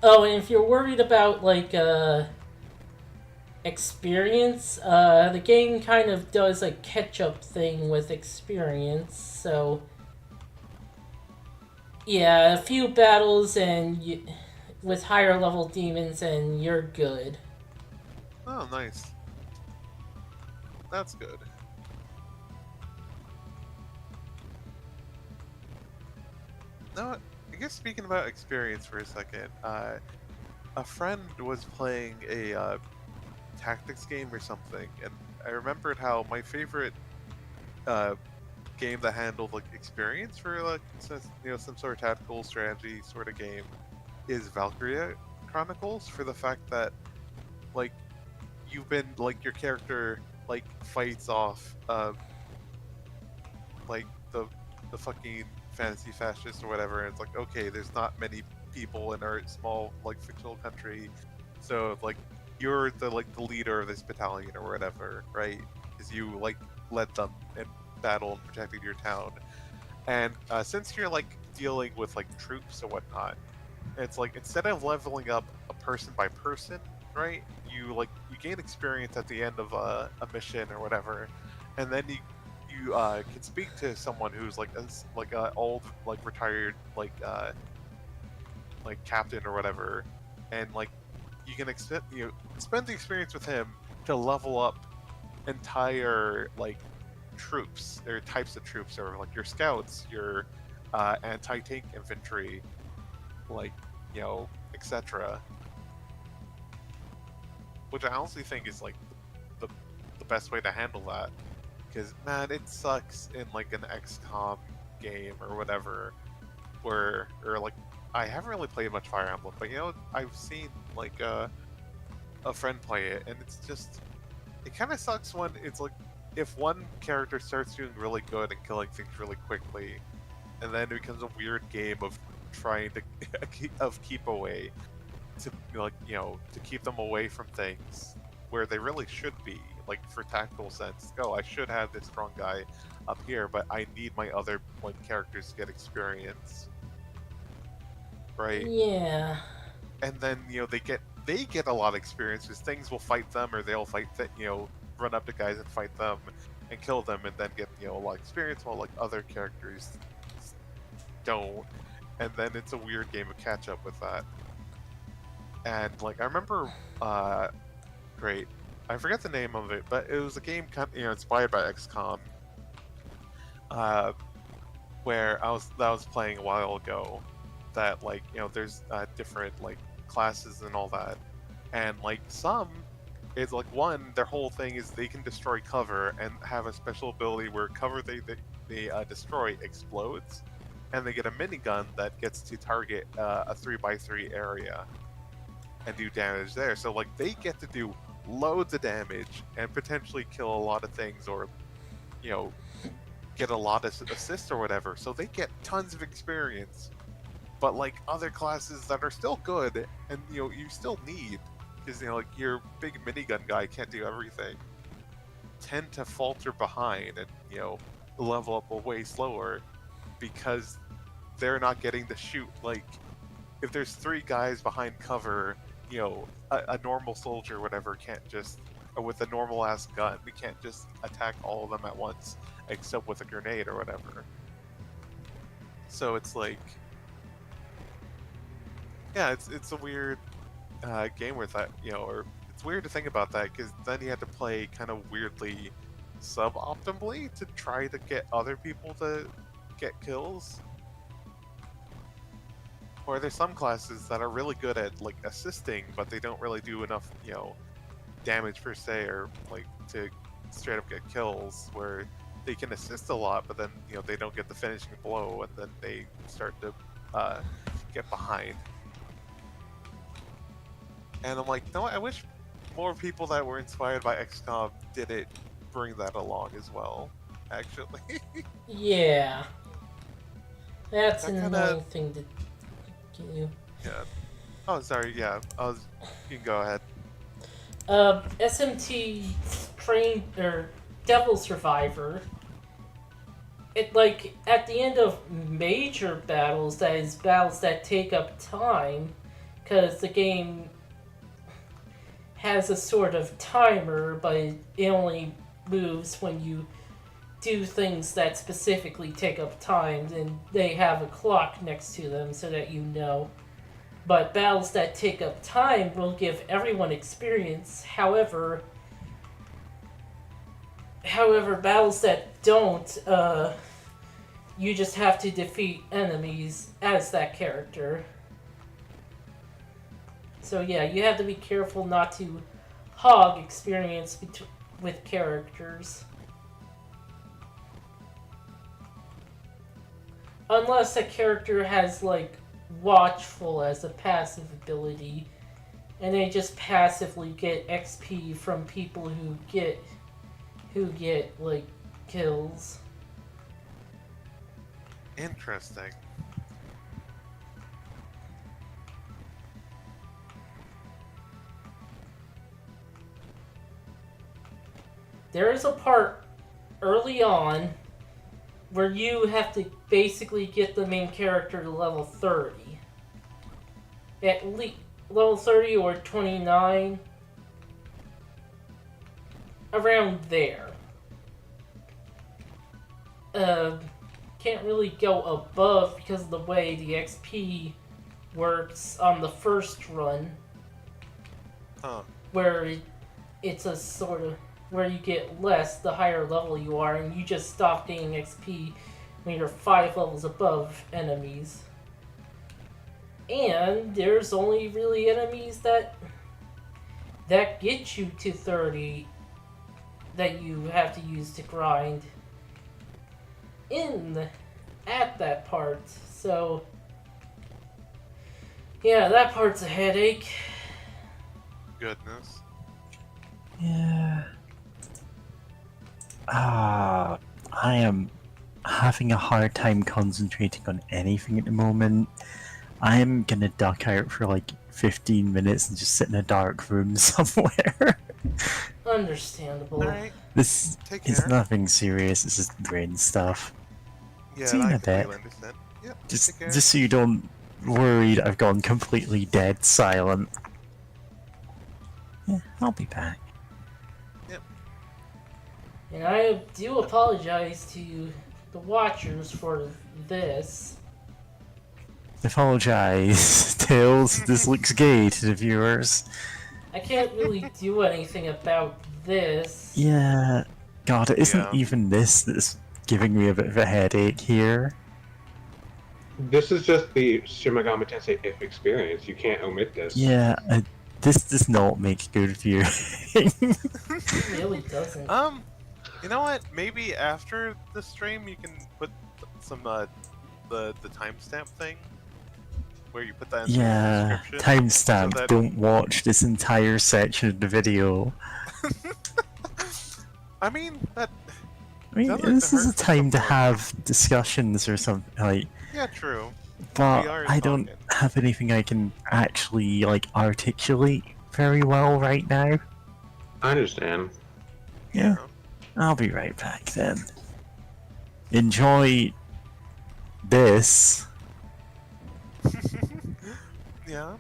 Speaker 2: Oh, and if you're worried about, like, experience, the game kind of does a catch-up thing with experience, so... Yeah, a few battles and with higher level demons and you're good.
Speaker 3: Oh, nice. That's good. No, I guess speaking about experience for a second, a friend was playing a tactics game or something, and I remembered how my favorite uh, game that handled like experience for like some sort of tactical strategy sort of game is Valkyria Chronicles, for the fact that like you've been like your character like fights off like the fucking fantasy fascists or whatever, and it's like, okay, there's not many people in our small like fictional country, so like you're the leader of this battalion or whatever, right? Because you like led them in battle and protected your town. And since you're like dealing with like troops and whatnot, it's like instead of leveling up a person by person, right? You gain experience at the end of a mission or whatever, and then you can speak to someone who's like a old like retired like captain or whatever, and like you can spend the experience with him to level up entire like troops or types of troops, or like your scouts, your anti-tank infantry, like etc. Which I honestly think is like the the best way to handle that, because man, it sucks in like an XCOM game or whatever, where or like I haven't really played much Fire Emblem, but I've seen like a friend play it, and it's just it kind of sucks when it's like if one character starts doing really good and killing things really quickly, and then it becomes a weird game of trying to keep away to to keep them away from things where they really should be, like for tactical sense. I should have this strong guy up here, but I need my other like characters to get experience, right?
Speaker 2: Yeah.
Speaker 3: And then they get a lot of experience because things will fight them, or they'll fight that run up to guys and fight them and kill them, and then get a lot of experience, while like other characters don't, and then it's a weird game of catch up with that. And like I remember, great, I forget the name of it, but it was a game kind of, inspired by XCOM, uh, where I was playing a while ago. That like there's different like classes and all that, and like some, it's like one, their whole thing is they can destroy cover and have a special ability where cover they destroy explodes, and they get a minigun that gets to target a 3x3 area and do damage there. So like they get to do loads of damage and potentially kill a lot of things, or get a lot of assists or whatever. So they get tons of experience. But like other classes that are still good, and you still need, because like your big minigun guy can't do everything, tend to falter behind and level up way slower, because they're not getting to shoot. Like if there's 3 guys behind cover, a normal soldier or whatever can't just, or with a normal ass gun, we can't just attack all of them at once, except with a grenade or whatever. So it's like, yeah, it's a weird game with that, or it's weird to think about that, because then you had to play kind of weirdly suboptimally to try to get other people to get kills. Or there's some classes that are really good at like assisting, but they don't really do enough, damage per se, or like to straight up get kills, where they can assist a lot, but then they don't get the finishing blow, and then they start to get behind. And I'm like, no, I wish more people that were inspired by XCOM didn't bring that along as well, actually.
Speaker 2: Yeah. That's
Speaker 3: That
Speaker 2: an
Speaker 3: kinda-
Speaker 2: annoying thing to do.
Speaker 3: Yeah. Oh, sorry, yeah. You can go ahead.
Speaker 2: SMT train or Devil Survivor. It like at the end of major battles, that is battles that take up time, because the game has a sort of timer, but it only moves when you do things that specifically take up time, and they have a clock next to them so that you know. But battles that take up time will give everyone experience. However, However, battles that don't, you just have to defeat enemies as that character. So yeah, you have to be careful not to hog experience with characters. Unless a character has like watchful as a passive ability, and they just passively get XP from people who get like kills.
Speaker 3: Interesting.
Speaker 2: There is a part early on where you have to basically get the main character to level 30. At least level 30 or 29. Around there. Can't really go above because of the way the XP works on the first run.
Speaker 3: Huh.
Speaker 2: Where it's a sort of where you get less the higher level you are, and you just stop gaining XP when you're 5 levels above enemies. And there's only really enemies that get you to 30 that you have to use to grind at that part. So yeah, that part's a headache.
Speaker 3: Goodness.
Speaker 1: Yeah. I am having a hard time concentrating on anything at the moment. I am gonna duck out for like 15 minutes and just sit in a dark room somewhere.
Speaker 2: Understandable.
Speaker 3: Alright,
Speaker 1: This
Speaker 3: take
Speaker 1: is
Speaker 3: care.
Speaker 1: nothing serious, it's just brain stuff.
Speaker 3: Yeah,
Speaker 1: See you in
Speaker 3: I
Speaker 1: a bit.
Speaker 3: completely understand. Yep, take
Speaker 1: Just
Speaker 3: care.
Speaker 1: so you don't worry that I've gone completely dead silent. Yeah, I'll be back.
Speaker 2: And I do apologize to the watchers for this.
Speaker 1: Apologize, Tails. This looks gay to the viewers.
Speaker 2: I can't really do anything about this.
Speaker 1: Yeah. God, it isn't
Speaker 3: Yeah.
Speaker 1: even this that's giving me a bit of a headache here.
Speaker 4: This is just the Shin Megami Tensei If experience. You can't omit this.
Speaker 1: Yeah, this does not make good viewing.
Speaker 2: It really doesn't.
Speaker 3: You know what? Maybe after the stream you can put some the timestamp thing where you put that in
Speaker 1: Yeah,
Speaker 3: the description.
Speaker 1: timestamp,
Speaker 3: so that-
Speaker 1: don't watch this entire section of the video.
Speaker 3: I mean that.
Speaker 1: I mean,
Speaker 3: Sounds like
Speaker 1: this
Speaker 3: the
Speaker 1: is a
Speaker 3: hurt for
Speaker 1: time to
Speaker 3: someone.
Speaker 1: have discussions or something, like,
Speaker 3: Yeah, true.
Speaker 1: but
Speaker 3: We are
Speaker 1: I don't
Speaker 3: talking.
Speaker 1: have anything I can actually, like, articulate very well right now.
Speaker 4: I understand.
Speaker 1: Yeah. I'll be right back then. Enjoy this.
Speaker 3: Yeah.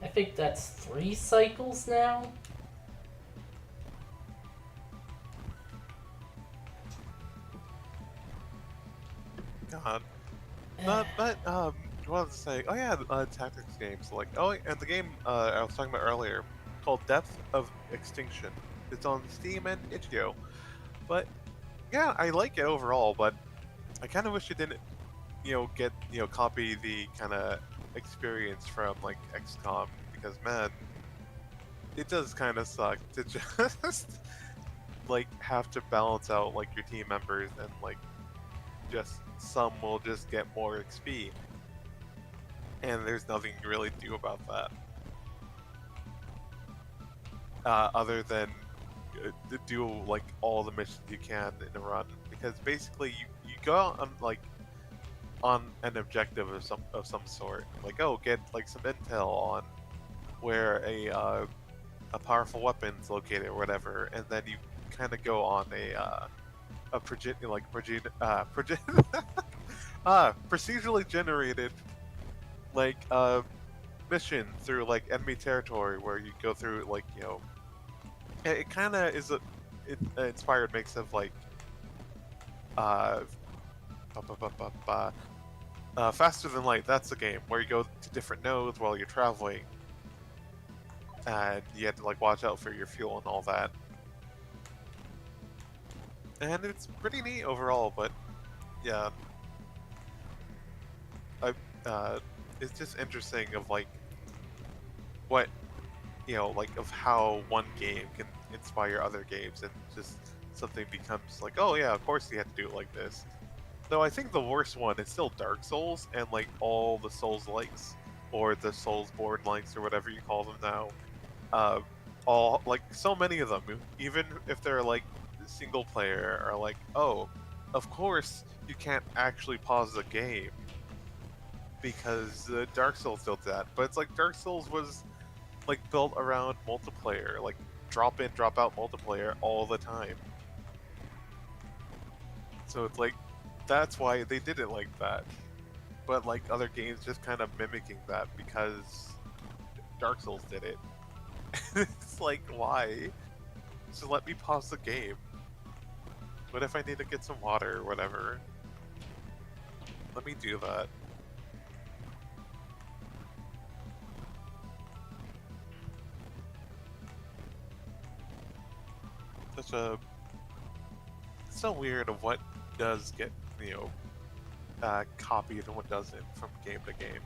Speaker 2: I think that's 3 cycles now.
Speaker 3: God. But what was I saying? Oh yeah, tactics games like and the game I was talking about earlier called Depth of Extinction. It's on Steam and itch.io. But yeah, I like it overall. But I kind of wish it didn't, copy the kind of experience from like XCOM because man, it does kind of suck to just like have to balance out like your team members and like just some will just get more XP. And there's nothing you really do about that. Other than do like all the missions you can in a run. Because basically you go out on like on an objective of some sort. Like get like some intel on where a powerful weapon's located or whatever, and then you kind of go on a procedurally generated like mission through like enemy territory where you go through like it kind of is an inspired mix of like Faster Than Light. That's the game where you go to different nodes while you're traveling, and you have to like watch out for your fuel and all that. and it's pretty neat overall. But yeah, I it's just interesting of like what like of how one game can inspire other games, and just something becomes like, oh yeah, of course you have to do it like this. Though I think the worst one is still Dark Souls, and like all the Souls likes, or the Soulsborne likes, or whatever you call them now. Uh, all like so many of them, even if they're like single player, are like, oh, of course you can't actually pause the game because Dark Souls did that. But it's like Dark Souls was like built around multiplayer, like drop in, drop out multiplayer all the time. So it's like that's why they did it like that. But like other games just kind of mimicking that because Dark Souls did it. It's like, why? Just let me pause the game. What if I need to get some water or whatever? Let me do that. Such a so weird of what does get copied and what doesn't from game to game.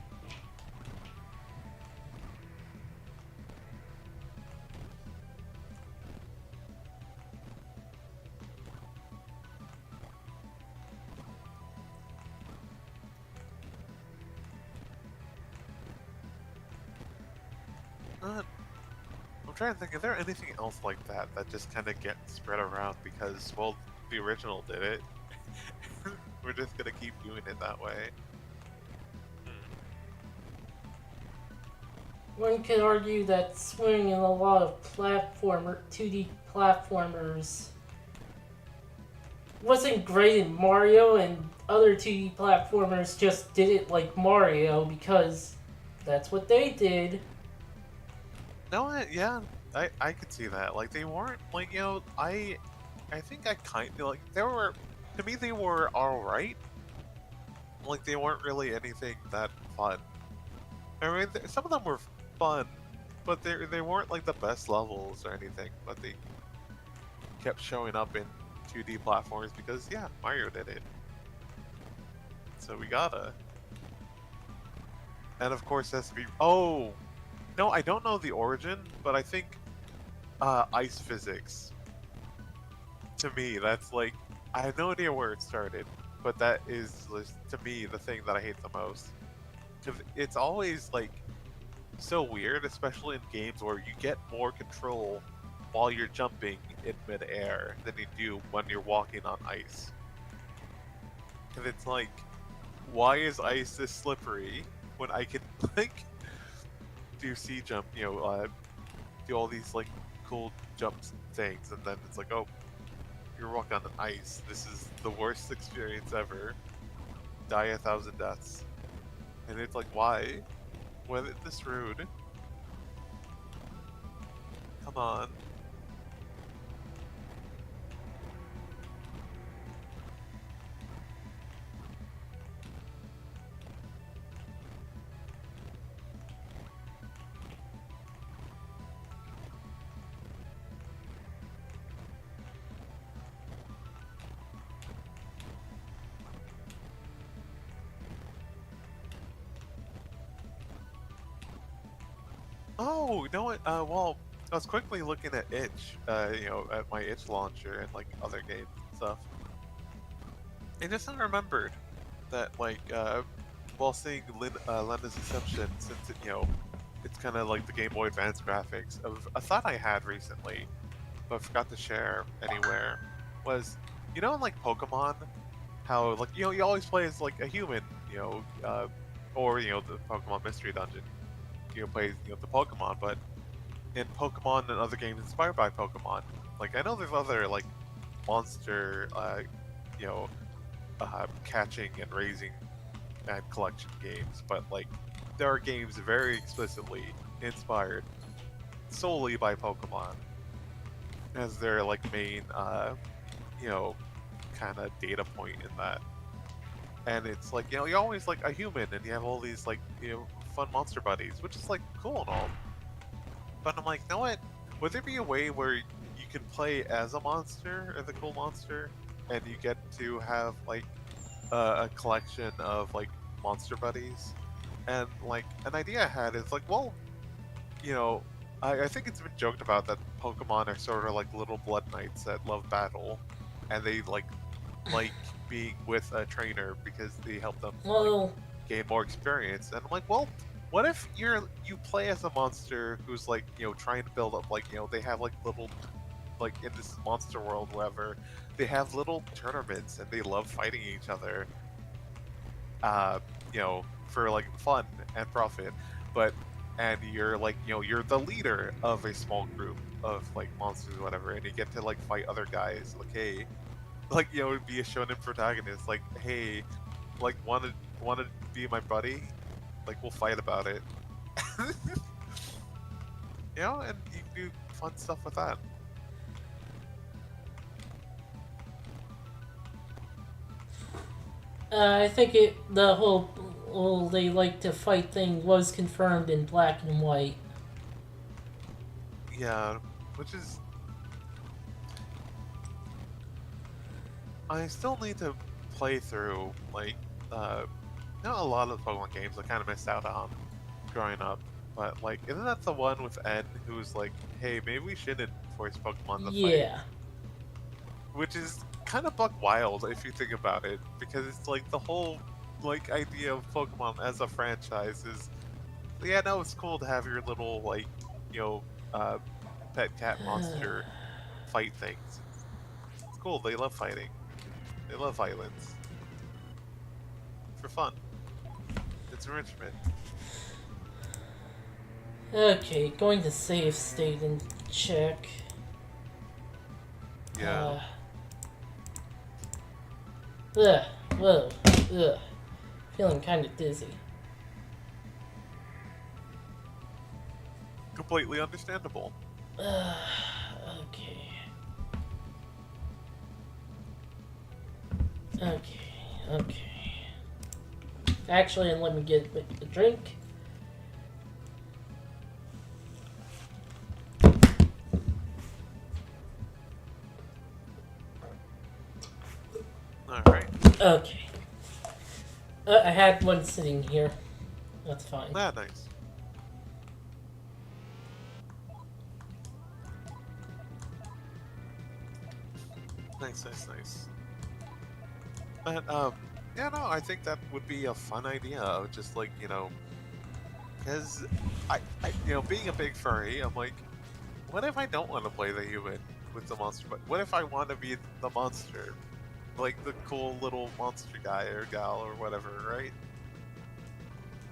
Speaker 3: I'm trying to think, is there anything else like that that just kind of gets spread around because, well, the original did it? We're just gonna keep doing it that way.
Speaker 2: One can argue that swinging in a lot of 2D platformers wasn't great in Mario, and other 2D platformers just did it like Mario because that's what they did.
Speaker 3: No, yeah, I could see that. Like they weren't like I think I kind of like they were to me they were all right. Like they weren't really anything that fun. I mean, some of them were fun, but they weren't like the best levels or anything. But they kept showing up in 2D platforms because yeah, Mario did it. So we gotta. And of course, it has to be. Oh, no, I don't know the origin, but I think ice physics. To me, that's like I have no idea where it started, but that is to me the thing that I hate the most. Because it's always like so weird, especially in games where you get more control while you're jumping in midair than you do when you're walking on ice. And it's like, why is ice this slippery when I can like do sea jump, do all these like cool jumps and things, and then it's like, oh, you're walking on ice. This is the worst experience ever. Die 1,000 deaths. And it's like, why? Was it this rude? Come on. Oh, you know what? Well, I was quickly looking at itch, at my itch launcher and like other games and stuff. And just remembered that while seeing Linda's Inception, since it's kind of like the Game Boy Advance graphics of a thought I had recently, but forgot to share anywhere, was in like Pokemon, how like you always play as like a human, or the Pokemon Mystery Dungeon, play the Pokemon, but in Pokemon and other games inspired by Pokemon, like I know there's other like monster, you know, catching and raising and collection games, but like there are games very explicitly inspired solely by Pokemon as their like main, you know, kind of data point in that. And it's like you're always like a human, and you have all these like fun monster buddies, which is like cool and all. But I'm like, you know what? Would there be a way where you can play as a monster, as a cool monster, and you get to have like a collection of like monster buddies. And like an idea I had is like, well, you know, I think it's been joked about that Pokemon are sort of like little blood knights that love battle, and they like being with a trainer because they help them like
Speaker 2: Well,
Speaker 3: gain more experience. And I'm like, well, what if you play as a monster who's like trying to build up, like they have like little, like in this monster world wherever they have little tournaments and they love fighting each other, for like fun and profit, but and you're like you're the leader of a small group of like monsters or whatever, and you get to like fight other guys, like hey, like be a shonen protagonist, like hey, like want to be my buddy, like we'll fight about it. And you can do fun stuff with that.
Speaker 2: I think the whole they like to fight thing was confirmed in Black and White.
Speaker 3: Yeah, which is, I still need to play through like a lot of Pokemon games I kind of missed out on growing up. But like, isn't that the one with N who's like, hey, maybe we shouldn't force Pokemon to fight?
Speaker 2: Yeah.
Speaker 3: Which is kind of buck wild if you think about it, because it's like the whole like idea of Pokemon as a franchise is, yeah, no, it's cool to have your little like pet cat monster fight things. It's cool. They love fighting. They love violence for fun. It's enrichment.
Speaker 2: Okay, going to save state and check.
Speaker 3: Yeah.
Speaker 2: Whoa, ugh. Feeling kind of dizzy.
Speaker 3: Completely understandable.
Speaker 2: Okay. Actually, and let me get a drink.
Speaker 3: Alright.
Speaker 2: Okay. I had one sitting here. That's fine.
Speaker 3: Ah, nice. Nice. And yeah, no, I think that would be a fun idea of just like because I being a big furry, I'm like, what if I don't want to play the human with the monster? But what if I want to be the monster, like the cool little monster guy or gal or whatever, right?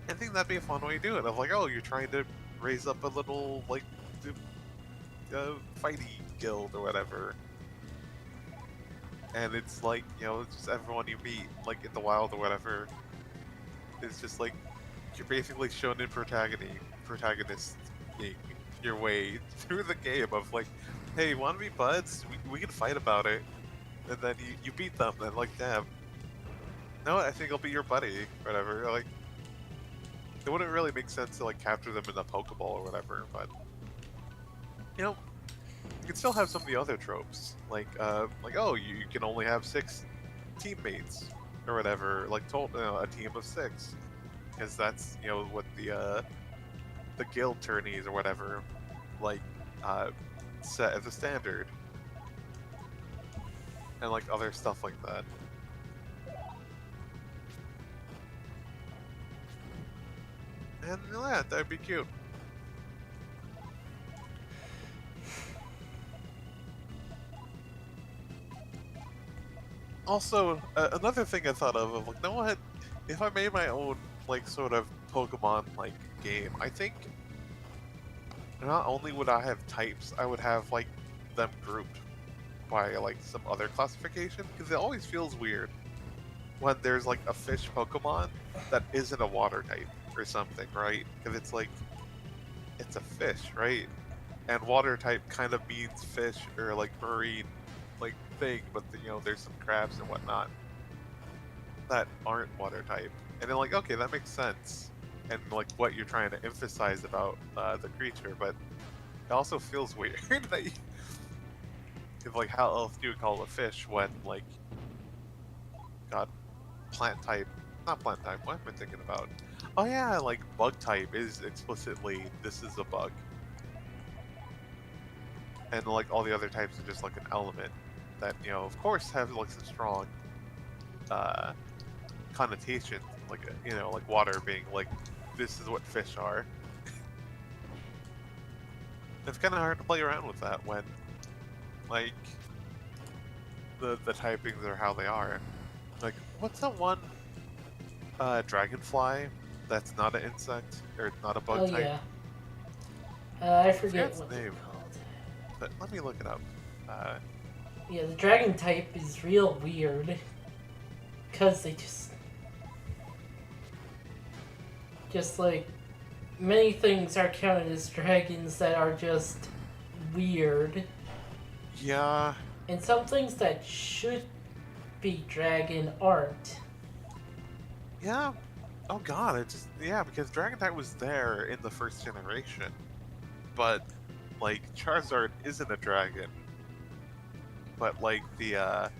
Speaker 3: I think that'd be a fun way to do it. Of like, oh, you're trying to raise up a little like fighty guild or whatever. And it's like, it's just everyone you meet, like in the wild or whatever, is just like, you're basically shown in protagonist your way through the game of like, hey, want to be buds? We can fight about it. And then you beat them, and like, damn. No, I think I'll be your buddy, whatever. Like, it wouldn't really make sense to like capture them in a Pokeball or whatever, but, you can still have some of the other tropes, like oh, you can only have 6 teammates or whatever, like a team of 6, because that's what the guild tourneys or whatever like set as a standard, and like other stuff like that. And yeah, that'd be cute. Also, another thing I thought of like, you know what? If I made my own like sort of Pokemon like game, I think not only would I have types, I would have like them grouped by like some other classification, because it always feels weird when there's like a fish Pokemon that isn't a water type or something, right? Because it's like, it's a fish, right? And water type kind of means fish or like marine like thing, but there's some crabs and whatnot that aren't water type, and then like, okay, that makes sense, and like what you're trying to emphasize about the creature, but it also feels weird that If, like, how else do you call a fish when, like, God, plant type, not plant type, what am I thinking about? Oh yeah, like, bug type is explicitly, this is a bug. And, like, all the other types are just, like, an element that, you know, of course have, like, some strong, connotation, like, you know, like water being, like, this is what fish are. It's kind of hard to play around with that when, like, the typings are how they are. Like, what's that one dragonfly that's not an insect or not a bug
Speaker 2: Oh
Speaker 3: type?
Speaker 2: yeah. I
Speaker 3: forget
Speaker 2: forget
Speaker 3: its
Speaker 2: what they're
Speaker 3: name,
Speaker 2: called.
Speaker 3: but let me look it up.
Speaker 2: Yeah, the dragon type is real weird. Because they just like, many things are counted as dragons that are just weird.
Speaker 3: Yeah,
Speaker 2: And some things that should be dragon aren't.
Speaker 3: yeah. Oh god, it just, yeah, because Dragon type was there in the first generation, but, like, Charizard isn't a dragon, but, like, the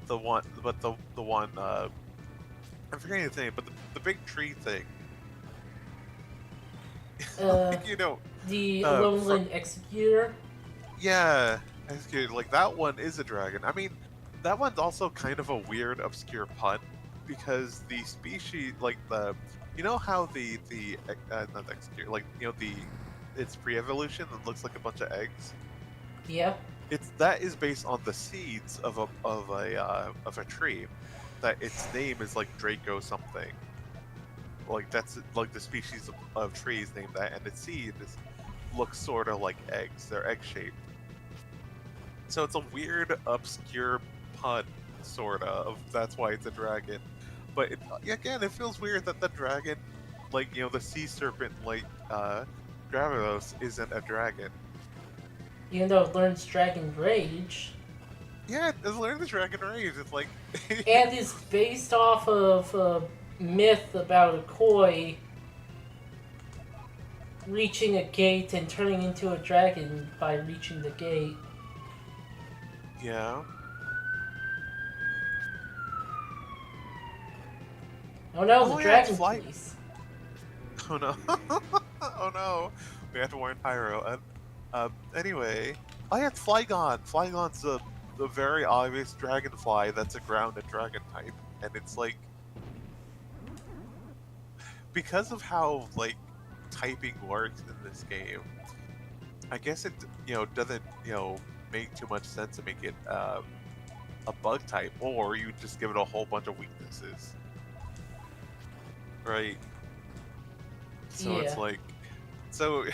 Speaker 3: one, but the one, I'm forgetting his name, but the big tree thing.
Speaker 2: Uh,
Speaker 3: Like, you know,
Speaker 2: the
Speaker 3: for,
Speaker 2: Alolan Executor.
Speaker 3: yeah, that's good. Like, that one is a dragon. I mean, that one's also kind of a weird, obscure pun, because the species, like, you know how not execute, like, you know, it's pre-evolution and looks like a bunch of eggs.
Speaker 2: Yeah.
Speaker 3: That is based on the seeds of a tree, that its name is like Draco something. Like, that's like the species of trees named that, and its seeds look sort of like eggs. They're egg shaped. So it's a weird, obscure pun, sort of. That's why it's a dragon. But again, it feels weird that the dragon, like, you know, the sea serpent, like, Gravados, isn't a dragon.
Speaker 2: Even though it learns Dragon Rage.
Speaker 3: Yeah, it's learning the dragon rage. It's like,
Speaker 2: And is based off of a myth about a koi reaching a gate and turning into a dragon by reaching the gate.
Speaker 3: yeah.
Speaker 2: Oh no, the
Speaker 3: Oh yeah, it's
Speaker 2: dragon
Speaker 3: fly.
Speaker 2: police.
Speaker 3: Oh no. Oh no. We have to warn Pyro. Anyway. Oh yeah, it's Flygon. Flygon's the very obvious dragonfly that's a grounded dragon type. And it's like, because of how, like, typing works in this game, I guess it, you know, doesn't, you know, make too much sense to make it a bug type, or you just give it a whole bunch of weaknesses. Right? So it's
Speaker 2: Yeah.
Speaker 3: like, so,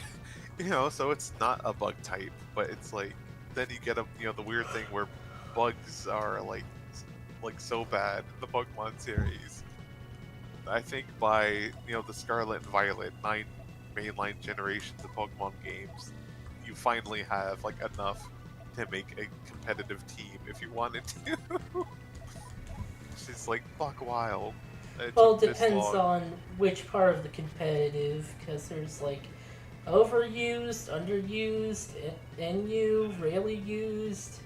Speaker 3: you know, so it's not a bug type, but it's like, then you get you know, the weird thing where bugs are like so bad in the Pokemon series. I think by, you know, the Scarlet and Violet 9 mainline generations of Pokemon games, you finally have, like, enough to make a competitive team if you wanted to. It's just like, fuck, wild. It
Speaker 2: Well, it
Speaker 3: took this
Speaker 2: depends
Speaker 3: long.
Speaker 2: on which part of the competitive, because there's like overused, underused, NU, rarely used,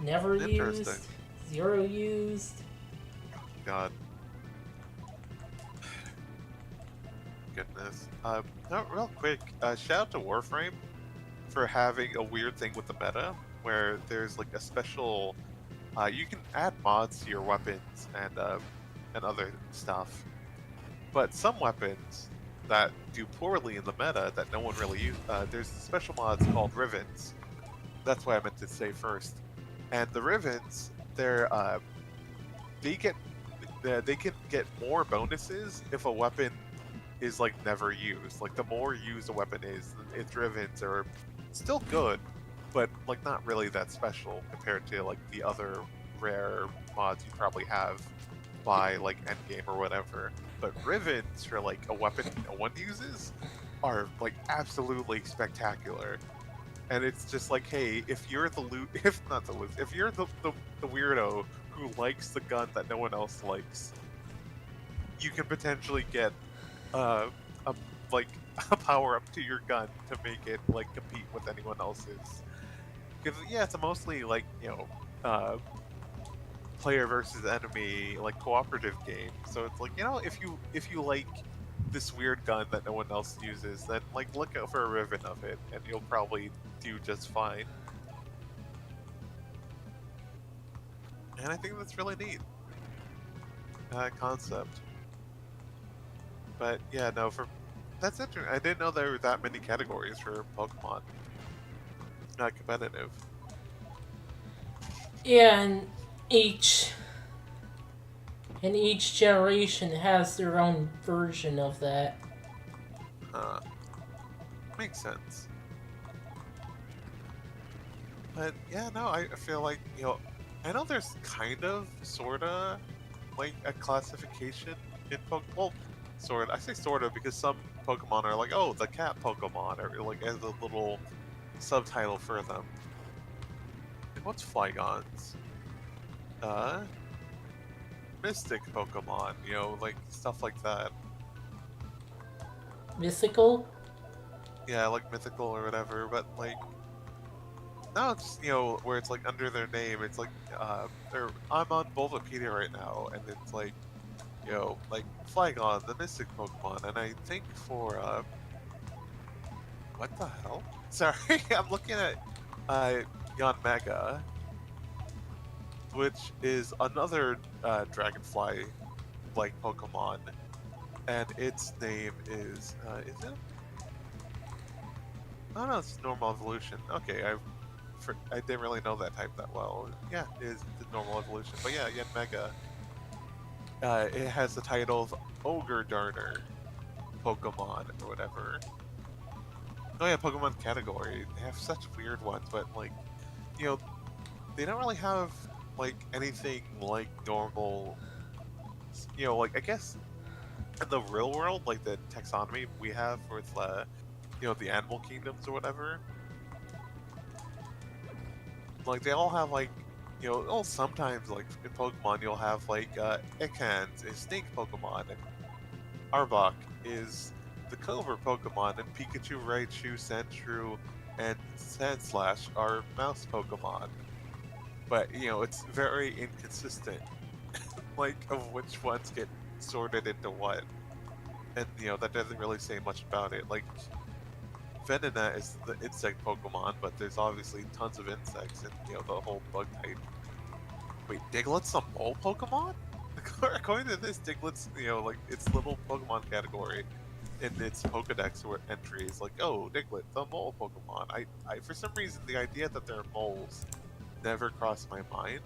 Speaker 2: never
Speaker 3: Interesting.
Speaker 2: used, zero used.
Speaker 3: God. Goodness. No, real quick, shout out to Warframe for having a weird thing with the meta, where there's like a special, you can add mods to your weapons and other stuff, but some weapons that do poorly in the meta that no one really uses, there's special mods called Rivens. That's what I meant to say first. And the Rivens, they get they can get more bonuses if a weapon is like never used. Like, the more used a weapon is, its Rivens are still good, but like not really that special compared to like the other rare mods you probably have by like endgame or whatever. But Rivens for like a weapon no one uses are like absolutely spectacular. And it's just like, hey, if you're the if not the if you're the weirdo who likes the gun that no one else likes, you can potentially get a like a power up to your gun to make it like compete with anyone else's. Because yeah, it's a mostly like player versus enemy like cooperative game. So it's like if you like this weird gun that no one else uses, then like look out for a ribbon of it, and you'll probably do just fine. And I think that's really neat concept. But yeah, no, that's interesting. I didn't know there were that many categories for Pokemon. Not competitive.
Speaker 2: Yeah, and each generation has their own version of that.
Speaker 3: Makes sense. But yeah, no, I feel like I know there's kind of sorta like a classification in Pokemon. Well, sort. I say sorta because some Pokemon are like, oh, the cat Pokemon, or like as a little subtitle for them. Like, what's Flygons? Uh, Mystic Pokemon. Like stuff like that.
Speaker 2: Mythical?
Speaker 3: Yeah, like mythical or whatever. But like now it's where it's like under their name. It's like I'm on Bulbapedia right now, and it's like like Flygon, the Mystic Pokemon, and I think for what the hell? Sorry, I'm looking at Yanmega, which is another Dragonfly like Pokemon, and its name is it? Oh no, it's normal evolution. Okay, I didn't really know that type that well. Yeah, it is the normal evolution. But yeah, Yanmega. It has the title of Ogre Darner Pokemon or whatever. Oh yeah, Pokemon category. They have such weird ones, but like, they don't really have like anything like normal. Like I guess in the real world, like the taxonomy we have with the animal kingdoms or whatever. Like they all have like, sometimes like in Pokemon you'll have like Ekans is snake Pokemon, and Arbok is the Cobra Pokemon, and Pikachu, Raichu, Sandshrew, and Sandslash are mouse Pokemon. But it's very inconsistent, like of which ones get sorted into what, and that doesn't really say much about it. Like Venonat is the insect Pokemon, but there's obviously tons of insects and the whole bug type. Wait, Diglett's a mole Pokemon? According to this, Diglett's like its little Pokemon category in its Pokedex entries, like, oh, Diglett, the mole Pokemon. I for some reason the idea that they're moles never crossed my mind.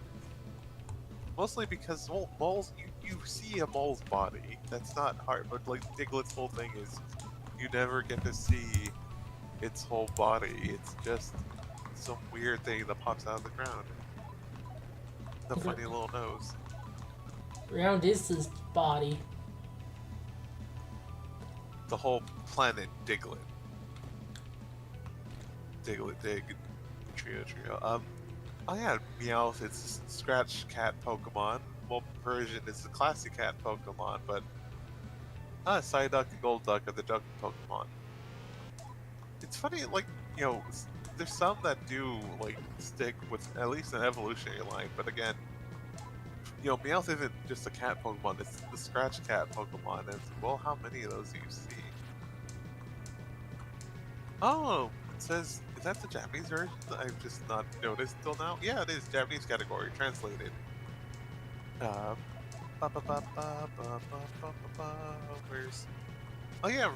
Speaker 3: Mostly because moles, you see a mole's body. That's not hard, but like Diglett's whole thing is you never get to see its whole body. It's just some weird thing that pops out of the ground. The funny little nose.
Speaker 2: Round is his body.
Speaker 3: The whole planet Diglett. Diglett, Dig, Trio. Oh yeah, Meowth, it's a Scratch Cat Pokemon. Well, Persian is the classy cat Pokemon, but Psyduck and Golduck are the duck Pokemon. It's funny, like, there's some that do, like, stick with at least an evolutionary line, but again, Meowth isn't just a cat Pokemon, it's the Scratch Cat Pokemon, and well, how many of those do you see? Oh, it says, is that the Japanese version? I've just not noticed till now. Yeah, it is, Japanese category, translated. Where's... Oh yeah,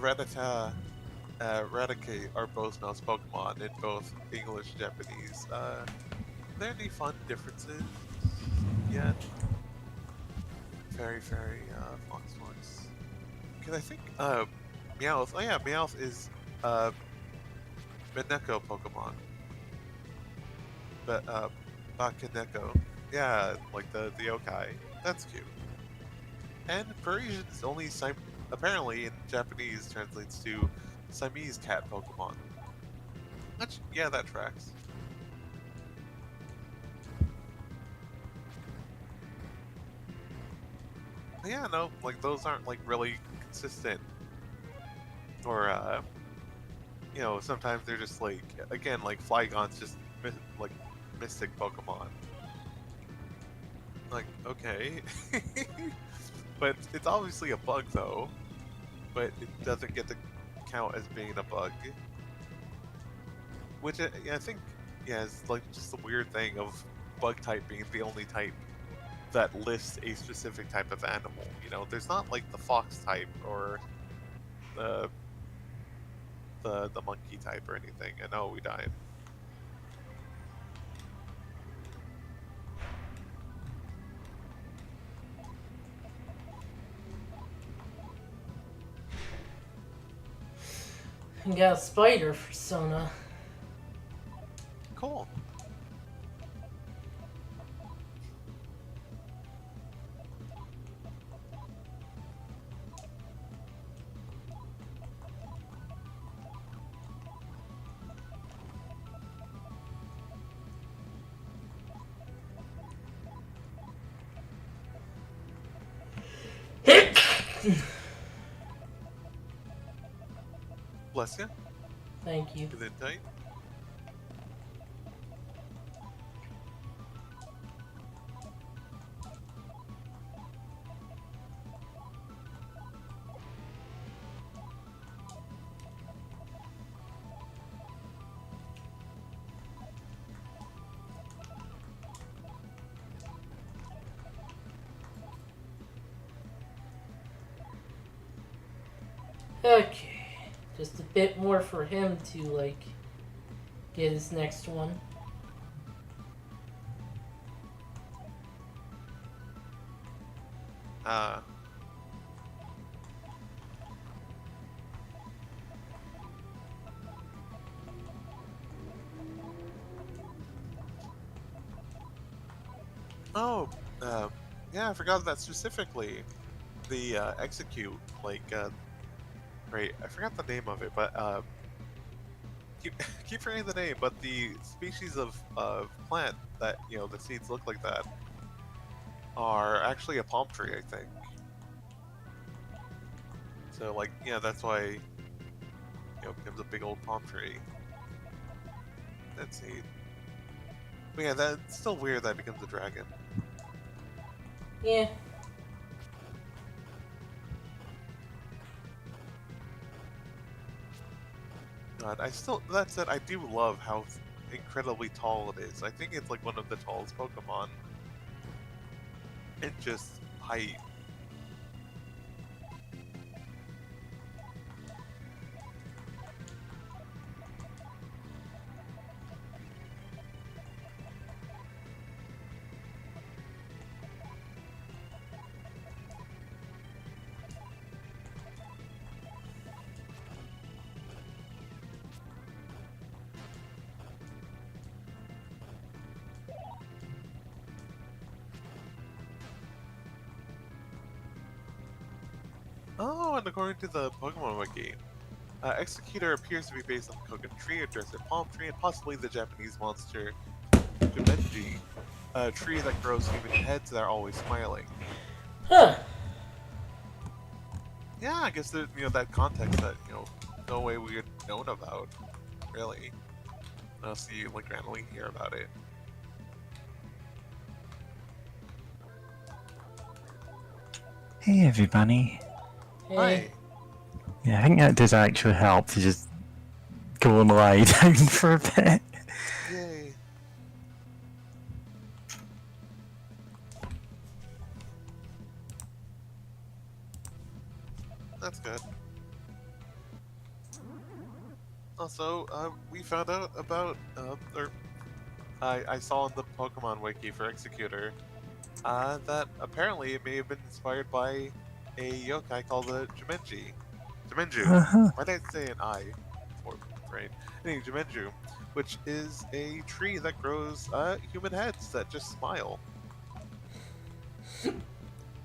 Speaker 3: Raticate are both mouse Pokemon in both English and Japanese. Are there any fun differences yet? Very, very Fox voice. Because I think Meowth. Oh yeah, Meowth is Mineko Pokemon. But Bakaneko. Yeah, like the yokai. That's cute. And Parisian is only apparently in Japanese translates to Siamese cat Pokemon. Which, yeah, that tracks. But yeah, no, like those aren't like really consistent. Or sometimes they're just like, again, like Flygon's just like mystic Pokemon. Like, okay. But it's obviously a bug though, but it doesn't get to count as being a bug. Which I think, yeah, is like just the weird thing of bug type being the only type that lists a specific type of animal. You know, there's not like the fox type or the the monkey type or anything. And oh, we died.
Speaker 2: You got a spider persona.
Speaker 3: Cool. Bless you.
Speaker 2: Thank you.
Speaker 3: Good insight.
Speaker 2: Okay. Just a bit more for him to, like, get his next one.
Speaker 3: Oh, yeah, I forgot that specifically. The execute, like, right, I forgot the name of it, but keep keep forgetting the name. But the species of plant that the seeds look like that are actually a palm tree, I think. So like, yeah, that's why it becomes a big old palm tree. That's neat. But yeah, that's still weird that it becomes a dragon.
Speaker 2: Yeah.
Speaker 3: God, that said, I do love how incredibly tall it is. I think it's like one of the tallest Pokemon. In just height. Oh, and according to the Pokemon Wiki, Executor appears to be based on the coconut tree, a desert palm tree, and possibly the Japanese monster Jumenji, a tree that grows human heads that are always smiling.
Speaker 2: Huh.
Speaker 3: Yeah, I guess there's that context that no way we had known about, really, unless you like randomly hear about it.
Speaker 1: Hey everybody.
Speaker 2: Hey.
Speaker 3: Hi.
Speaker 1: Yeah, I think that does actually help to just go and lie down for a bit.
Speaker 3: Yay. That's good. Also, we found out about, or I saw in the Pokemon Wiki for Executor, that apparently it may have been inspired by a yokai called the Jumenji. Jumenju.
Speaker 1: Uh-huh.
Speaker 3: Why did I say an I? Or brain. Anyway, Jumenju, which is a tree that grows human heads that just smile.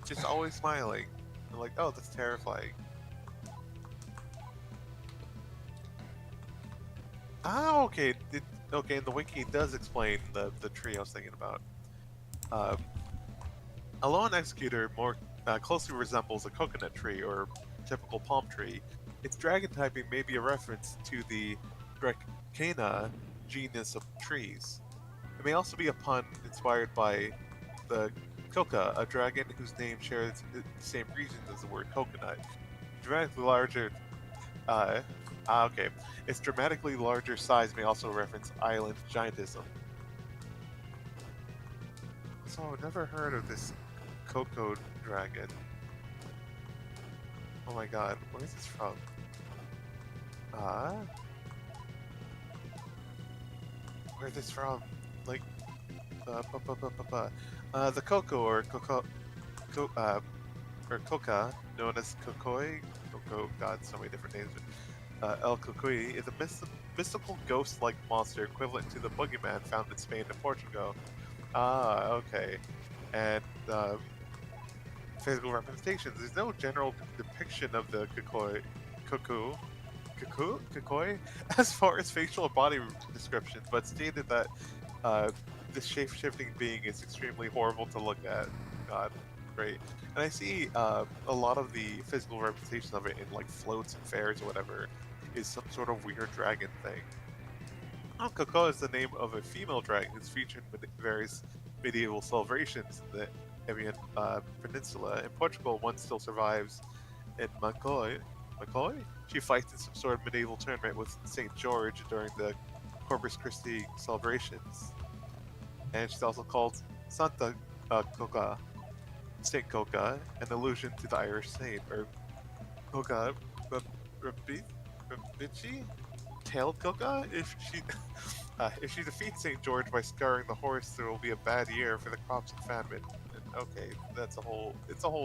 Speaker 3: Just always smiling. I'm like, oh, that's terrifying. Ah, okay. Okay, and the wiki does explain the tree I was thinking about. A lone executor more closely resembles a coconut tree or typical palm tree. Its dragon typing may be a reference to the Drekana genus of trees. It may also be a pun inspired by the koka, a dragon whose name shares the same regions as the word coconut. Dramatically larger. Okay. Its dramatically larger size may also reference island giantism. So I've never heard of this Coco dragon. Oh my god, where is this from? Where is this from? Like, the Coco or Coca, known as Kokoi. Coco, god, so many different names. El Kokoi is a mystical ghost-like monster equivalent to the boogeyman found in Spain and Portugal. Ah, okay. And physical representations. There's no general depiction of the Kokoi as far as facial or body descriptions, but stated that this shape-shifting being is extremely horrible to look at. God, great. And I see a lot of the physical representation of it in like floats and fairs or whatever is some sort of weird dragon thing. Coco is the name of a female dragon who's featured in various medieval celebrations in the Iberian Peninsula. In Portugal, one still survives in Macoy. She fights in some sort of medieval tournament with St. George during the Corpus Christi celebrations. And she's also called Santa Coca, Saint Coca, an allusion to the Irish saint, or Coca Rabici? Tailed Coca? If she defeats St. George by scarring the horse, there will be a bad year for the crops and famine. And, okay, it's a whole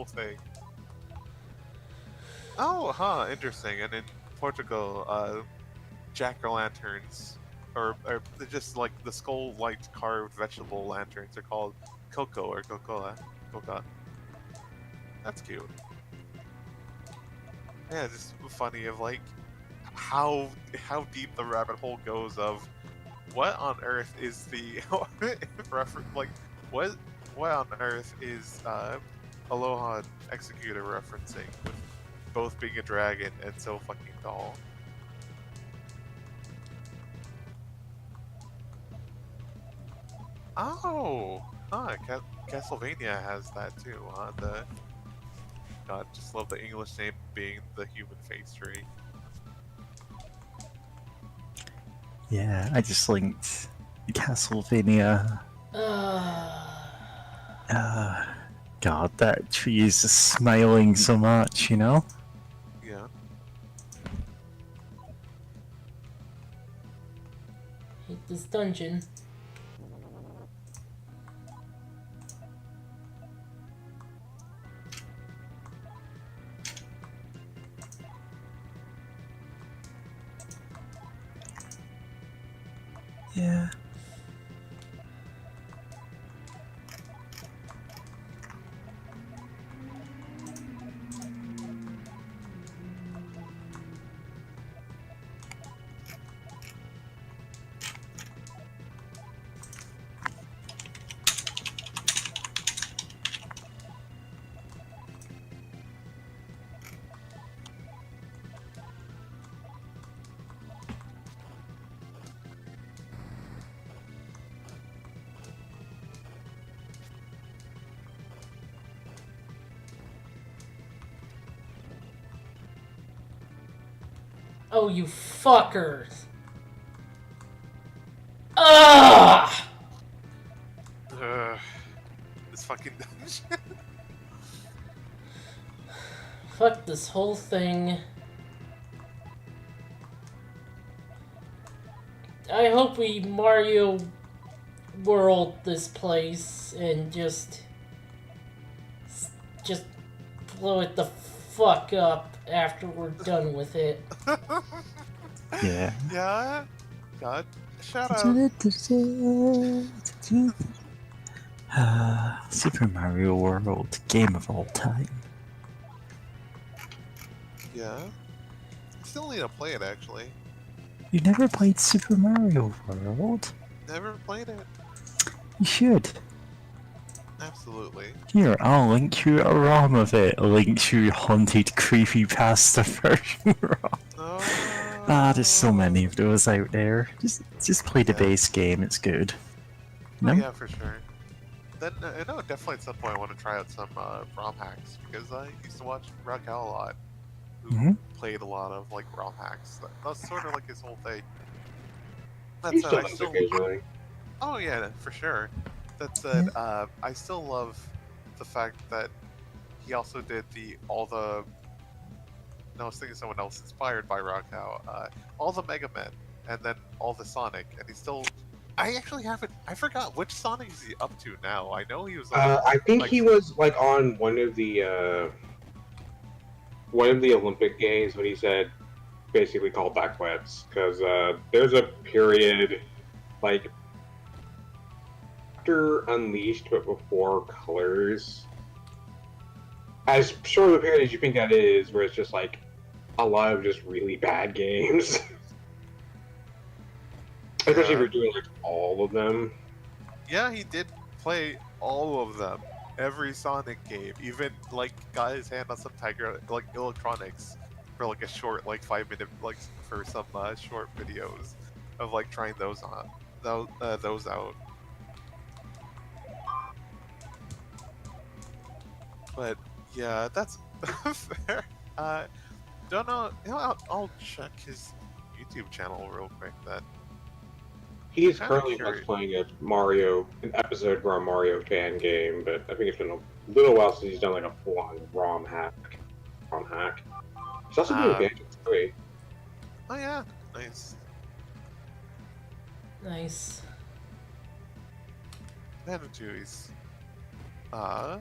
Speaker 3: thing. Oh, huh, interesting. And in Portugal, jack-o'-lanterns, or they're just like the skull-like carved vegetable lanterns, are called coco or cocoa. That's cute. Yeah, it's just funny of like how deep the rabbit hole goes of what on earth is the like what on earth is Aloha Executor referencing with both being a dragon and so fucking tall. Oh, Castlevania has that too, huh? God, just love the English name being the human face tree.
Speaker 1: Yeah, I just linked Castlevania. God, that tree is just smiling so much, you know?
Speaker 3: Yeah.
Speaker 2: Hate this dungeon.
Speaker 1: Yeah.
Speaker 2: Oh, you fuckers! Ugh!
Speaker 3: This fucking dungeon.
Speaker 2: Fuck this whole thing. I hope we Mario World this place and just blow it the fuck up after we're done with it.
Speaker 1: Yeah.
Speaker 3: Yeah. God, shut up.
Speaker 1: Super Mario World, game of all time.
Speaker 3: Yeah. I still need to play it actually.
Speaker 1: You never played Super Mario World?
Speaker 3: Never played it.
Speaker 1: You should.
Speaker 3: Absolutely.
Speaker 1: Here, I'll link you a ROM of it. I'll link you haunted, creepy pasta version ROM. There's so many of those out there. Just play the
Speaker 3: Yeah.
Speaker 1: base game. It's good.
Speaker 3: Oh
Speaker 1: No?
Speaker 3: yeah, for sure. Then no, definitely at some point I want to try out some ROM hacks because I used to watch Raquel a lot, who
Speaker 1: Mhm.
Speaker 3: played a lot of like ROM hacks. That's sort of like his whole thing. That
Speaker 4: He
Speaker 3: said,
Speaker 4: still
Speaker 3: I
Speaker 4: does
Speaker 3: still
Speaker 4: occasionally.
Speaker 3: oh yeah, for sure. That said,
Speaker 1: Yeah.
Speaker 3: I still love the fact that he also did all the. No, I was thinking someone else inspired by Raquel. All the Mega Men, and then all the Sonic, and he still. I actually haven't. I forgot which Sonic is he up to now. I know he was on.
Speaker 4: I think
Speaker 3: like,
Speaker 4: he was like on one of the Olympic games when he said basically called backflips because there's a period like after Unleashed but before Colors. As short of a period as you think that is, where it's just like a lot of just really bad games. Especially if
Speaker 3: Yeah.
Speaker 4: you're doing like all of them.
Speaker 3: Yeah, he did play all of them. Every Sonic game, even like got his hand on some Tiger like electronics for like a short, like 5 minute, like for some short videos of like trying those out. But yeah, that's fair. Don't know. You know, I'll check his YouTube channel real quick. Then
Speaker 4: He's
Speaker 3: Kinda
Speaker 4: currently
Speaker 3: curious.
Speaker 4: let's playing an episode for a Mario fan game, but I think it's been a little while since he's done like a full-on ROM hack. He's also doing Banjo Tooie.
Speaker 3: Oh yeah, nice.
Speaker 2: Nice.
Speaker 3: Banjo-Tooie's fun.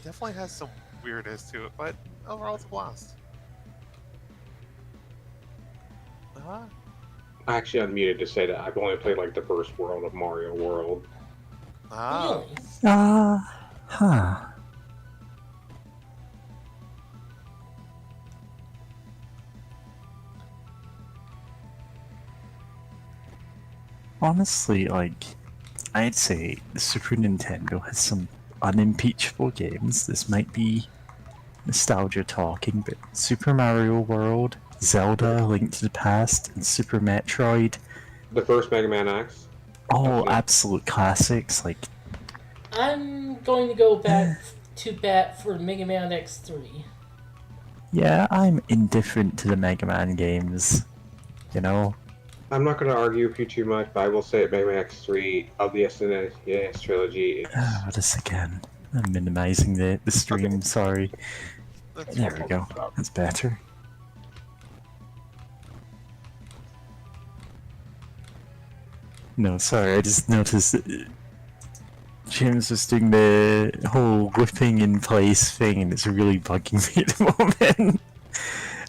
Speaker 3: Definitely has some weirdness to it, but overall it's a blast.
Speaker 4: I actually unmuted to say that I've only played like the first world of Mario World.
Speaker 2: Really?
Speaker 1: Huh. Honestly, like, I'd say the Super Nintendo has some unimpeachable games. This might be nostalgia talking, but Super Mario World, Zelda, Link to the Past, and Super Metroid,
Speaker 4: The first Mega Man X.
Speaker 1: all
Speaker 4: Okay.
Speaker 1: absolute classics. Like,
Speaker 2: I'm going to go back to bat for Mega Man X3.
Speaker 1: yeah, I'm indifferent to the Mega Man games. You know,
Speaker 4: I'm not going to argue with you too much, but I will say that Mega Man X3 of the SNES trilogy is.
Speaker 1: this again. I'm minimizing the stream.
Speaker 4: Okay.
Speaker 1: Sorry.
Speaker 3: That's
Speaker 1: There we go. That's better. No, sorry, I just noticed that James was doing the whole whipping in place thing and it's really bugging me at the moment.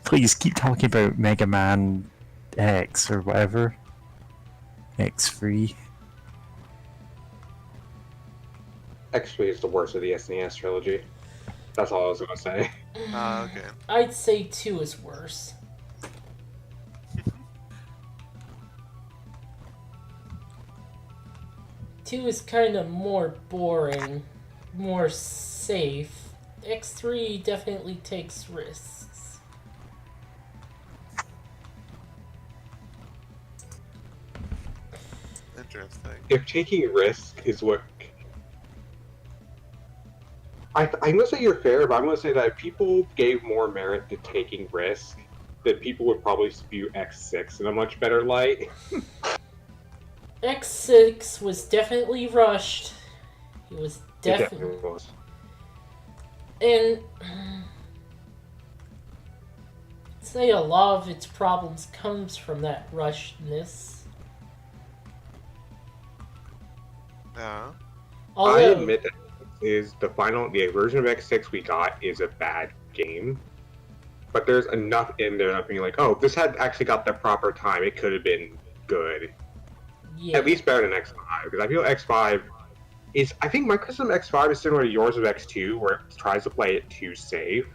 Speaker 1: Please keep talking about Mega Man X or whatever. X3.
Speaker 4: X3 is the worst of the SNES trilogy. That's all I was going to say.
Speaker 3: okay.
Speaker 2: I'd say 2 is worse. Two is kind of more boring, more safe. X3 definitely takes risks.
Speaker 3: Interesting.
Speaker 4: If taking risk is what. I'm going to say you're fair, but I'm going to say that if people gave more merit to taking risk, then people would probably view X6 in a much better light.
Speaker 2: X6 was definitely rushed. It was
Speaker 4: It
Speaker 2: definitely.
Speaker 4: definitely was.
Speaker 2: And. I'd say a lot of its problems comes from that rushedness.
Speaker 3: Yeah.
Speaker 2: Although,
Speaker 4: I admit that the version of X6 we got is a bad game. But there's enough in there that being like, oh, this had actually got the proper time. It could have been good.
Speaker 2: yeah.
Speaker 4: At least better than X5. Because I feel X5 is. I think my criticism of X5 is similar to yours of X2, where it tries to play it too safe.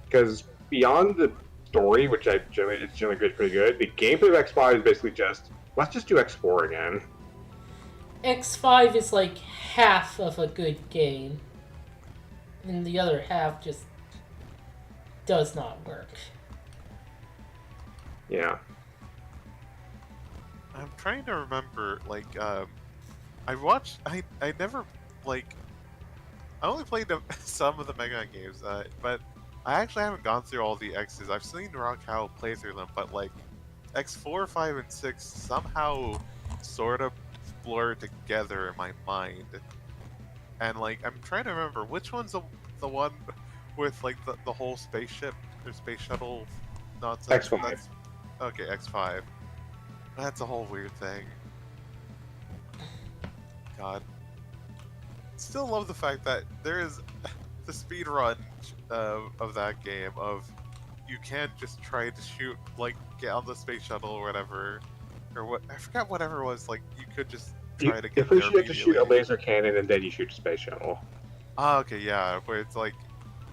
Speaker 4: Because beyond the story, which it's generally pretty good, the gameplay of X5 is basically just, let's just do X4 again.
Speaker 2: X5 is like half of a good game. And the other half just does not work.
Speaker 4: Yeah.
Speaker 3: I'm trying to remember, like, I watched. I never like. I only played some of the Mega Man games, but I actually haven't gone through all the X's. I've seen Raquel play through them, but like X4, 5, and 6 somehow sort of blur together in my mind. And like I'm trying to remember which one's the one with like the whole spaceship or space shuttle nonsense.
Speaker 4: X5.
Speaker 3: That's okay, X5. That's a whole weird thing. God. Still love the fact that there is the speed run of that game of you can't just try to shoot like get on the space shuttle or whatever or what I forgot whatever it was like you could just try to get
Speaker 4: If we
Speaker 3: there
Speaker 4: shoot, have to shoot a
Speaker 3: immediately.
Speaker 4: laser cannon and then you shoot a space shuttle.
Speaker 3: Ah, okay, yeah, but it's like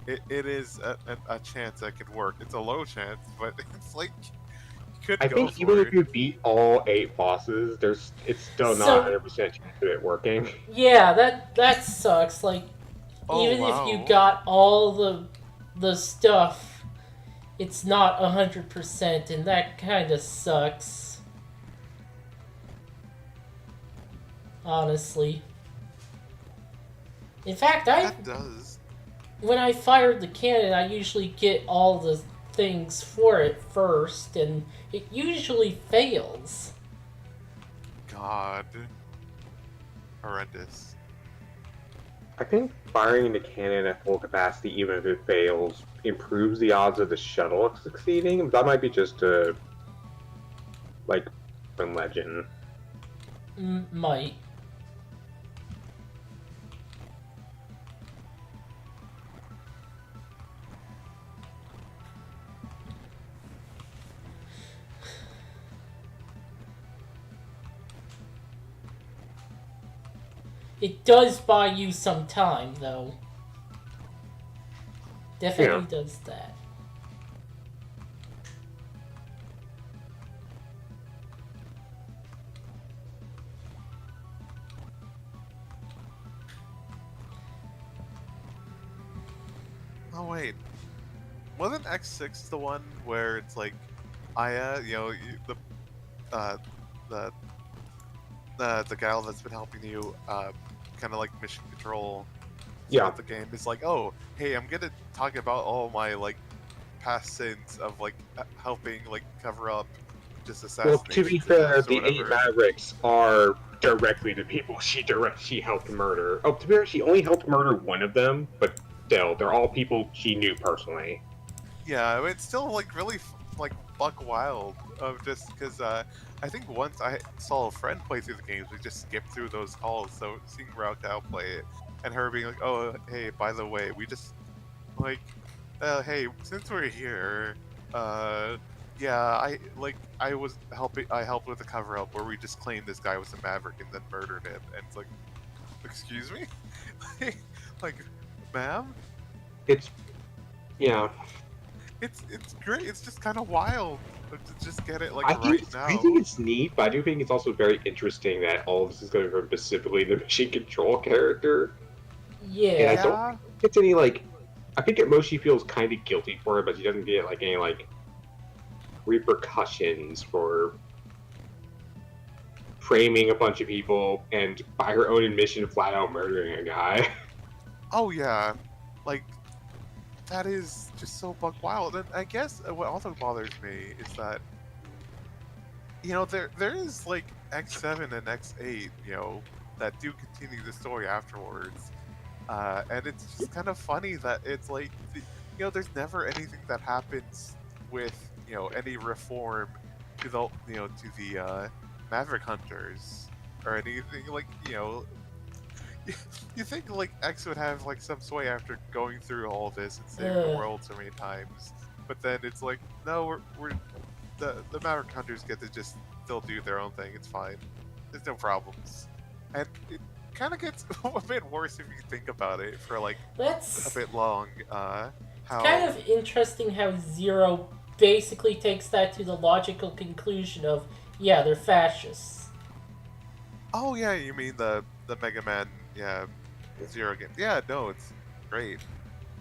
Speaker 3: it is a chance that could work. It's a low chance, but it's like you could
Speaker 4: I
Speaker 3: go
Speaker 4: think
Speaker 3: for
Speaker 4: even
Speaker 3: it.
Speaker 4: if you beat all 8 bosses, it's still
Speaker 2: So-
Speaker 4: not 100% chance of it working.
Speaker 2: Yeah, that sucks. Like,
Speaker 3: Oh,
Speaker 2: even
Speaker 3: wow.
Speaker 2: if you got all the stuff, it's not 100%, and that kind of sucks. Honestly. In fact,
Speaker 3: That does.
Speaker 2: when I fired the cannon, I usually get all the things for it first, and it usually fails.
Speaker 3: God. Horrendous.
Speaker 4: I think firing the cannon at full capacity, even if it fails, improves the odds of the shuttle succeeding. That might be just a like from legend.
Speaker 2: Might. It does buy you some time, though. Definitely does that.
Speaker 3: Oh wait, wasn't X6 the one where it's like, Aya, you know, uh, the the gal that's been helping you, kind of like mission control throughout the game is like, oh, hey, I'm gonna talk about all my like past sins of like helping like cover up just
Speaker 4: Well,
Speaker 3: assassinations.
Speaker 4: to be fair, the 8 Mavericks are directly the people she helped murder. Oh, to be fair, she only helped murder one of them, but still, they're all people she knew personally.
Speaker 3: Yeah, it's still like really like buck wild of just because I think once I saw a friend play through the games, we just skipped through those calls. So seeing Raquel play it and her being like, "Oh, hey, by the way, we just like, hey, since we're here, yeah, I was helping. I helped with the cover up where we just claimed this guy was a maverick and then murdered him." And it's like, excuse me, like, ma'am.
Speaker 4: Yeah.
Speaker 3: It's great. It's just kind of wild to just get it like
Speaker 4: I
Speaker 3: now.
Speaker 4: think it's neat, but I do think it's also very interesting that all of this is going from specifically the machine control character.
Speaker 2: Yeah.
Speaker 4: And I don't think it's any like. I think at most she feels kind of guilty for it, but she doesn't get like any like repercussions for framing a bunch of people and by her own admission flat out murdering a guy.
Speaker 3: Oh yeah, like that is just so buck wild. And I guess what also bothers me is that there is like X7 and X8, that do continue the story afterwards. And it's just kind of funny that it's like, there's never anything that happens with, any reform to the Maverick Hunters or anything like, you think like X would have like some sway after going through all this and saving the world so many times, but then it's like, no, we're the Maverick Hunters get to just still do their own thing. It's fine. There's no problems, and it kind of gets a bit worse if you think about it for like
Speaker 2: That's
Speaker 3: a bit long. How
Speaker 2: kind of interesting how Zero basically takes that to the logical conclusion of, yeah, they're fascists.
Speaker 3: Oh yeah, you mean the Mega Man Zero game? Yeah, no, it's great.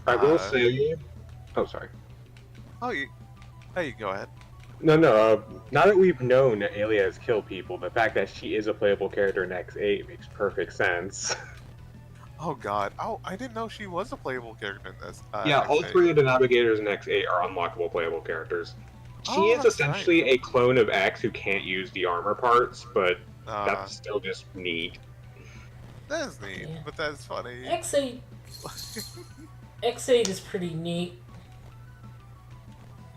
Speaker 4: I will say. Oh, sorry.
Speaker 3: Oh, you go ahead.
Speaker 4: No, no. Now that we've known that Aelia has killed people, the fact that she is a playable character in X8 makes perfect sense.
Speaker 3: Oh God. Oh, I didn't know she was a playable character in this.
Speaker 4: Yeah, all
Speaker 3: X8.
Speaker 4: 3 of the navigators in X8 are unlockable playable characters. She
Speaker 3: Oh,
Speaker 4: is
Speaker 3: that's right.
Speaker 4: essentially a clone of X who can't use the armor parts, but
Speaker 3: Uh,
Speaker 4: that's still just neat.
Speaker 3: that is neat,
Speaker 2: Yeah.
Speaker 3: but that's funny.
Speaker 2: X8 X8 is pretty neat.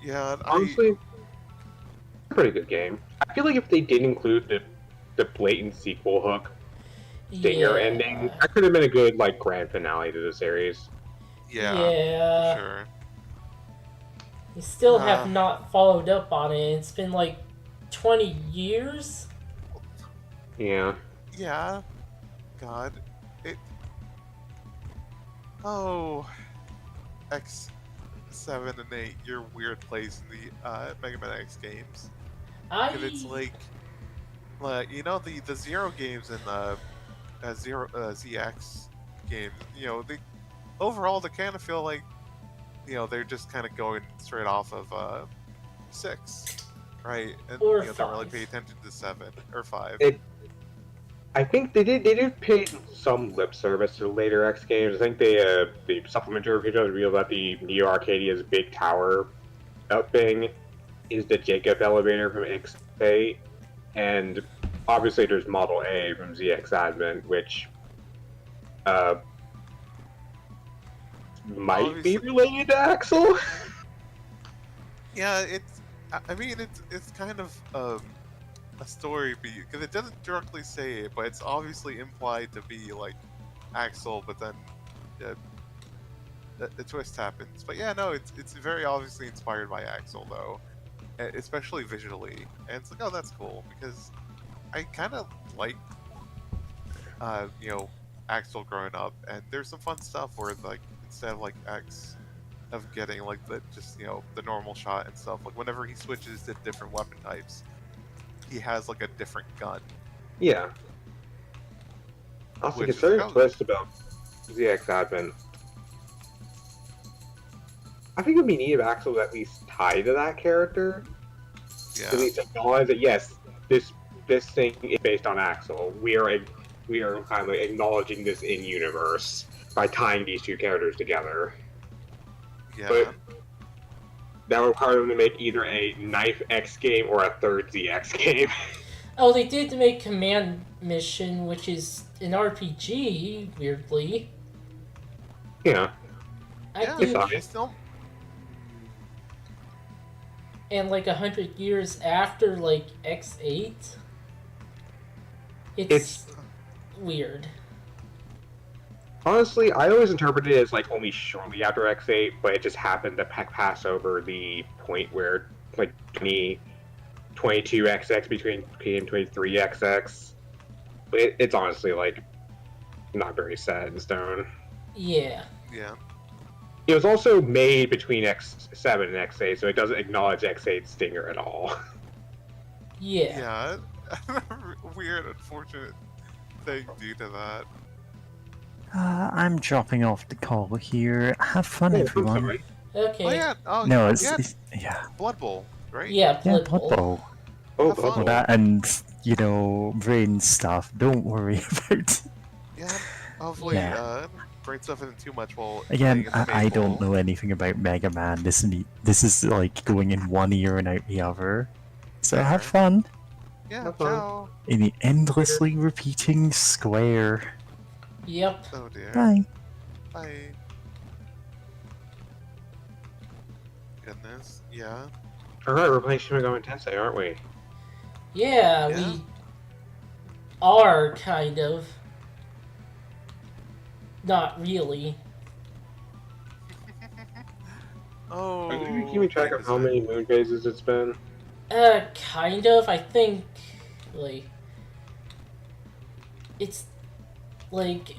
Speaker 3: Yeah,
Speaker 4: Honestly, a pretty good game. I feel like if they did include the blatant sequel hook stinger ending,
Speaker 2: Yeah.
Speaker 4: that could have been a good like grand finale to the series.
Speaker 3: yeah,
Speaker 2: Yeah.
Speaker 3: for sure.
Speaker 2: You still have
Speaker 3: Ah.
Speaker 2: not followed up on it. It's been like 20 years?
Speaker 4: Yeah.
Speaker 3: Yeah. God. It. Oh. X7 and 8, your weird place in the Mega Man X games. Because it's like you know the Zero games and the Zero ZX games. You know, they overall they kind of feel like they're just kind of going straight off of 6, right? And
Speaker 2: Or
Speaker 3: don't really
Speaker 2: 5.
Speaker 3: pay attention to 7 or 5.
Speaker 4: I think they did pay some lip service to the later X games. I think the supplementary videos revealed that the Neo Arcadia's big tower up thing is the Jacob elevator from X8, and obviously there's Model A from ZX Advent, which might be
Speaker 3: Obviously-
Speaker 4: related to Axel.
Speaker 3: Yeah, it's. I mean, it's kind of a story because it doesn't directly say it, but it's obviously implied to be like Axel. But then the twist happens. But yeah, no, it's very obviously inspired by Axel though, especially visually. And it's like, oh, that's cool because I kind of like Axel growing up, and there's some fun stuff where like instead of like X of getting like the just the normal shot and stuff, like whenever he switches to different weapon types, he has like a different gun.
Speaker 4: Yeah. Also,
Speaker 3: Which is
Speaker 4: considering
Speaker 3: like, oh,
Speaker 4: twist about ZX Advent, I think it'd be neat if Axel was at least tied to that character.
Speaker 3: yeah,
Speaker 4: At least acknowledge that yes, this thing is based on Axel. We are kind of like acknowledging this in universe by tying these two characters together.
Speaker 3: yeah.
Speaker 4: But that would require them to make either a Knife X game or a third ZX game.
Speaker 2: Oh, they did make Command Mission, which is an RPG, weirdly.
Speaker 4: Yeah.
Speaker 2: I
Speaker 4: it's
Speaker 2: think,
Speaker 4: fine.
Speaker 3: It's still
Speaker 2: and like 100 years after like X8, it's weird.
Speaker 4: Honestly, I always interpreted it as like only shortly after X8, but it just happened to pass over the point where like 22XX became 23XX. But it's honestly like not very set in stone.
Speaker 2: Yeah.
Speaker 3: yeah.
Speaker 4: It was also made between X7 and X8, so it doesn't acknowledge X8's stinger at all.
Speaker 2: Yeah.
Speaker 3: Yeah. Weird, unfortunate thing due to that.
Speaker 1: I'm dropping off the call here. Have fun,
Speaker 4: I'm
Speaker 1: everyone.
Speaker 4: sorry.
Speaker 2: Okay.
Speaker 3: Oh yeah. Oh
Speaker 1: No,
Speaker 3: yeah.
Speaker 1: yeah,
Speaker 3: Blood Bowl, right?
Speaker 2: Yeah,
Speaker 1: yeah,
Speaker 2: Blood
Speaker 1: Blood
Speaker 2: Bowl.
Speaker 1: Bowl.
Speaker 4: Oh,
Speaker 3: Have fun.
Speaker 4: Blood Bowl.
Speaker 1: That and brain stuff. Don't worry about.
Speaker 3: Yeah. Hopefully,
Speaker 1: Yeah.
Speaker 3: brain stuff isn't too much while
Speaker 1: Again,
Speaker 3: playing in the
Speaker 1: I
Speaker 3: main
Speaker 1: don't
Speaker 3: bowl.
Speaker 1: know anything about Mega Man. This is like going in one ear and out the other. So have
Speaker 3: Fair.
Speaker 1: fun
Speaker 3: Yeah.
Speaker 4: Have fun.
Speaker 3: Ciao.
Speaker 1: in the endlessly repeating square.
Speaker 2: Yep.
Speaker 3: Oh dear.
Speaker 1: Bye.
Speaker 3: Bye. Goodness. Yeah.
Speaker 4: Alright, we're playing Shin Megami Tensei, aren't we?
Speaker 2: Yeah,
Speaker 3: Yeah.
Speaker 2: we are kind of. Not really.
Speaker 3: Oh.
Speaker 4: Are you keeping track of how many moon phases it's been?
Speaker 2: Kind of. I think, like, it's like,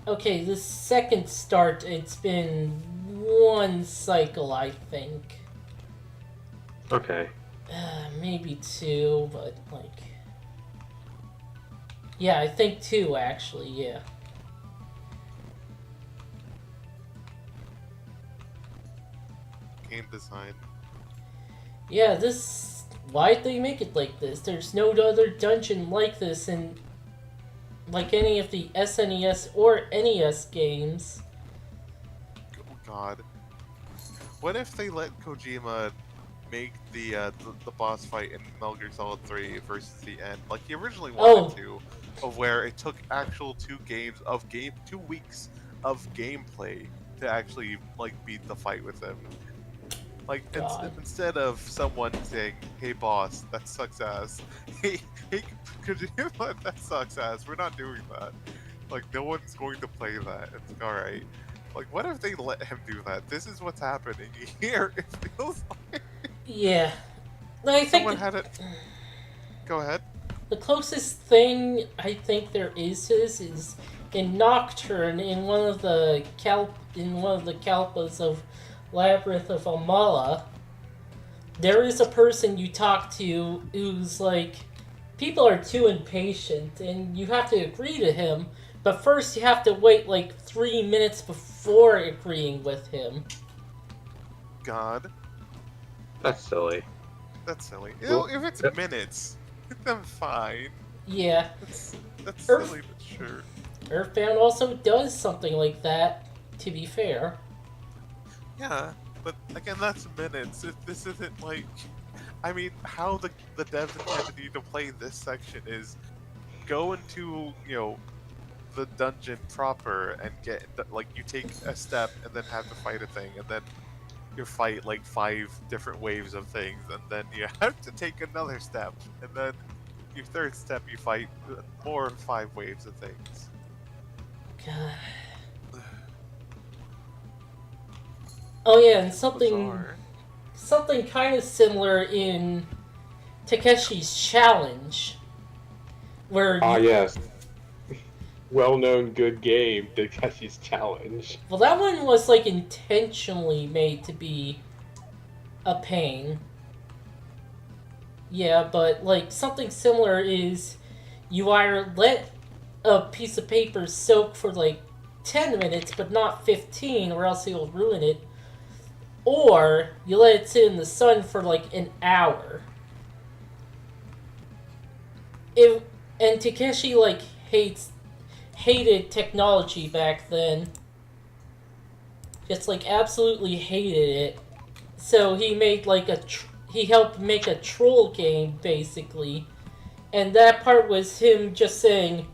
Speaker 2: okay, the second start, it's been one cycle, I think.
Speaker 4: Okay.
Speaker 2: Maybe two, but like, yeah, I think two actually. Yeah.
Speaker 3: game design.
Speaker 2: Yeah, this... Why'd they make it like this? There's no other dungeon like this in... like any of the SNES or NES games.
Speaker 3: Oh god. What if they let Kojima make the boss fight in Metal Gear Solid 3 versus the end, like he originally wanted to, of where it took actual 2 weeks of gameplay to actually like beat the fight with him. Like instead of someone saying, "Hey boss, that sucks ass," hey Kojima, that sucks ass. We're not doing that. Like no one's going to play that. It's all right. Like, what if they let him do that? This is what's happening here. It feels like
Speaker 2: Yeah. I think
Speaker 3: someone had it. Go ahead.
Speaker 2: the closest thing I think there is to this is in Nocturne, in one of the kalpas of Labyrinth of Amala. There is a person you talk to who's like, people are too impatient, and you have to agree to him. But first, you have to wait like 3 minutes before agreeing with him.
Speaker 3: God,
Speaker 4: That's silly.
Speaker 3: that's silly.
Speaker 4: Well,
Speaker 3: If it's
Speaker 4: that-
Speaker 3: minutes, then fine.
Speaker 2: Yeah,
Speaker 3: That's
Speaker 2: Earth-
Speaker 3: silly, but sure.
Speaker 2: Earthbound also does something like that, to be fair.
Speaker 3: Yeah, but again, that's minutes. This isn't like. I mean, how the devs intended you to play this section is go into, the dungeon proper and get, like, you take a step and then have to fight a thing, and then you fight, like, 5 different waves of things, and then you have to take another step, and then your third step you fight more 5 waves of things.
Speaker 2: God. Oh yeah, and
Speaker 3: Bizarre.
Speaker 2: something kind of similar in Takeshi's Challenge, where
Speaker 4: Yes. Well-known good game, Takeshi's Challenge.
Speaker 2: well, that one was like intentionally made to be a pain. Yeah, but like something similar is you either let a piece of paper soak for like 10 minutes but not 15 or else you'll ruin it, or you let it sit in the sun for like an hour. And Takeshi like hated technology back then. Just like absolutely hated it. So he made like he helped make a troll game basically. And that part was him just saying,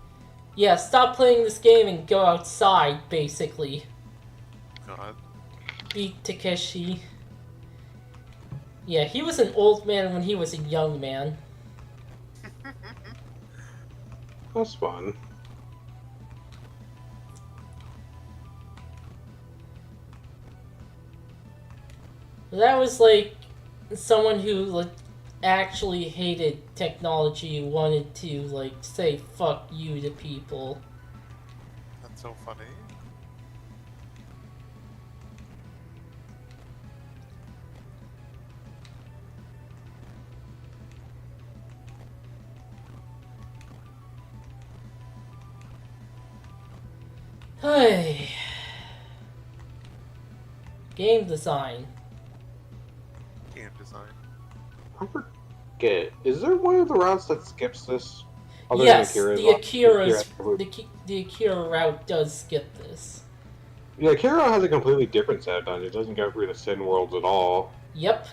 Speaker 2: yeah, stop playing this game and go outside basically.
Speaker 3: God.
Speaker 2: Beat Takeshi. Yeah, he was an old man when he was a young man.
Speaker 4: That's fun.
Speaker 2: That was like someone who like actually hated technology, wanted to like say fuck you to people.
Speaker 3: That's so funny.
Speaker 2: Hey. Game design.
Speaker 3: Game design.
Speaker 4: I forget. Is there one of the routes that skips this?
Speaker 2: Yes,
Speaker 4: Akira's
Speaker 2: the
Speaker 4: route?
Speaker 2: Akira's
Speaker 4: Akira-
Speaker 2: the Akira route does skip this.
Speaker 4: Yeah, Akira has a completely different set of dungeons. It doesn't go through the Sin worlds at all.
Speaker 2: Yep.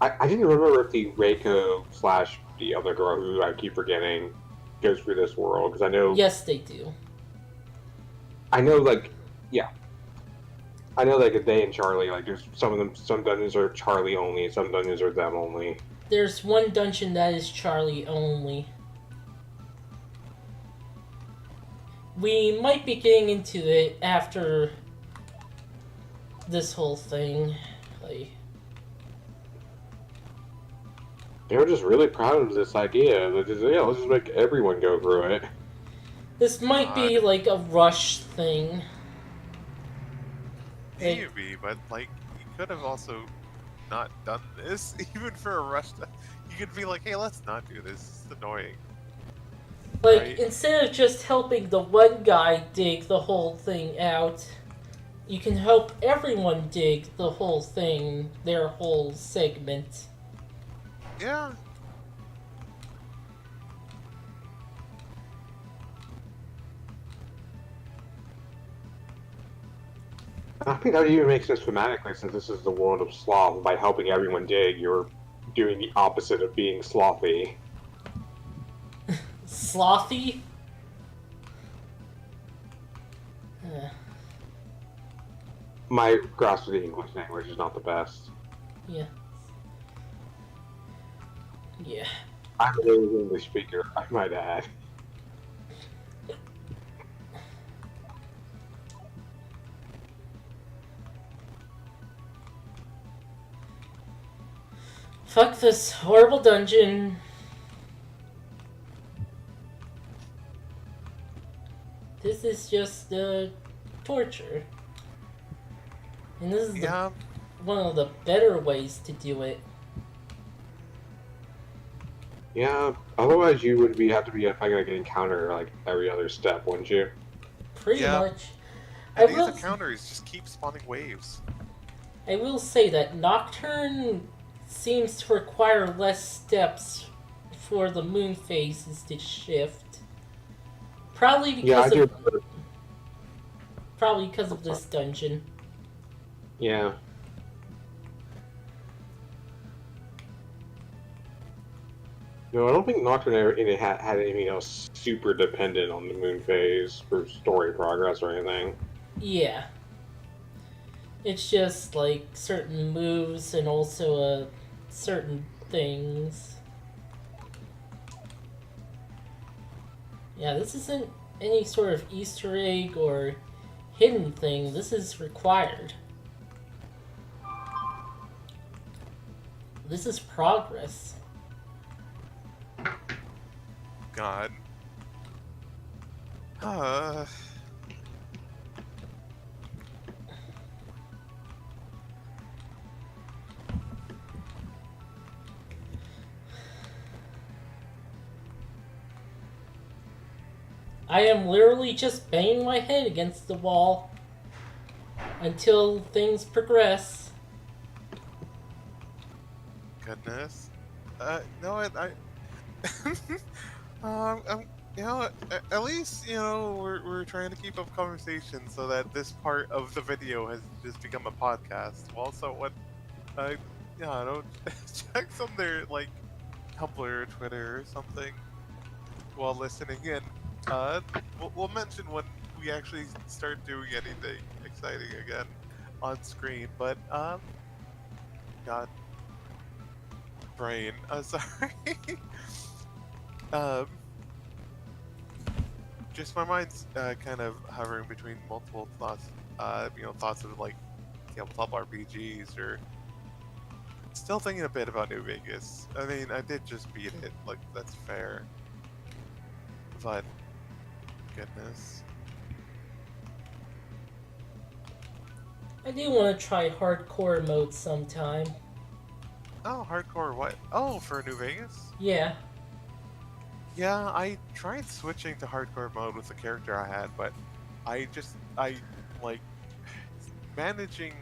Speaker 4: I didn't remember if the Reiko / the other girl who I keep forgetting goes through this world, because I know
Speaker 2: Yes, they do.
Speaker 4: I know like they and Charlie, like there's some dungeons are Charlie only, some dungeons are them only.
Speaker 2: There's one dungeon that is Charlie only. We might be getting into it after this whole thing. Like,
Speaker 4: They were just really proud of this idea. Let's just make everyone go through it.
Speaker 2: this might be like a rush thing. Like,
Speaker 3: Maybe, but like you could have also not done this even for a rush. You could be like, hey, let's not do this. It's annoying.
Speaker 2: Like,
Speaker 3: Right.
Speaker 2: instead of just helping the one guy dig the whole thing out, you can help everyone dig the whole thing, their whole segment.
Speaker 3: Yeah.
Speaker 4: I think that even makes sense thematically, since this is the world of sloth. By helping everyone dig, you're doing the opposite of being slothy.
Speaker 2: Slothy? Uh,
Speaker 4: My grasp of the English language is not the best.
Speaker 2: yeah. Yeah.
Speaker 4: I'm a native English speaker, I might add.
Speaker 2: Fuck this horrible dungeon. This is just torture. And this is
Speaker 3: Yeah.
Speaker 2: one of the better ways to do it.
Speaker 4: Yeah, otherwise you would have to be fighting like an encounter like every other step, wouldn't you?
Speaker 2: Pretty
Speaker 3: Yeah.
Speaker 2: much.
Speaker 3: And these encounters just keep spawning waves.
Speaker 2: I will say that Nocturne seems to require less steps for the moon phases to shift. Probably
Speaker 4: Yeah, I
Speaker 2: because
Speaker 4: do.
Speaker 2: of this dungeon.
Speaker 4: Yeah. No, I don't think Nocturne ever had anything else super dependent on the moon phase for story progress or anything.
Speaker 2: Yeah. It's just like certain moves and also certain things. Yeah, this isn't any sort of Easter egg or hidden thing. This is required. This is progress.
Speaker 3: God.
Speaker 2: I am literally just banging my head against the wall until things progress.
Speaker 3: Goodness. No, you know, at least, you know, we're trying to keep up conversation so that this part of the video has just become a podcast. Also, yeah, I don't check some their, like, Tumblr or Twitter or something while listening in. We'll mention when we actually start doing anything exciting again on screen, but, God. Brain. Sorry. um, just my mind's kind of hovering between multiple thoughts. You know, thoughts of like tabletop RPGs, or still thinking a bit about New Vegas. I mean, I did just beat it. Like, that's fair. But goodness.
Speaker 2: I do want to try hardcore mode sometime.
Speaker 3: Oh, hardcore what? Oh, for New Vegas?
Speaker 2: Yeah.
Speaker 3: Yeah, I tried switching to hardcore mode with the character I had, but I like managing,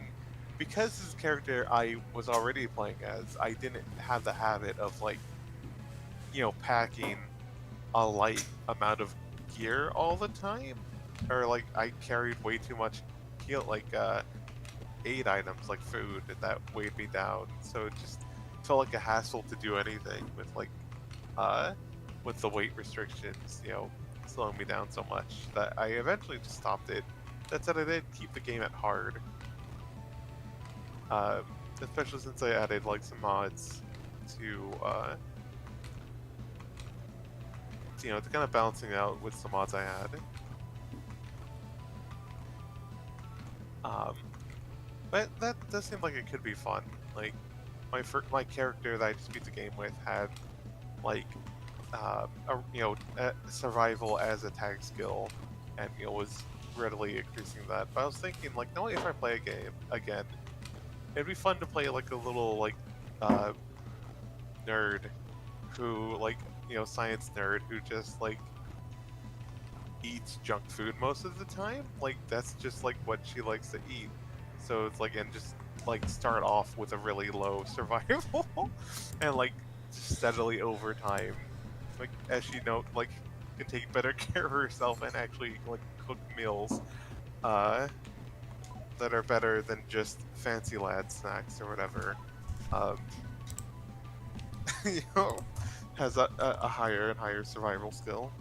Speaker 3: because this character I was already playing as, I didn't have the habit of, like, you know, packing a light amount of gear all the time, or like I carried way too much heal, like aid items like food, and that weighed me down. So it just felt like a hassle to do anything with the weight restrictions, you know, slowing me down so much that I eventually just stopped it. That said, I did keep the game at hard, especially since I added like some mods to you know, to kind of balancing out with some mods I had. But that does seem like it could be fun. Like, my character that I just beat the game with had like survival as a tag skill, and you know, was readily increasing that. But I was thinking, like, no, if I play a game again, it'd be fun to play like a little like nerd who, like, you know, science nerd who just like eats junk food most of the time. Like that's just like what she likes to eat. So it's like and just like start off with a really low survival and like just steadily over time, like as she like can take better care of herself and actually like cook meals uh that are better than just fancy lad snacks or whatever. Um, you know, has a higher and higher survival skill.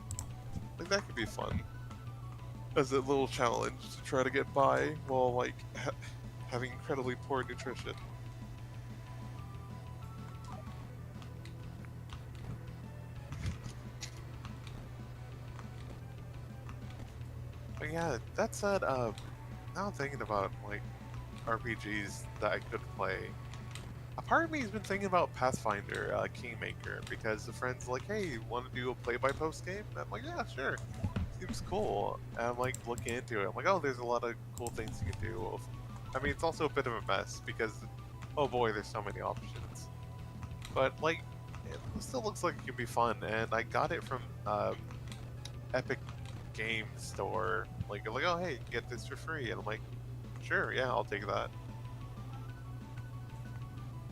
Speaker 3: Like that could be fun as a little challenge to try to get by while like having incredibly poor nutrition. But yeah, that said, now I'm thinking about like RPGs that I could play. A part of me has been thinking about Pathfinder, Kingmaker, because the friend's like, "Hey, want to do a play-by-post game?" And I'm like, "Yeah, sure, seems cool." And I'm like looking into it. I'm like, "Oh, there's a lot of cool things you can do." I mean, it's also a bit of a mess because, oh boy, there's so many options. But like, it still looks like it can be fun, and I got it from Epic Games Store. Like, oh hey, get this for free, and I'm like, "Sure, yeah, I'll take that."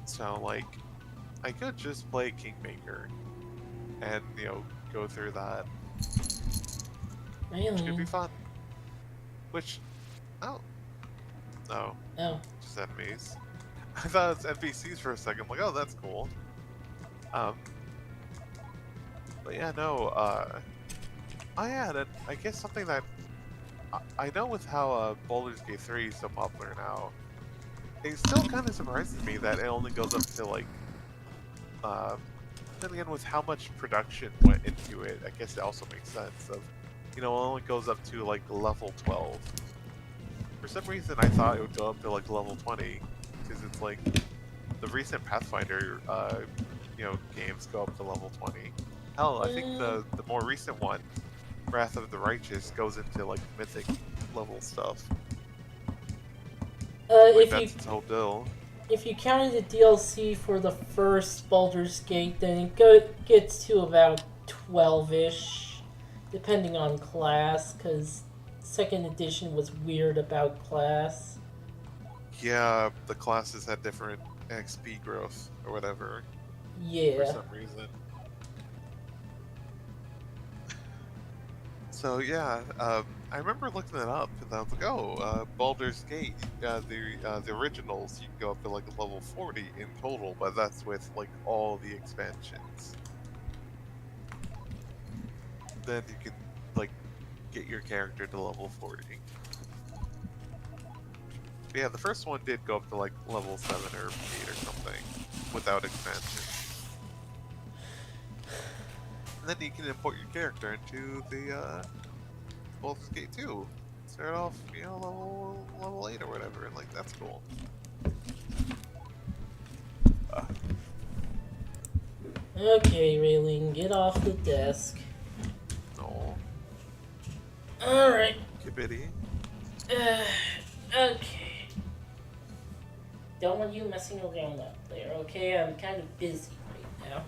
Speaker 3: So like, I could just play Kingmaker and go through that, which could be
Speaker 2: Really?
Speaker 3: fun. Which, oh no,
Speaker 2: Oh.
Speaker 3: just enemies. I thought it was NPCs for a second. I'm like, oh, that's cool. Um, but yeah, no. I had it. I guess something that I know with how Baldur's Gate 3 is so popular now, it still kind of surprises me that it only goes up to like. Then again, with how much production went into it, I guess it also makes sense. It only goes up to like level 12. For some reason, I thought it would go up to like level 20, because it's like the recent Pathfinder, games go up to level 20. Hell, I think the more recent one, Wrath of the Righteous, goes into like mythic level stuff. Like that's its whole deal.
Speaker 2: If you counted the DLC for the first Baldur's Gate, then it gets to about 12-ish, depending on class, because second edition was weird about class.
Speaker 3: Yeah, the classes had different XP growth or whatever for
Speaker 2: Yeah.
Speaker 3: some reason. So yeah, I remember looking it up, and I was like, "Oh, Baldur's Gate, the originals, you can go up to like level 40 in total, but that's with like all the expansions. Then you can like get your character to level 40." But yeah, the first one did go up to like level 7 or 8 or something without expansion. And then you can import your character into the Baldur's Gate 2. Start off, level 8 or whatever, and like that's cool.
Speaker 2: Okay, Raylene, get off the desk.
Speaker 3: No,
Speaker 2: Alright.
Speaker 3: Kibidi.
Speaker 2: Okay. Don't want you messing around up there, okay? I'm kind of busy right now.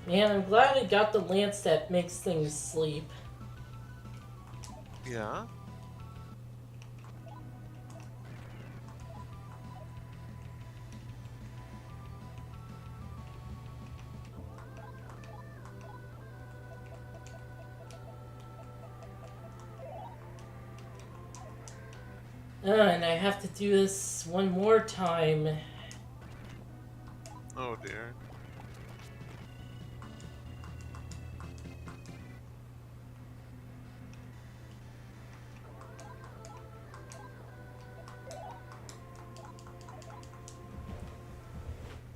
Speaker 2: Man, I'm glad I got the lance that makes things sleep.
Speaker 3: Yeah.
Speaker 2: And I have to do this one more time.
Speaker 3: Oh dear.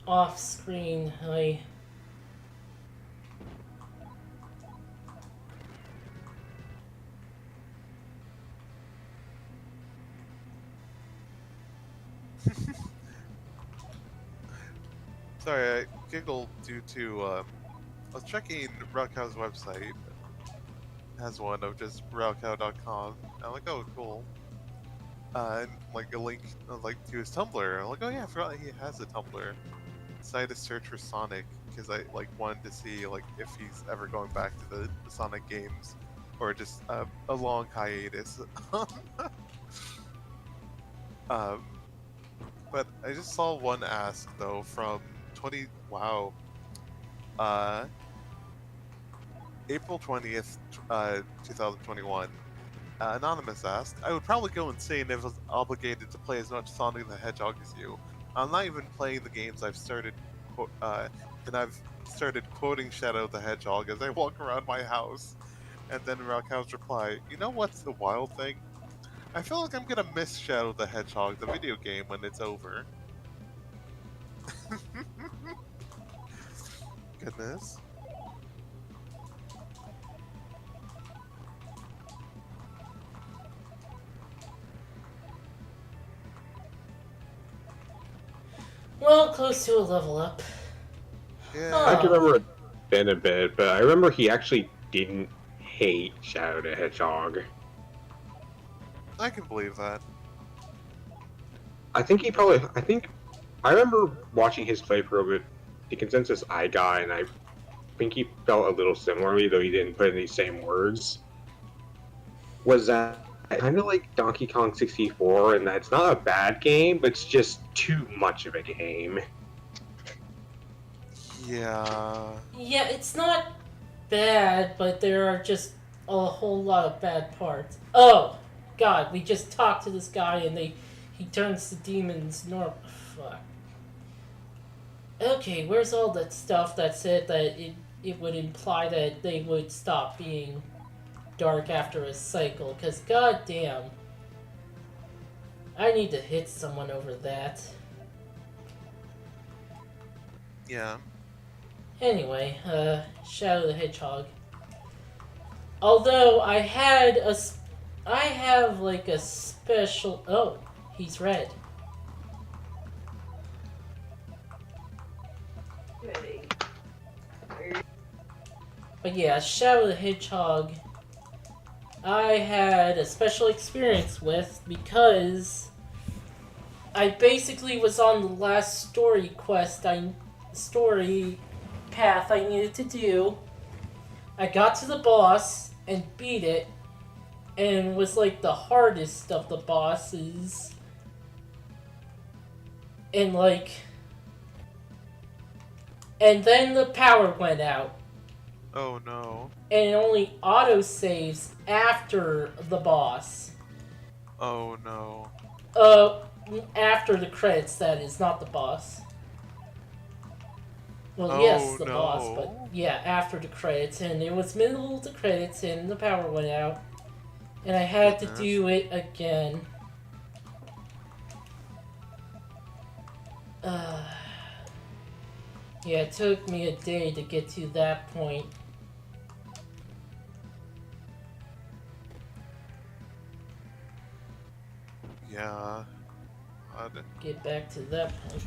Speaker 2: Off screen,
Speaker 3: Sorry, I giggled due to I was checking Ruckhouse website. has one of just railcow.com. I'm like, oh, cool. And like a link like to his Tumblr. I'm like, oh yeah, I forgot he has a Tumblr. Decided to search for Sonic because I like wanted to see like if he's ever going back to the Sonic games or just a long hiatus. um, but I just saw one ask though from April 20th, 2021. Anonymous asked, I would probably go insane if I was obligated to play as much Sonic the Hedgehog as you. I'm not even playing the games I've started, and I've started quoting Shadow the Hedgehog as I walk around my house. And then Raukow's reply, you know what's the wild thing? I feel like I'm gonna miss Shadow the Hedgehog, the video game, when it's over. Goodness.
Speaker 2: Well, close to a level up.
Speaker 3: Yeah.
Speaker 2: Huh.
Speaker 4: I can remember it been a bit, but I remember he actually didn't hate Shadow the Hedgehog.
Speaker 3: I can believe that.
Speaker 4: I think I remember watching his playthrough with the consensus I got, and I think he felt a little similarly, though he didn't put in these same words. Was that kind of like Donkey Kong 64, and that's not a bad game, but it's just too much of a game.
Speaker 3: Yeah.
Speaker 2: Yeah, it's not bad, but there are just a whole lot of bad parts. Oh, God, we just talked to this guy and he turns to demons normal. Fuck. Okay, where's all that stuff that said that it would imply that they would stop being dark after a cycle? Because, goddamn, I need to hit someone over that.
Speaker 3: Yeah.
Speaker 2: Anyway, Shadow the Hedgehog. Although I have like a special. Oh, he's red. But yeah, Shadow the Hedgehog, I had a special experience with because I basically was on the last story path I needed to do. I got to the boss and beat it, and was like the hardest of the bosses. And then the power went out.
Speaker 3: Oh no.
Speaker 2: And it only auto-saves after the boss.
Speaker 3: Oh no.
Speaker 2: After the credits, that is, not the boss. Well,
Speaker 3: Oh,
Speaker 2: yes, the
Speaker 3: no.
Speaker 2: boss, but yeah, after the credits, and it was middle of the credits, and the power went out, and I had to do it again. Yeah, it took me a day to get to that point.
Speaker 3: Yeah.
Speaker 2: Get back to that point.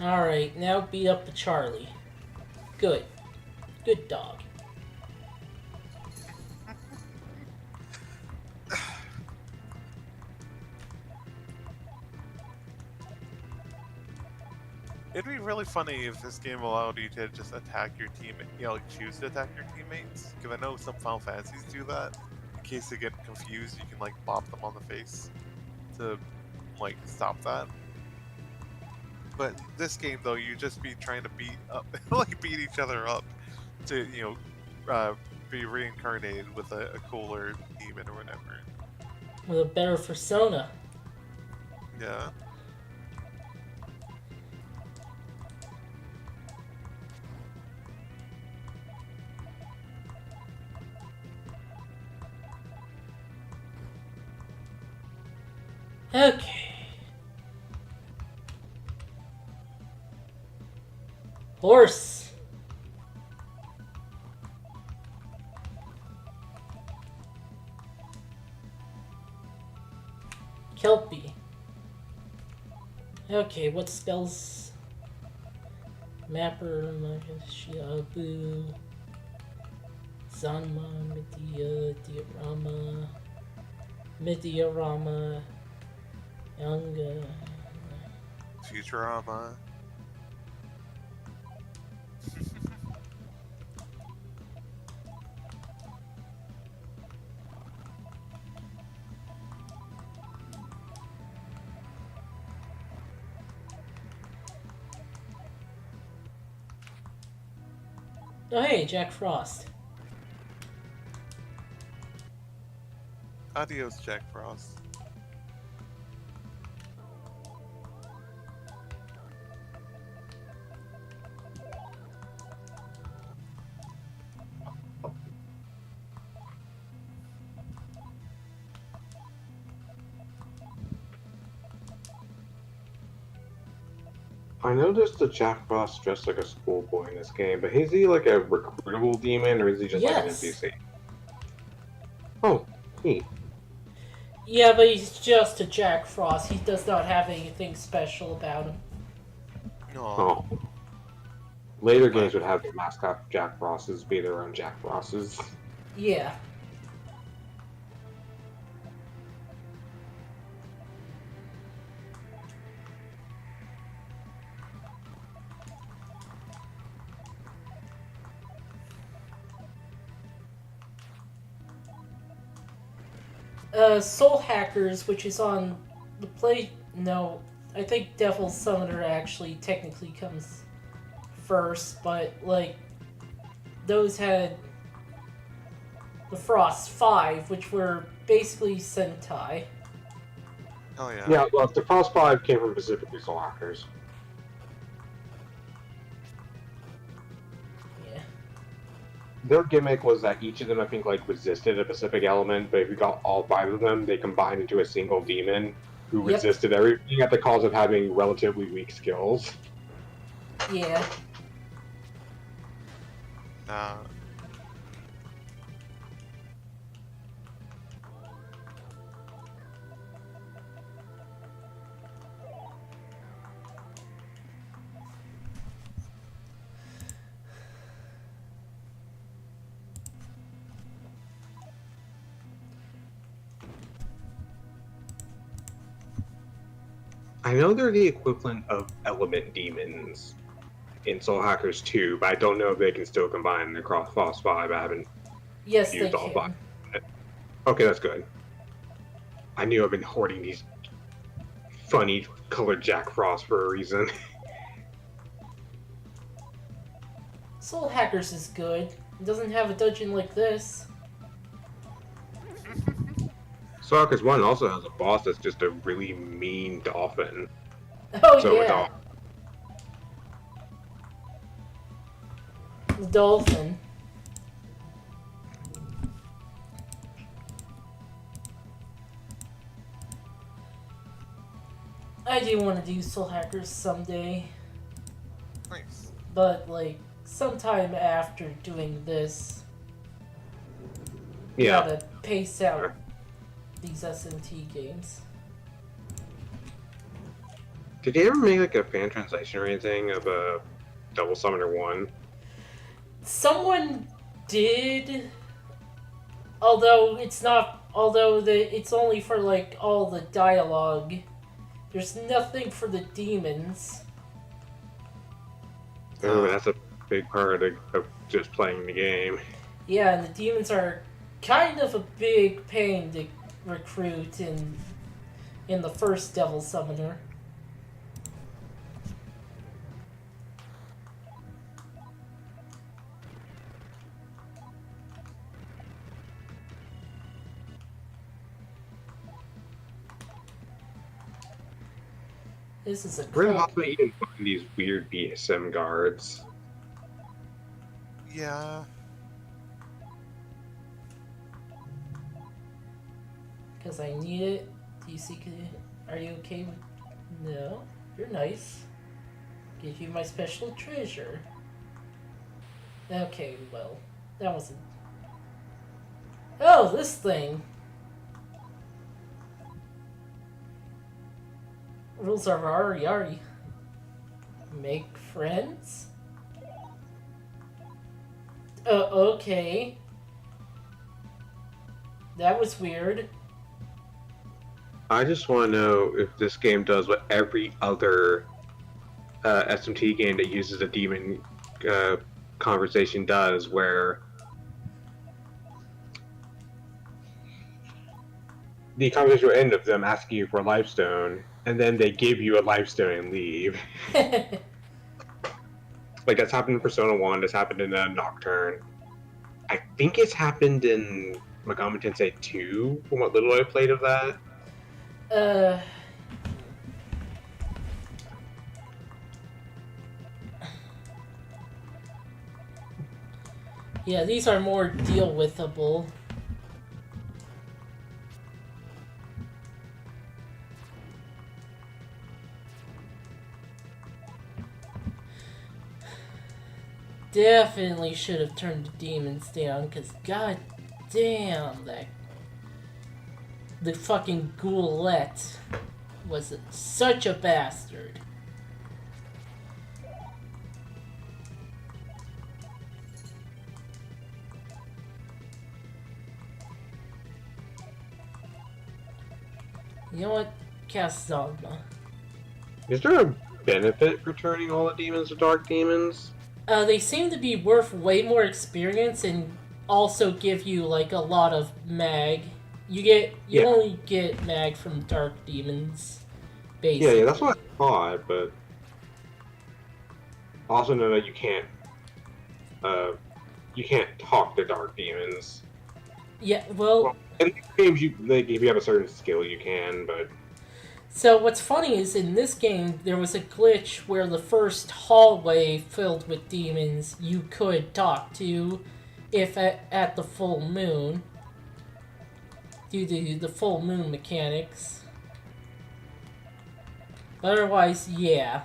Speaker 2: Alright, now beat up the Charlie. Good. Good dog.
Speaker 3: It'd be really funny if this game allowed you to just attack your teammate, like choose to attack your teammates. Because I know some Final Fantasies do that. In case they get confused, you can like bop them on the face to like stop that. But this game though, you just be trying to beat up, like beat each other up to be reincarnated with a cooler demon or whatever.
Speaker 2: With a better persona.
Speaker 3: Yeah.
Speaker 2: Okay. Horse. Kelpie. Okay, what spells? Mapper, Shiabu, Zanma, Diorama, Yanga.
Speaker 3: Futurama.
Speaker 2: Oh hey, Jack Frost.
Speaker 3: Adios, Jack Frost.
Speaker 4: I noticed that Jack Frost dressed like a schoolboy in this game, but is he like a recruitable demon, or is he just like an
Speaker 2: Yes.
Speaker 4: NPC? Oh, neat.
Speaker 2: Yeah, but he's just a Jack Frost. He does not have anything special about him.
Speaker 3: Aw.
Speaker 4: Oh. Later games would have the mascot Jack Frost's be their own Jack Frost's.
Speaker 2: Yeah. Soul Hackers, which is on the play. No, I think Devil Summoner actually technically comes first, but like those had the Frost 5, which were basically Sentai.
Speaker 3: Oh yeah.
Speaker 4: Yeah, well, the Frost 5 came from specifically Soul Hackers.
Speaker 2: Yeah.
Speaker 4: Their gimmick was that each of them, I think, like resisted a specific element, but if you got all 5 of them, they combined into a single demon who
Speaker 2: Yep.
Speaker 4: resisted everything at the cost of having relatively weak skills.
Speaker 2: Yeah.
Speaker 3: Uh,
Speaker 4: I know they're the equivalent of element demons in Soul Hackers 2, but I don't know if they can still combine across Frost 5. I haven't
Speaker 2: Yes, they
Speaker 4: used all 5.
Speaker 2: can.
Speaker 4: Okay, that's good. I knew I've been hoarding these funny colored Jack Frost for a reason.
Speaker 2: Soul Hackers is good. It doesn't have a dungeon like this.
Speaker 4: Soul Hackers 1 also has a boss that's just a really mean dolphin.
Speaker 2: Oh
Speaker 4: So it's
Speaker 2: yeah.
Speaker 4: all
Speaker 2: The dolphin. I do want to do Soul Hackers someday,
Speaker 3: nice.
Speaker 2: but like sometime after doing this,
Speaker 4: yeah.
Speaker 2: gotta pace out these SMT games.
Speaker 4: Did you ever make like a fan translation or anything of Double Summoner 1?
Speaker 2: Someone did, although it's not. Although it's only for like all the dialogue. There's nothing for the demons.
Speaker 4: Oh, that's a big part of just playing the game.
Speaker 2: Yeah, and the demons are kind of a big pain to recruit in the first Devil Summoner. This is a
Speaker 4: Where the
Speaker 2: cool.
Speaker 4: hell do they even find these weird BSM guards?
Speaker 3: Yeah.
Speaker 2: Because I need it. Do you see? Are you okay with? No, you're nice. Give you my special treasure. Okay, well, that wasn't. Oh, this thing. Rules are Ari. Make friends? Okay. That was weird.
Speaker 4: I just want to know if this game does what every other SMT game that uses a demon conversation does, where the conversation will end of them asking you for a lifestone, and then they give you a lifestone and leave. Like, that's happened in Persona 1, that's happened in Nocturne. I think it's happened in Megami Tensei 2, from what little I played of that.
Speaker 2: Yeah, these are more deal-withable. Definitely should have turned the demons down, because god damn, the fucking Ghoulette was such a bastard. You know what? Cast Dogma.
Speaker 4: Is there a benefit for turning all the demons to dark demons?
Speaker 2: They seem to be worth way more experience and also give you like a lot of mag. You only get mag from dark demons, basically.
Speaker 4: Yeah, that's what I thought, but also know that you can't talk to dark demons.
Speaker 2: Yeah, well,
Speaker 4: in these games, if you have a certain skill, you can, but
Speaker 2: so what's funny is in this game there was a glitch where the first hallway filled with demons you could talk to if at the full moon due to the full moon mechanics. But otherwise, yeah.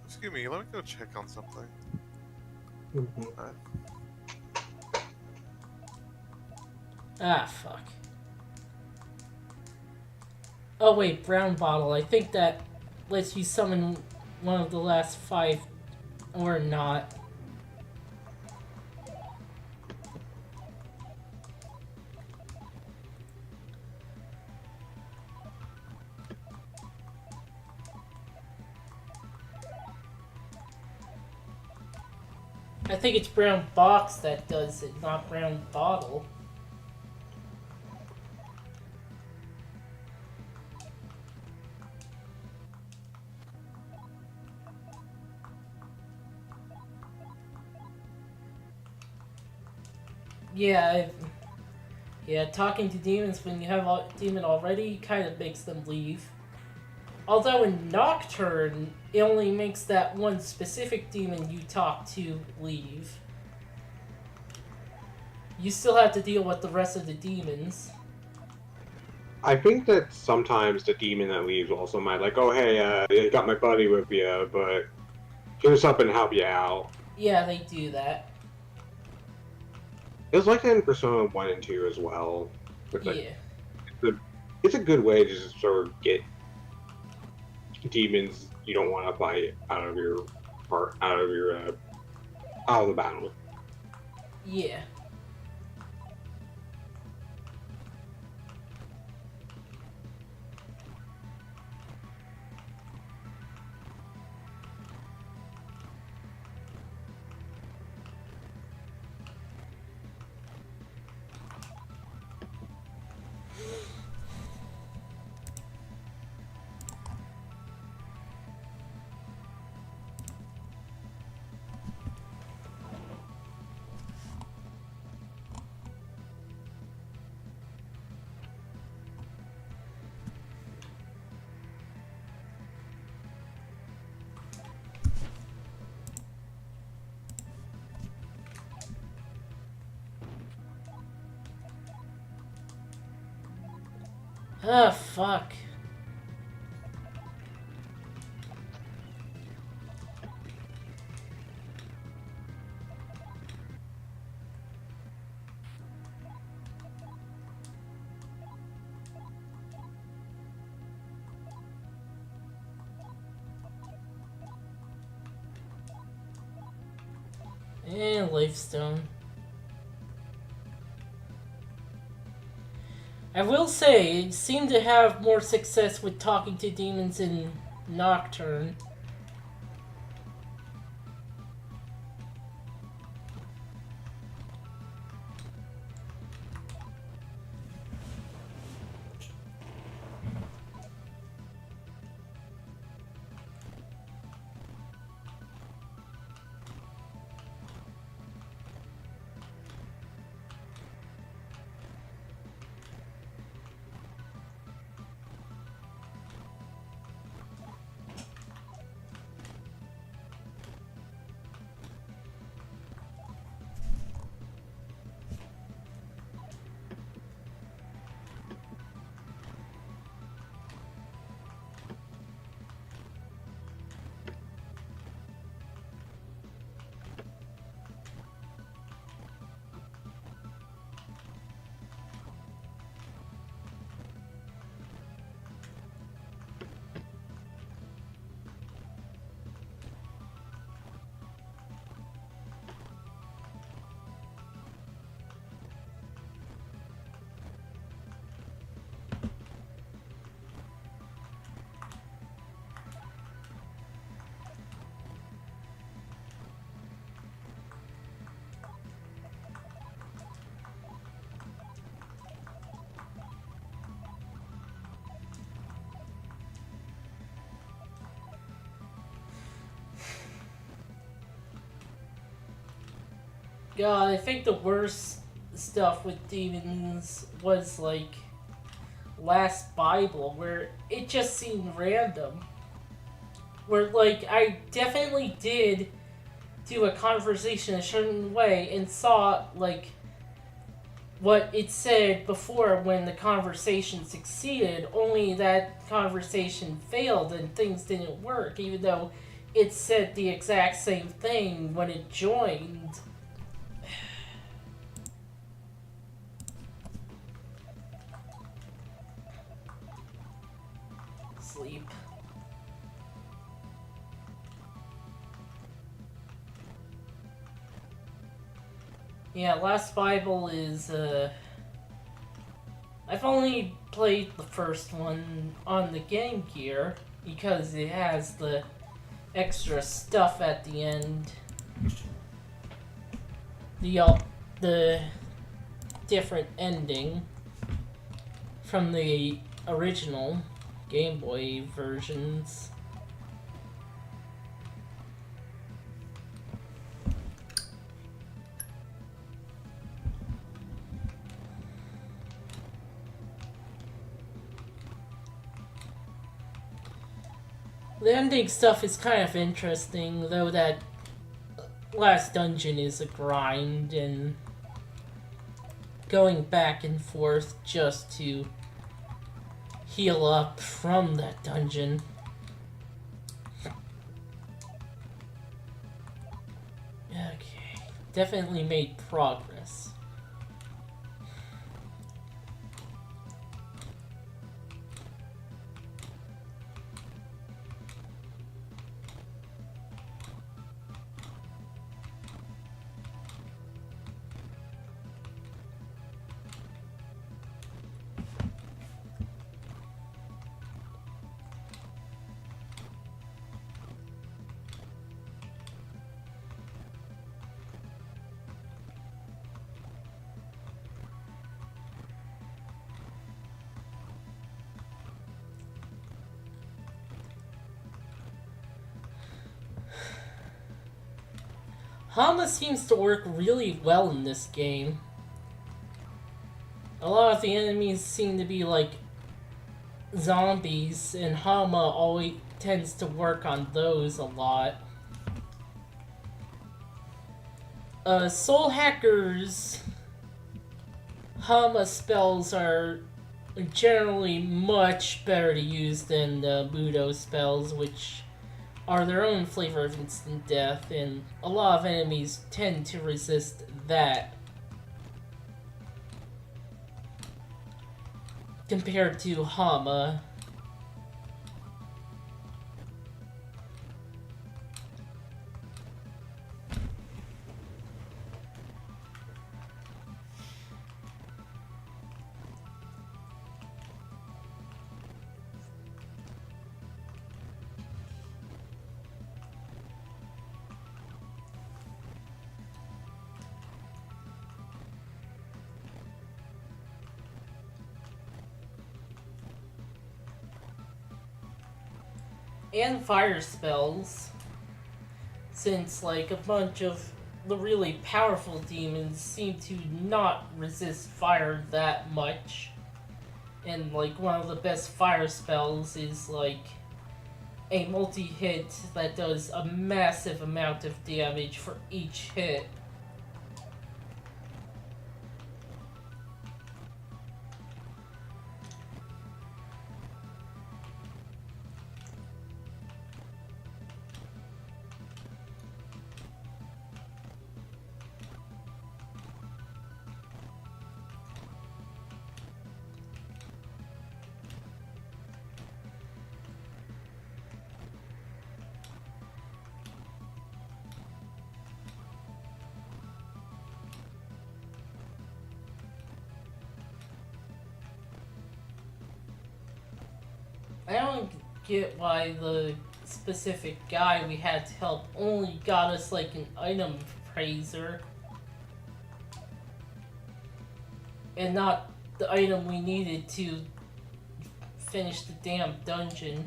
Speaker 3: Excuse me, let me go check on something.
Speaker 2: Ah, fuck. Oh wait, brown bottle. I think that lets you summon one of the last 5 or not. I think it's brown box that does it, not brown bottle. Yeah, talking to demons when you have a demon already kind of makes them leave. Although in Nocturne, it only makes that one specific demon you talk to leave. You still have to deal with the rest of the demons.
Speaker 4: I think that sometimes the demon that leaves also might like, oh hey, you got my buddy with you, but here's something to help you out.
Speaker 2: Yeah, they do that.
Speaker 4: It was like that in Persona 1 and 2 as well.
Speaker 2: Yeah.
Speaker 4: It's a good way to just sort of get demons you don't want to fight out of the battle.
Speaker 2: Yeah. Ah, fuck. And Lifestone. I will say, it seemed to have more success with talking to demons in Nocturne. God, I think the worst stuff with demons was like Last Bible, where it just seemed random. Where, like, I definitely did do a conversation a certain way and saw, like, what it said before when the conversation succeeded, only that conversation failed and things didn't work, even though it said the exact same thing when it joined. Sleep. Yeah, Last Bible is, I've only played the first one on the Game Gear because it has the extra stuff at the end. The different ending from the original Game Boy versions. The ending stuff is kind of interesting, though that last dungeon is a grind and going back and forth just to heal up from that dungeon. Okay, definitely made progress. Hama seems to work really well in this game. A lot of the enemies seem to be like zombies, and Hama always tends to work on those a lot. Soul Hackers Hama spells are generally much better to use than the Budo spells, which are their own flavor of instant death, and a lot of enemies tend to resist that compared to Hama. And fire spells, since like a bunch of the really powerful demons seem to not resist fire that much, and like one of the best fire spells is like a multi-hit that does a massive amount of damage for each hit. I don't get why the specific guy we had to help only got us like an item praiser and not the item we needed to finish the damn dungeon.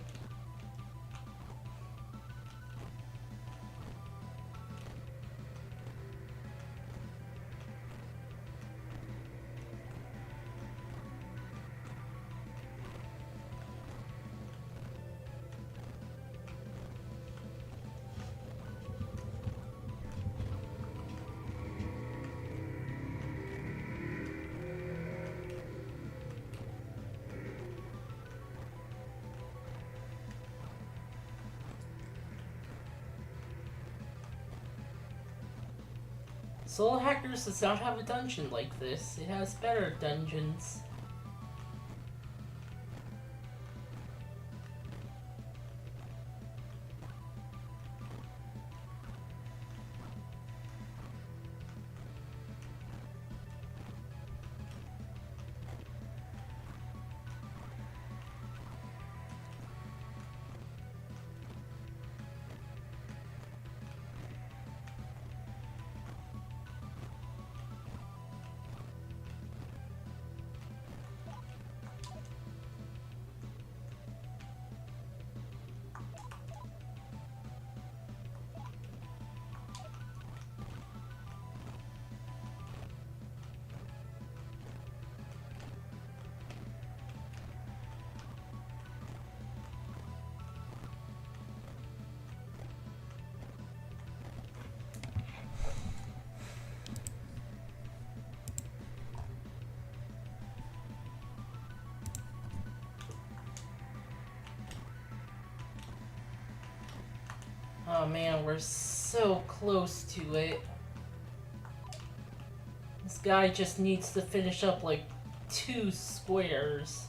Speaker 2: Soul Hackers does not have a dungeon like this. It has better dungeons. Oh man, we're so close to it. This guy just needs to finish up like 2 squares.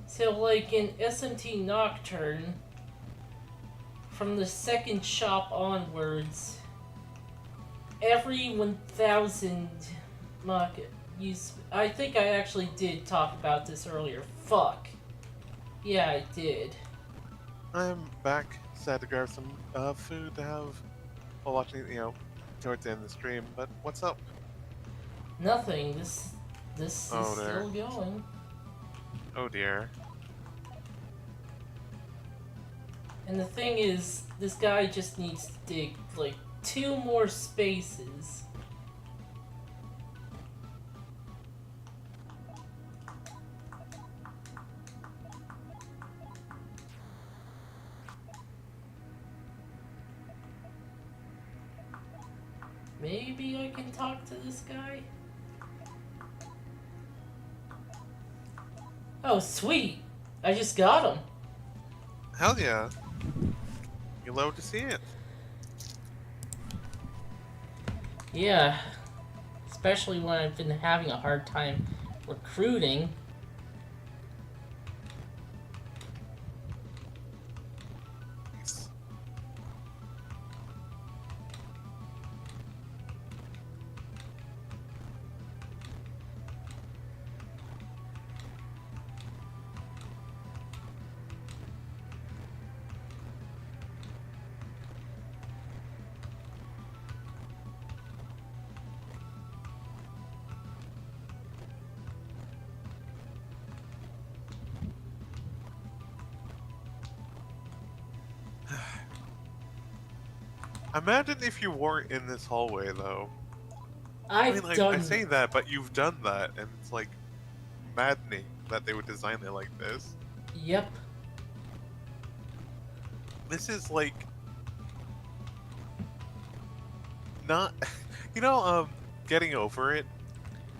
Speaker 2: So, like in SMT Nocturne, from the second shop onwards, every 1,000 market use. I think I actually did talk about this earlier. Fuck. Yeah, I did.
Speaker 3: I'm back. Sad to grab some food to have while watching, towards the end of the stream. But what's up?
Speaker 2: Nothing. This
Speaker 3: Oh,
Speaker 2: is
Speaker 3: there.
Speaker 2: still going.
Speaker 3: Oh dear.
Speaker 2: And the thing is, this guy just needs to dig like 2 more spaces. Maybe I can talk to this guy? Oh, sweet! I just got him.
Speaker 3: Hell yeah. You love to see it.
Speaker 2: Yeah. Especially when I've been having a hard time recruiting.
Speaker 3: Imagine if you weren't in this hallway, though. I
Speaker 2: I've
Speaker 3: mean, like,
Speaker 2: done.
Speaker 3: I say that, but you've done that, and it's like maddening that they would design it like this.
Speaker 2: Yep.
Speaker 3: This is like not, getting over it.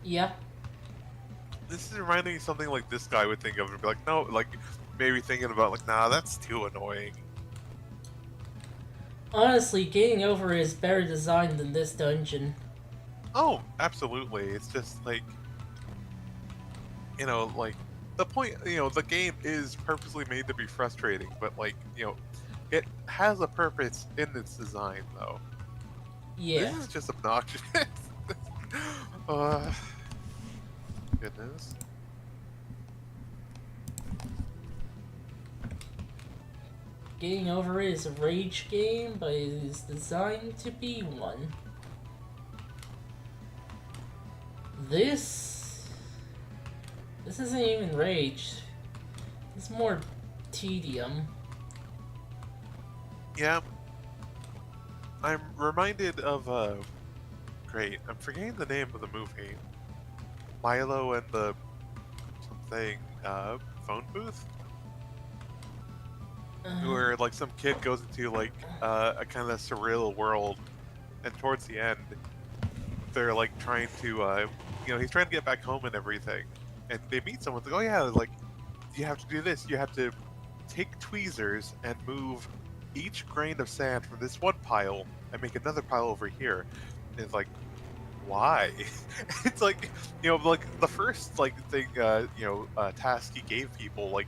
Speaker 2: Yeah.
Speaker 3: This is reminding me of something like this guy would think of and be like, no, like maybe thinking about like, nah, that's too annoying.
Speaker 2: Honestly, getting over is better designed than this dungeon.
Speaker 3: Oh, absolutely. It's just like, like the point, the game is purposely made to be frustrating, but like, it has a purpose in its design, though.
Speaker 2: Yeah.
Speaker 3: This is just obnoxious. uh, goodness.
Speaker 2: Getting over it is a rage game, but it is designed to be one. This isn't even rage. It's more tedium.
Speaker 3: Yeah. I'm reminded of, great, I'm forgetting the name of the movie. Milo and the something, phone booth? Where, like, some kid goes into, like, a kind of surreal world, and towards the end, they're, like, trying to, he's trying to get back home and everything. And they meet someone, like, oh yeah, like, you have to do this, you have to take tweezers and move each grain of sand from this one pile and make another pile over here. And it's like, why? It's like, like the first like thing, task he gave people like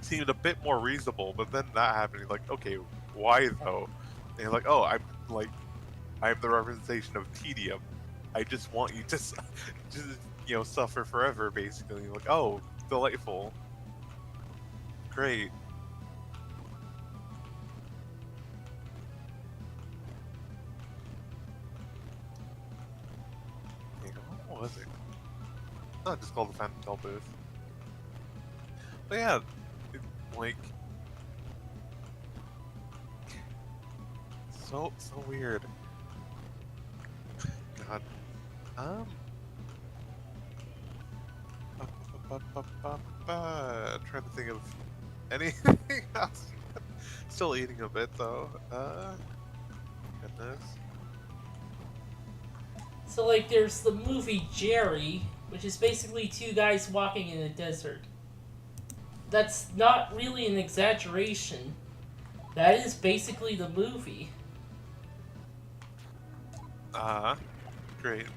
Speaker 3: seemed a bit more reasonable, but then that happened. He's like, okay, why though? And he's like, oh, I'm the representation of tedium. I just want you to, just suffer forever, basically. You're like, oh, delightful, great. What was it? Not just called the Phantom Tell booth. But yeah, like so weird. God. Trying to think of anything else. Still eating a bit though. Goodness.
Speaker 2: So, like, there's the movie Jerry, which is basically 2 guys walking in a desert. That's not really an exaggeration. That is basically the movie.
Speaker 3: Great.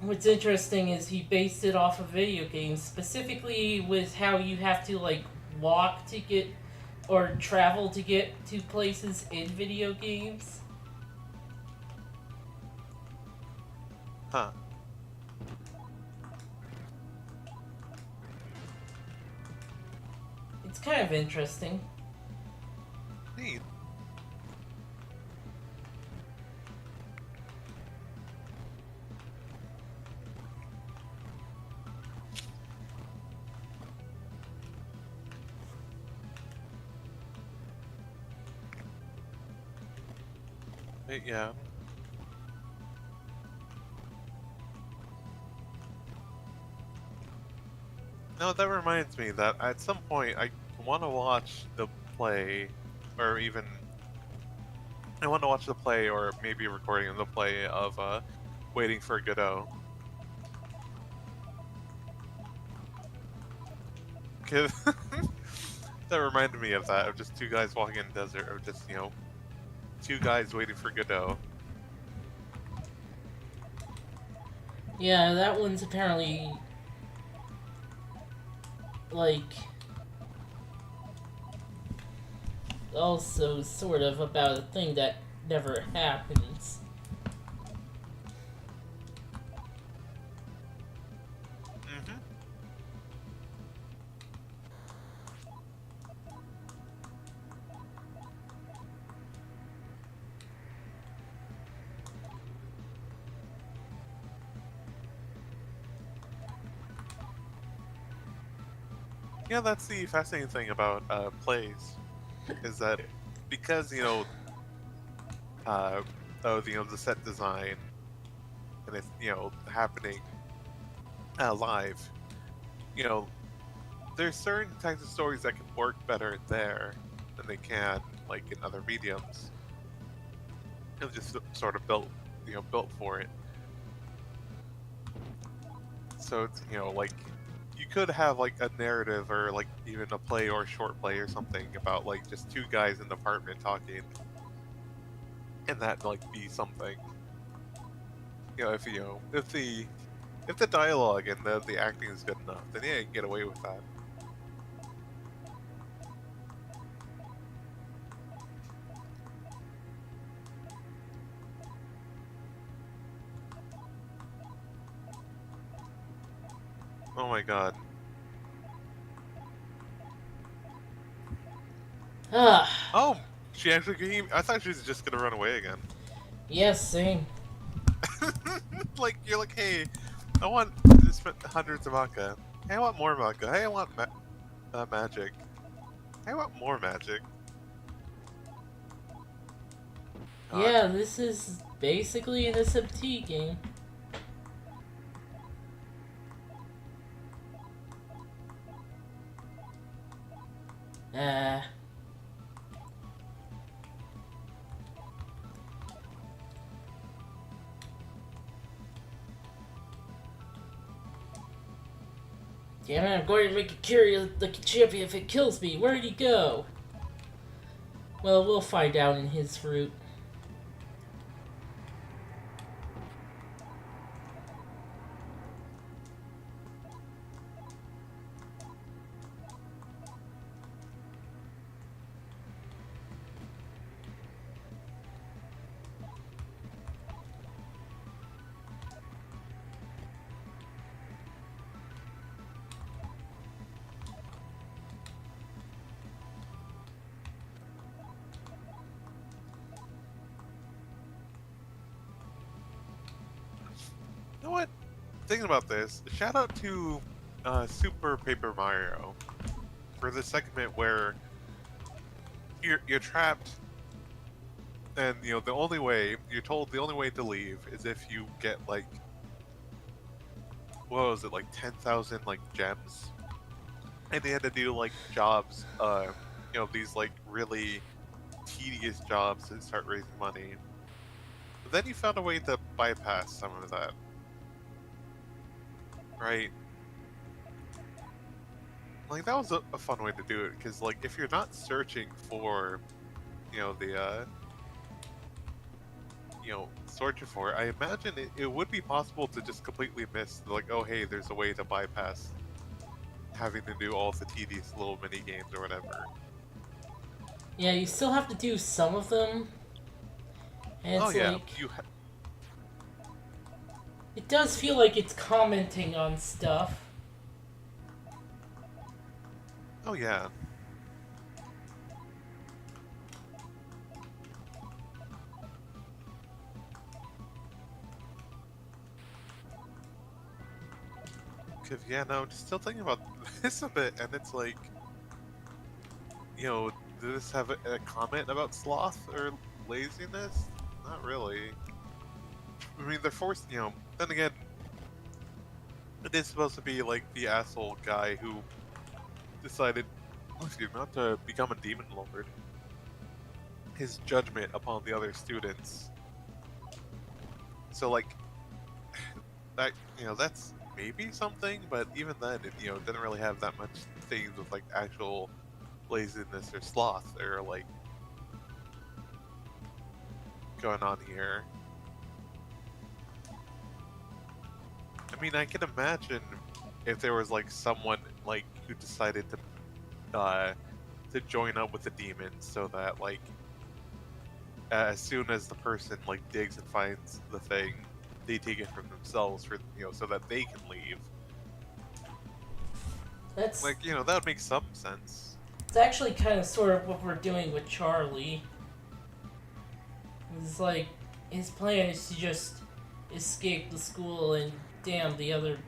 Speaker 2: what's interesting is he based it off of video games, specifically with how you have to like walk to get or travel to get to places in video games.
Speaker 3: Huh.
Speaker 2: It's kind of interesting.
Speaker 3: Neat. Yeah. No, that reminds me that at some point I want to watch the play, or even I want to watch the play, or maybe a recording of the play of Waiting for Godot. 'Cause that reminded me of that, of just two guys walking in the desert, of just, two guys waiting for Godot.
Speaker 2: Yeah, that one's apparently like also sort of about a thing that never happens.
Speaker 3: Mm-hmm. Yeah, that's the fascinating thing about plays, is that because the set design and it's happening live, you know, there's certain types of stories that can work better there than they can like in other mediums. It's just sort of built for it. So it's like you could have like a narrative or like even a play or a short play or something about like just two guys in an apartment talking, and that like be something. If the dialogue and the acting is good enough, then yeah, you can get away with that. Oh my god.
Speaker 2: Ah,
Speaker 3: Oh, she actually came. I thought she was just gonna run away again.
Speaker 2: yes, same.
Speaker 3: Like you're like, hey, I want to spend hundreds of vodka. Hey, I want more vodka. Hey, I want magic. Hey, I want more magic. God.
Speaker 2: Yeah, this is basically an SMT game. Ah. Damn it, I'm going to make a curious looking champion if it kills me. Where'd he go? Well, we'll find out in his route.
Speaker 3: You know what? Thinking about this, shout out to Super Paper Mario for the segment where you're trapped, and the only way you're told the only way to leave is if you get like what was it, like 10,000 like gems, and they had to do like jobs, these like really tedious jobs to start raising money. But then you found a way to bypass some of that, right? Like that was a fun way to do it, because like if you're not searching for the searching for, I imagine it would be possible to just completely miss, like, oh hey, there's a way to bypass having to do all the tedious little mini games or whatever.
Speaker 2: Yeah, you still have to do some of them. And
Speaker 3: Oh
Speaker 2: it's
Speaker 3: yeah,
Speaker 2: like... It does feel like it's commenting on stuff.
Speaker 3: oh yeah. Cause yeah, no, just still thinking about this a bit, and it's like, does this have a comment about sloth or laziness? Not really. I mean, they're forced, then again, it is supposed to be like the asshole guy who decided, not to become a demon lord. His judgment upon the other students. So, like, that, that's maybe something, but even then, it, didn't really have that much things with, like, actual laziness or sloth or, like, going on here. I mean, I can imagine if there was like someone like who decided to join up with the demons, so that like as soon as the person like digs and finds the thing, they take it from themselves for so that they can leave.
Speaker 2: That's...
Speaker 3: Like that would make some sense.
Speaker 2: It's actually kind of sort of what we're doing with Charlie. It's like, his plan is to just escape the school and damn the other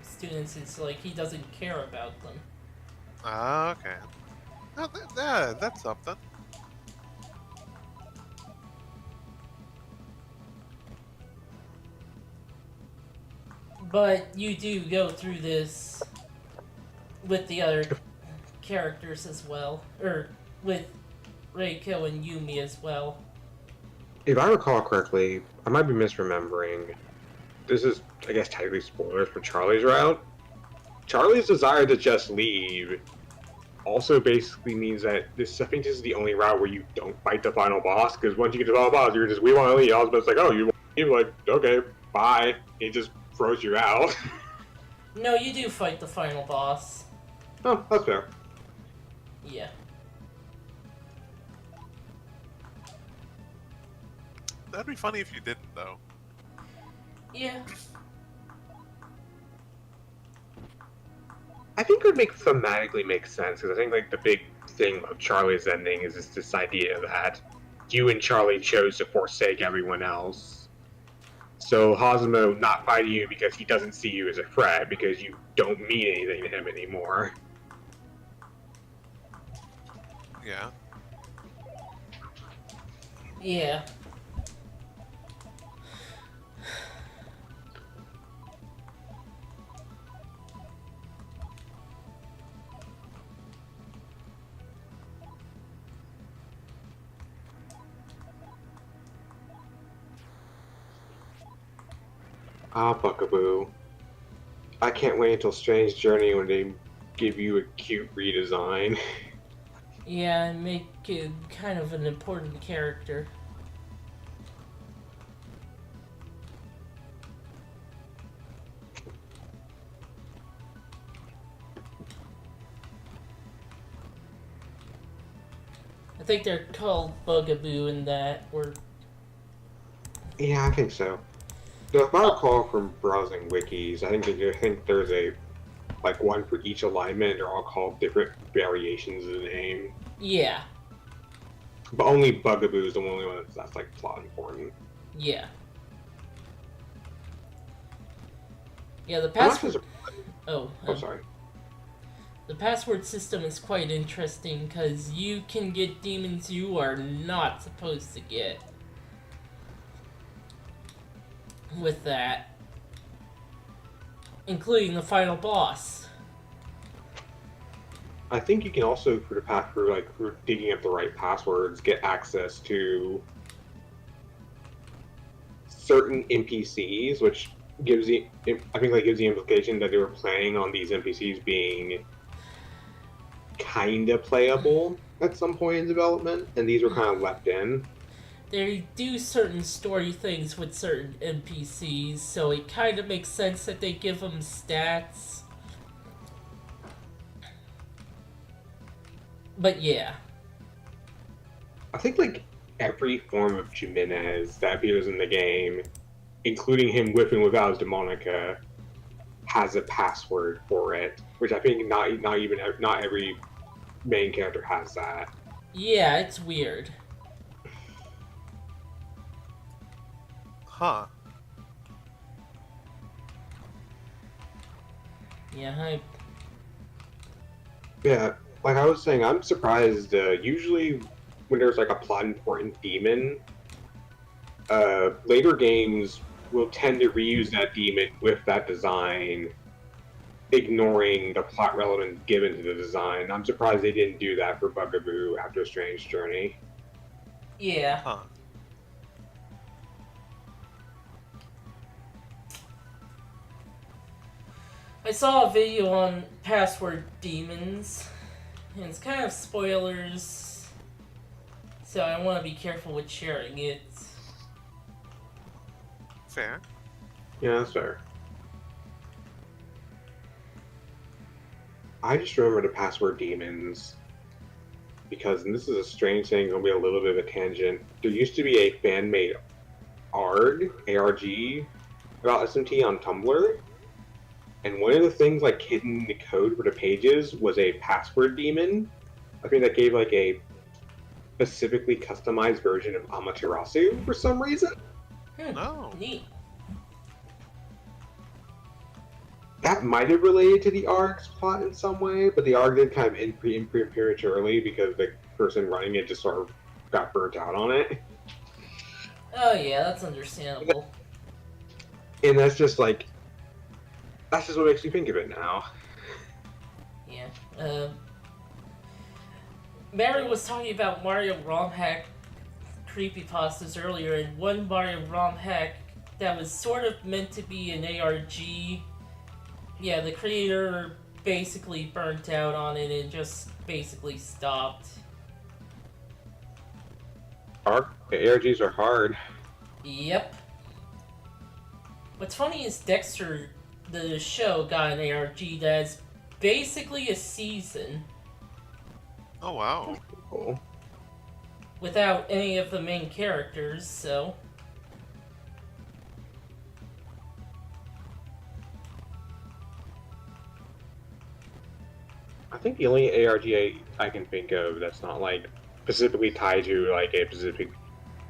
Speaker 2: students. It's like he doesn't care about them.
Speaker 3: Ah, okay. Oh, yeah, that's something.
Speaker 2: But you do go through this with the other characters as well. Or with Reiko and Yumi as well.
Speaker 4: If I recall correctly, I might be misremembering. This is, I guess, technically spoilers for Charlie's route. Charlie's desire to just leave also basically means that this, I think this is the only route where you don't fight the final boss, because once you get to the final boss, you're just, we want to leave. I was just like, oh, you want to leave? Like, okay, bye. It just throws you out.
Speaker 2: No, you do fight the final boss.
Speaker 4: Oh, that's fair.
Speaker 2: Yeah.
Speaker 3: That'd be funny if you didn't, though.
Speaker 2: Yeah.
Speaker 4: I think it would thematically make sense, because I think like the big thing of Charlie's ending is this idea that you and Charlie chose to forsake everyone else. So Hazamo not fighting you because he doesn't see you as a threat, because you don't mean anything to him anymore.
Speaker 3: Yeah.
Speaker 2: Yeah.
Speaker 4: Ah, Buckaboo. I can't wait until Strange Journey when they give you a cute redesign.
Speaker 2: Yeah, and make it kind of an important character. I think they're called Bugaboo in that, or...
Speaker 4: Yeah, I think so. If I recall from browsing wikis, I think there's a like one for each alignment. They're all called different variations of the name.
Speaker 2: Yeah.
Speaker 4: But only Bugaboo is the only one that's like plot important.
Speaker 2: Yeah. Yeah, the password... Oh,
Speaker 4: sorry.
Speaker 2: The password system is quite interesting, because you can get demons you are not supposed to get with that, including the final boss.
Speaker 4: I think you can also, for digging up the right passwords, get access to certain NPCs, which gives the implication that they were planning on these NPCs being kinda playable at some point in development, and these were kind of left in.
Speaker 2: they do certain story things with certain NPCs, so it kind of makes sense that they give them stats. But yeah.
Speaker 4: I think like every form of Jimenez that appears in the game, including him with and without his Demonica, has a password for it, which I think not every main character has that.
Speaker 2: Yeah, it's weird.
Speaker 3: Huh.
Speaker 2: Yeah,
Speaker 4: Yeah, like I was saying, I'm surprised. Usually, when there's like a plot important demon, later games will tend to reuse that demon with that design, ignoring the plot relevance given to the design. I'm surprised they didn't do that for Bugaboo after Strange Journey.
Speaker 2: yeah.
Speaker 3: Huh.
Speaker 2: I saw a video on password demons, and it's kind of spoilers, so I want to be careful with sharing it.
Speaker 3: Fair.
Speaker 4: Yeah, that's fair. I just remember the password demons because, and this is a strange thing, it'll be a little bit of a tangent. There used to be a fan-made ARG, about SMT on Tumblr, and one of the things like hidden in the code for the pages was a password demon. I think that gave like a specifically customized version of Amaterasu for some reason.
Speaker 3: No.
Speaker 2: Neat.
Speaker 4: That might have related to the ARG's plot in some way, but the ARG did kind of end prematurely because the person running it just sort of got burnt out on it.
Speaker 2: Oh yeah, that's understandable.
Speaker 4: And that's just what makes me think of it now.
Speaker 2: Yeah. Mary was talking about Mario ROM hack creepypastas earlier, and one Mario ROM hack that was sort of meant to be an ARG. Yeah, the creator basically burnt out on it and just basically stopped.
Speaker 4: ARGs are hard.
Speaker 2: Yep. What's funny is Dexter, the show, got an ARG that's basically a season
Speaker 3: Oh wow.
Speaker 4: Cool.
Speaker 2: without any of the main characters, so.
Speaker 4: I think the only ARG I can think of that's not like specifically tied to like a specific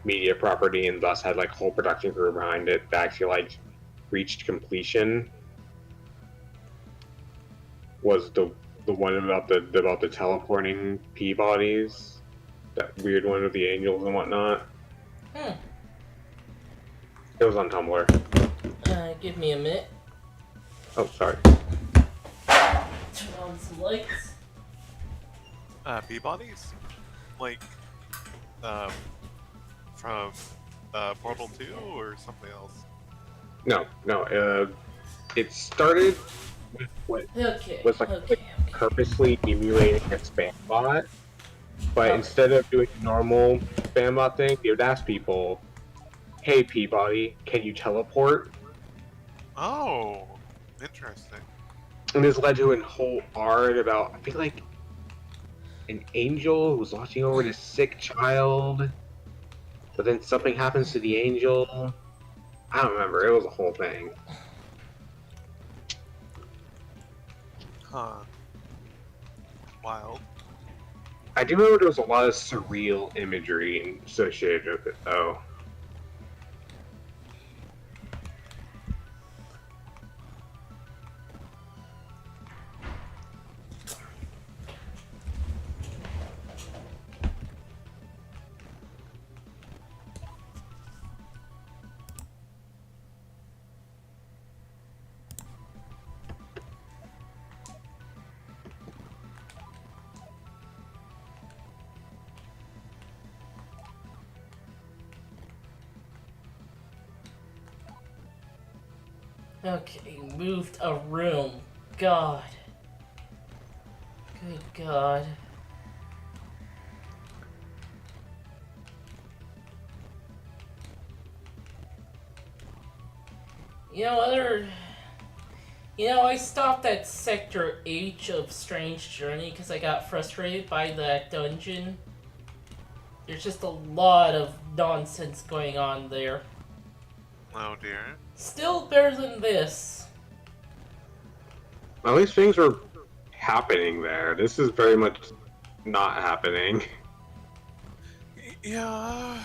Speaker 4: media property and thus had like whole production crew behind it that actually like reached completion was the one about the teleporting Peabodies, that weird one with the angels and whatnot.
Speaker 2: Hmm.
Speaker 4: It was on Tumblr.
Speaker 2: Give me a minute.
Speaker 4: Oh, sorry.
Speaker 2: Turn on some lights.
Speaker 3: Peabodies? Like, from, Portal 2 or something else?
Speaker 4: No. It started with what
Speaker 2: Okay.
Speaker 4: was like
Speaker 2: Okay.
Speaker 4: purposely emulating a spam bot, but
Speaker 2: Okay.
Speaker 4: instead of doing a normal spam bot thing, they would ask people, "Hey Peabody, can you teleport?"
Speaker 3: Oh, interesting.
Speaker 4: And this led to a whole art about, I think, like an angel who was watching over this sick child, but then something happens to the angel. I don't remember. It was a whole thing.
Speaker 3: Huh. Wild.
Speaker 4: I do remember there was a lot of surreal imagery associated with it, though.
Speaker 2: Okay, moved a room. God. Good God. You know, I stopped at Sector H of Strange Journey because I got frustrated by that dungeon. There's just a lot of nonsense going on there.
Speaker 3: Oh dear.
Speaker 2: Still better than this.
Speaker 4: At least things are happening there. This is very much not happening.
Speaker 3: Yeah.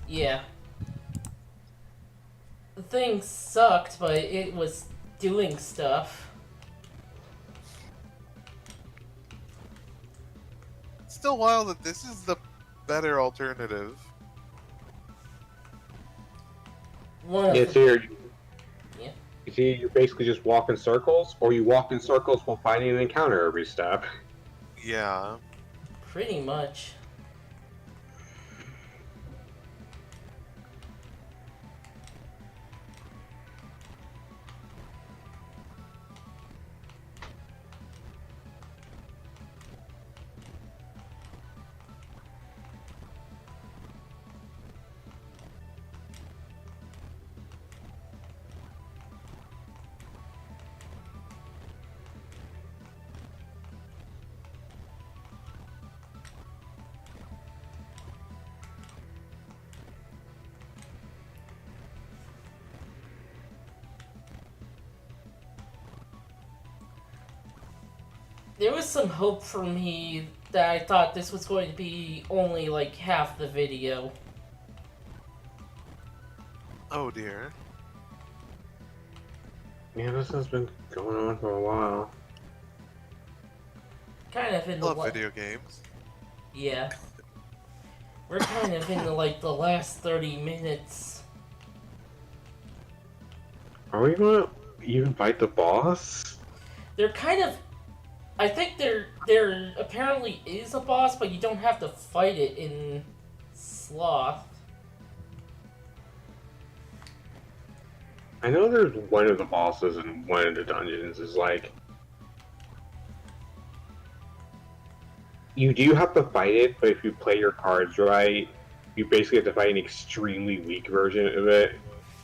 Speaker 2: Yeah. The thing sucked, but it was doing stuff.
Speaker 3: It's still wild that this is the better alternative.
Speaker 2: One of
Speaker 4: Yeah,
Speaker 2: the-
Speaker 4: so
Speaker 2: Yeah.
Speaker 4: you see, you basically just walk in circles, or you walk in circles while fighting an encounter every step.
Speaker 3: Yeah.
Speaker 2: Pretty much. There was some hope for me that I thought this was going to be only like half the video.
Speaker 3: Oh dear.
Speaker 4: Yeah, this has been going on for a while.
Speaker 2: Kind of in
Speaker 3: I
Speaker 2: the
Speaker 3: love video games.
Speaker 2: Yeah. We're kind of in the last 30 minutes.
Speaker 4: Are we gonna even fight the boss?
Speaker 2: They're kind of I think there apparently is a boss, but you don't have to fight it in Sloth.
Speaker 4: I know there's one of the bosses in one of the dungeons is like you do have to fight it, but if you play your cards right, you basically have to fight an extremely weak version of it.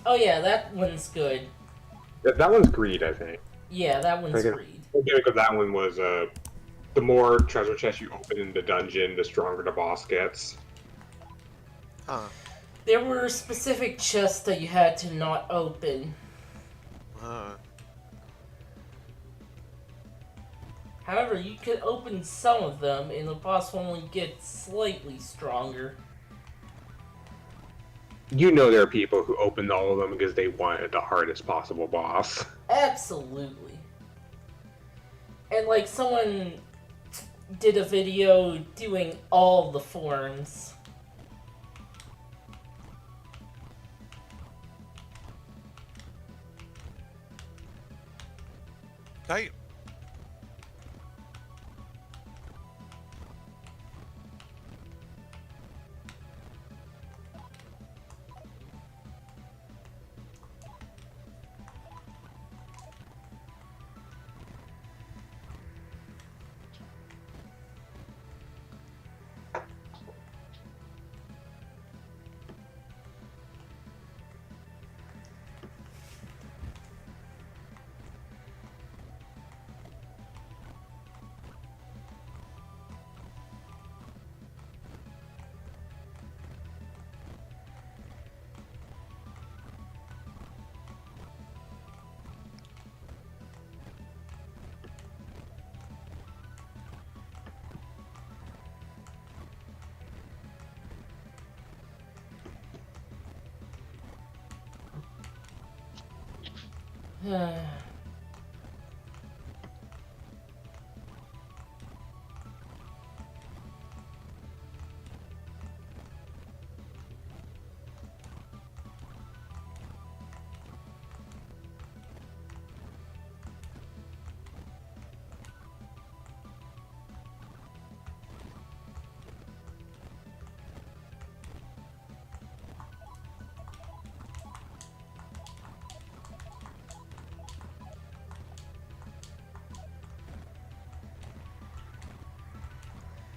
Speaker 2: Oh yeah, that one's good.
Speaker 4: That one's greed, I think.
Speaker 2: Yeah, that one's
Speaker 4: Okay.
Speaker 2: greed.
Speaker 4: The gimmick of that one was the more treasure chests you open in the dungeon, the stronger the boss gets.
Speaker 3: Huh.
Speaker 2: There were specific chests that you had to not open. However, you could open some of them, and the boss will only get slightly stronger.
Speaker 4: You know there are people who opened all of them because they wanted the hardest possible boss.
Speaker 2: Absolutely. And like someone did a video doing all the forms.
Speaker 3: Tight.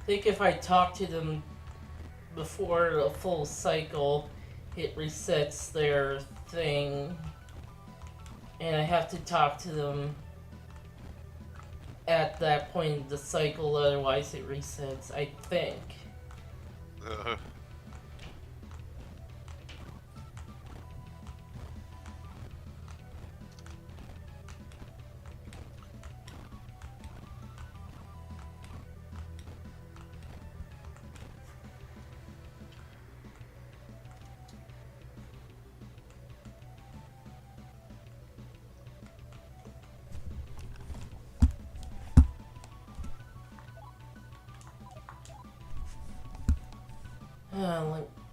Speaker 2: I think if I talk to them before a full cycle, it resets their thing. And I have to talk to them at that point in the cycle, otherwise it resets, I think.
Speaker 3: Uh,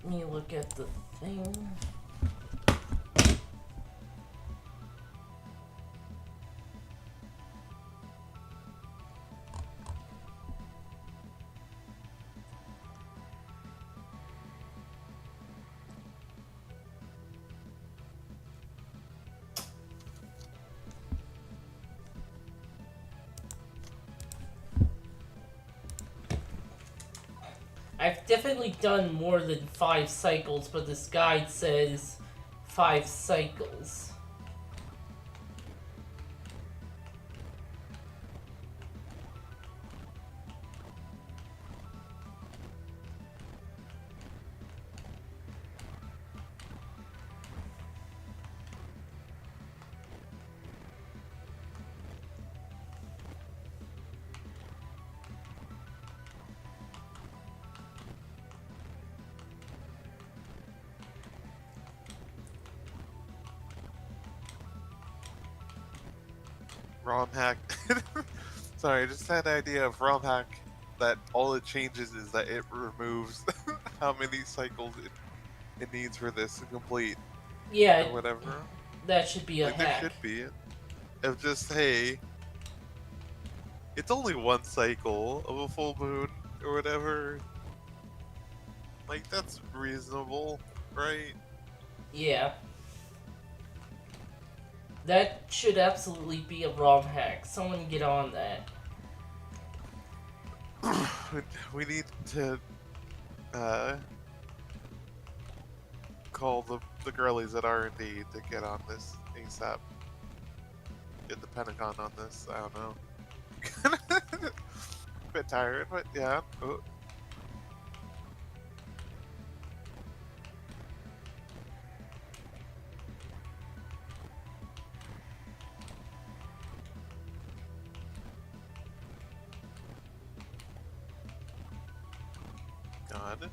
Speaker 2: Let me look at the thing. I've definitely done more than 5 cycles, but this guide says 5 cycles.
Speaker 3: ROM hack. Sorry, I just had an idea of ROM hack that all it changes is that it removes how many cycles it needs for this to complete
Speaker 2: Yeah,
Speaker 3: or whatever.
Speaker 2: that should be a
Speaker 3: Like there
Speaker 2: hack.
Speaker 3: should be. Of just hey, it's only one cycle of a full moon or whatever. Like that's reasonable, right?
Speaker 2: Yeah. That should absolutely be a ROM hack. Someone get on that.
Speaker 3: We need to call the girlies at R&D to get on this ASAP. Get the Pentagon on this. I don't know. Bit tired, but yeah. Oh. God.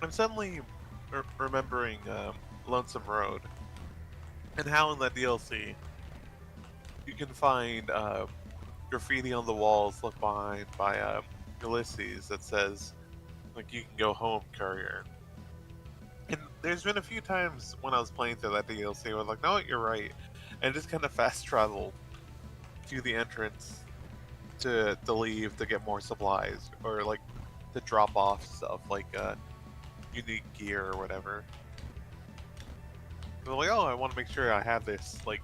Speaker 3: I'm suddenly remembering Lonesome Road and how in that DLC you can find graffiti on the walls left behind by Ulysses that says like you can go home, courier. And there's been a few times when I was playing through that DLC where I was like, no, you're right, and just kind of fast traveled to the entrance to leave to get more supplies or like to drop off stuff like unique gear or whatever. And I'm like, oh, I want to make sure I have this like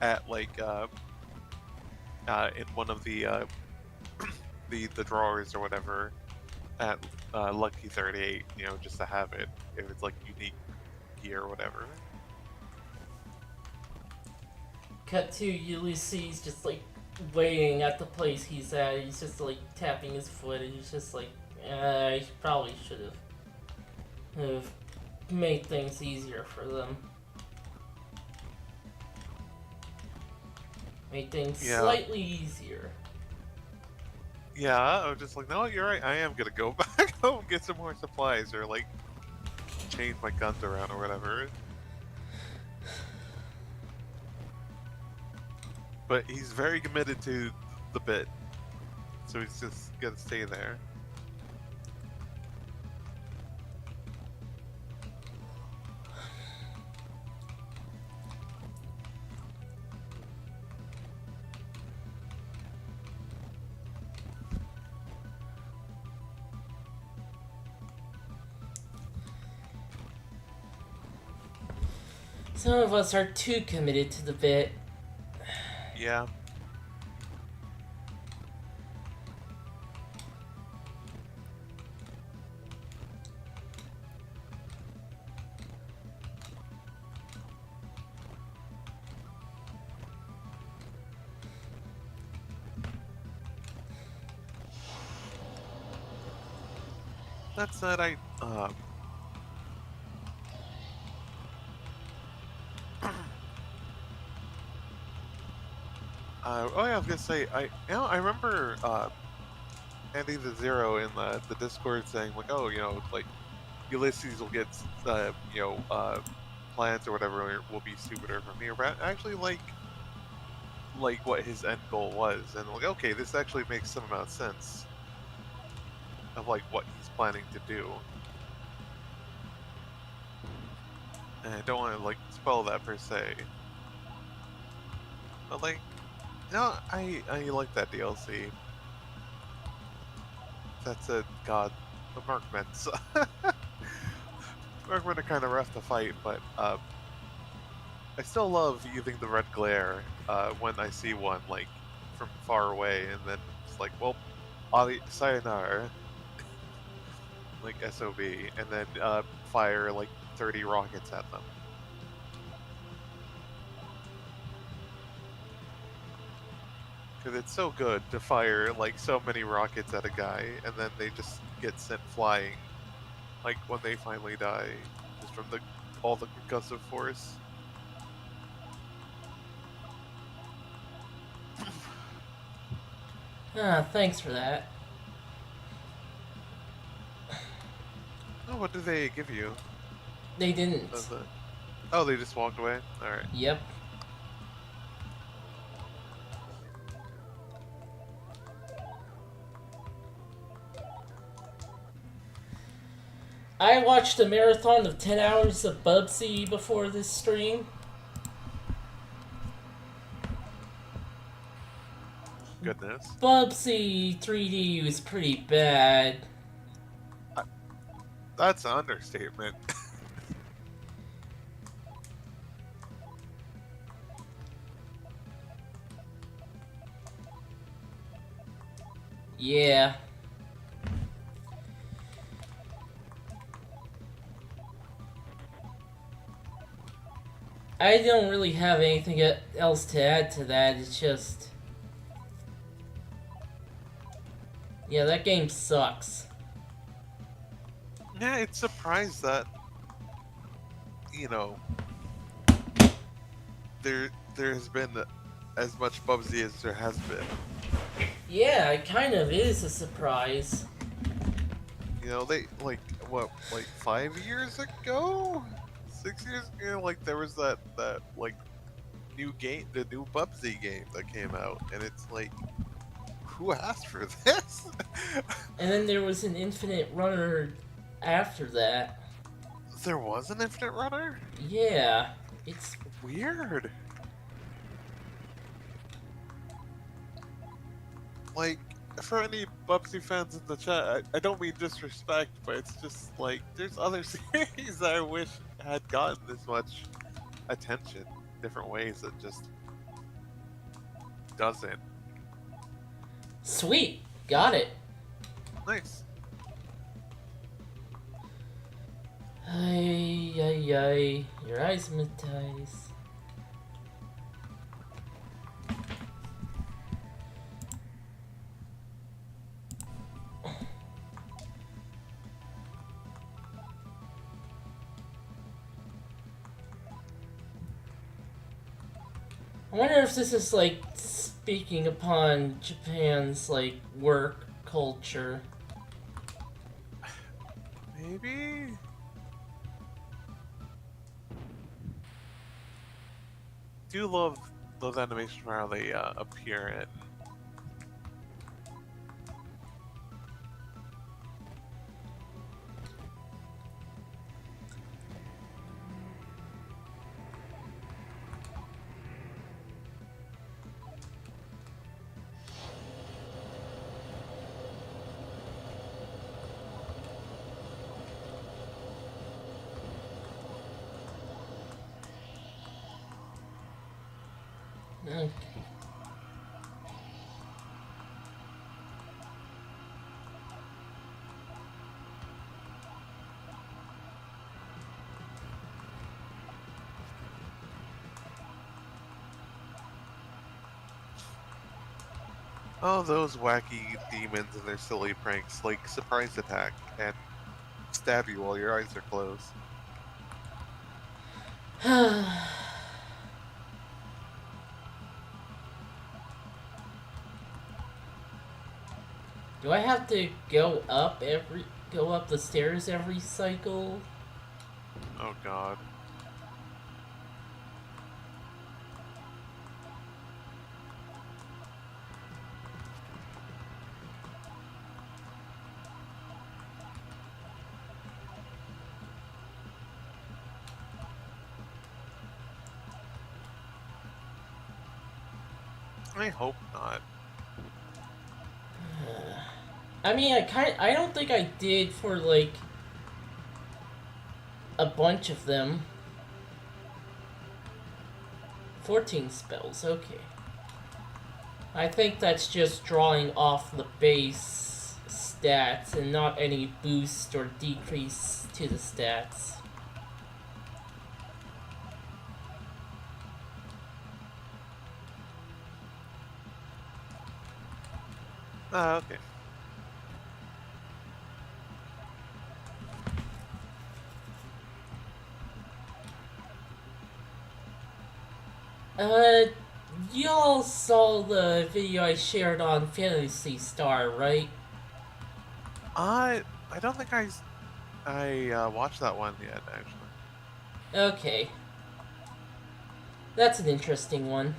Speaker 3: at like in one of the the drawers or whatever at Lucky 38, you know, just to have it if it's like unique gear or whatever.
Speaker 2: Cut to Ulysses just like waiting at the place he's at. He's just like tapping his foot and he's just like, I probably should have made things easier for them. Make things
Speaker 3: Yeah.
Speaker 2: slightly easier.
Speaker 3: Yeah, I was just like, no, you're right. I am gonna go back home and get some more supplies, or like change my guns around or whatever. But he's very committed to the bit, so he's just gonna stay there.
Speaker 2: Some of us are too committed to the bit.
Speaker 3: Yeah. That said, oh yeah, I was gonna say, I remember Andy the Zero in the Discord saying like, oh, like Ulysses will get plans or whatever will be stupider from here, but I actually like what his end goal was, and like, okay, this actually makes some amount of sense of like what he's planning to do. And I don't want to like spoil that per se, but like, I like that DLC. That's a god, the Markments. Markmen are kind of rough to fight, but I still love using the red glare when I see one like from far away, and then it's like, well, sayonara, like SOB, and then fire like 30 rockets at them. Because it's so good to fire like so many rockets at a guy, and then they just get sent flying, like when they finally die, just from all the concussive force.
Speaker 2: Thanks for that.
Speaker 3: Oh, what did they give you?
Speaker 2: They didn't.
Speaker 3: Oh, they just walked away? Alright.
Speaker 2: Yep. I watched a marathon of 10 hours of Bubsy before this stream.
Speaker 3: Goodness.
Speaker 2: Bubsy 3D was pretty bad.
Speaker 3: That's an understatement.
Speaker 2: Yeah. I don't really have anything else to add to that. It's just... yeah, that game sucks.
Speaker 3: Yeah, it's surprised that, there's been as much Bubsy as there has been.
Speaker 2: Yeah, it kind of is a surprise.
Speaker 3: They, like, what, like 5 years ago? 6 years ago? Like, there was that like, new game, the new Bubsy game that came out, and it's like, who asked for this?
Speaker 2: And then there was an Infinite Runner after that.
Speaker 3: There was an Infinite Runner?
Speaker 2: Yeah, it's...
Speaker 3: weird. Like, for any Bubsy fans in the chat, I don't mean disrespect, but it's just like, there's other series that I wish had gotten this much attention, different ways that just doesn't.
Speaker 2: Sweet! Got it!
Speaker 3: Nice.
Speaker 2: Ay, ay, ay. Your eyes hypnotize. I wonder if this is like speaking upon Japan's like work culture.
Speaker 3: Maybe? Do love those animations where how they appear in.
Speaker 2: Okay.
Speaker 3: Oh, those wacky demons and their silly pranks, like surprise attack and stab you while your eyes are closed.
Speaker 2: Do I have to go up the stairs every cycle?
Speaker 3: Oh god. I hope not.
Speaker 2: I mean, I don't think I did for like a bunch of them. 14 spells, okay. I think that's just drawing off the base stats and not any boost or decrease to the stats.
Speaker 3: Ah, okay.
Speaker 2: Y'all saw the video I shared on Fantasy Star, right?
Speaker 3: I don't think I watched that one yet, actually.
Speaker 2: Okay. That's an interesting one.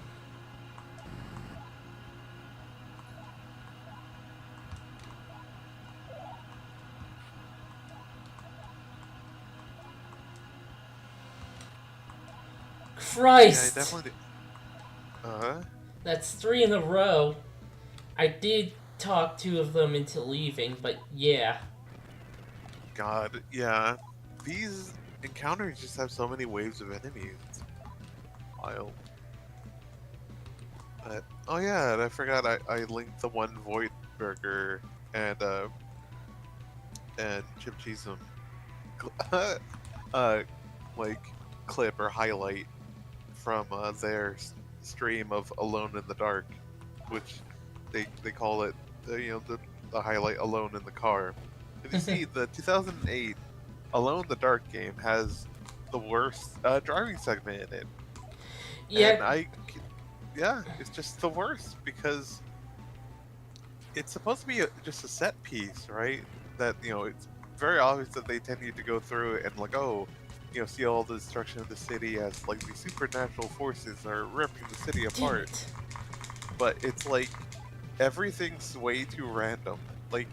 Speaker 2: Christ!
Speaker 3: Yeah, I definitely did.
Speaker 2: That's 3 in a row. I did talk 2 of them into leaving, but yeah.
Speaker 3: God, yeah. These encounters just have so many waves of enemies. It's wild. But, oh yeah, and I forgot I linked the one Void Burger and Chip Cheesem like clip or highlight from their stream of Alone in the Dark, which they call it the highlight Alone in the Car. And you see the 2008 Alone in the Dark game has the worst driving segment in it.
Speaker 2: Yeah.
Speaker 3: And yeah, it's just the worst because it's supposed to be just a set piece, right? That it's very obvious that they intend you to go through and like, oh, see all the destruction of the city as like these supernatural forces are ripping the city
Speaker 2: Damn
Speaker 3: apart.
Speaker 2: it.
Speaker 3: But it's like everything's way too random. Like,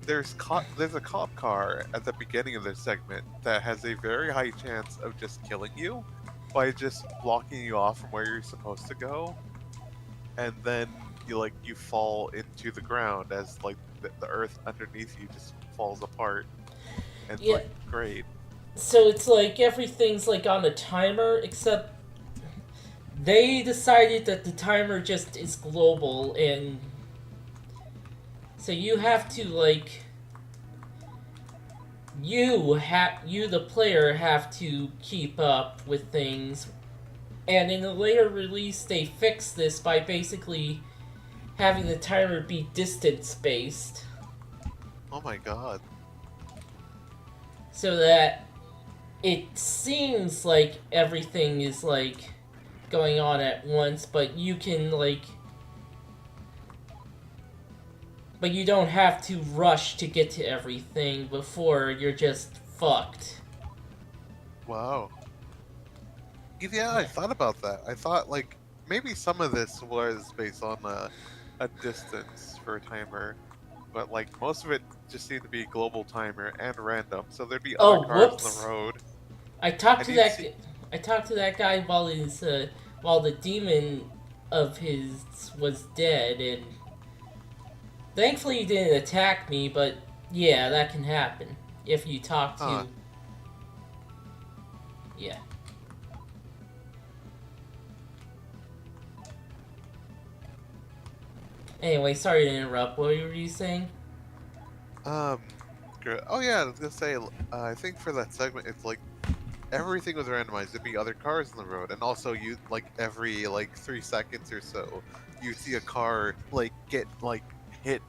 Speaker 3: there's a cop car at the beginning of this segment that has a very high chance of just killing you by just blocking you off from where you're supposed to go, and then you fall into the ground as like the earth underneath you just falls apart. And it's
Speaker 2: Yeah.
Speaker 3: like great.
Speaker 2: So it's like everything's like on a timer, except they decided that the timer just is global, and so you have to like you the player have to keep up with things. And in the later release they fixed this by basically having the timer be distance based,
Speaker 3: Oh my god.
Speaker 2: so that it seems like everything is like going on at once, but you can, like... But you don't have to rush to get to everything before you're just fucked.
Speaker 3: Wow. Yeah, I thought about that. I thought, like, maybe some of this was based on a distance for a timer, but, like, most of it just seemed to be global timer and random, so there'd be other
Speaker 2: Oh,
Speaker 3: cars on the
Speaker 2: whoops!
Speaker 3: road,
Speaker 2: I talked
Speaker 3: and
Speaker 2: to
Speaker 3: you'd
Speaker 2: that.
Speaker 3: see...
Speaker 2: I talked to that guy while the demon of his was dead, and thankfully he didn't attack me. But yeah, that can happen if you talk
Speaker 3: Huh.
Speaker 2: to. Yeah. Anyway, sorry to interrupt. What were you saying?
Speaker 3: Oh yeah, I was gonna say, I think for that segment, it's like, everything was randomized. There'd be other cars on the road, and also you like every like 3 seconds or so, you see a car like get like hit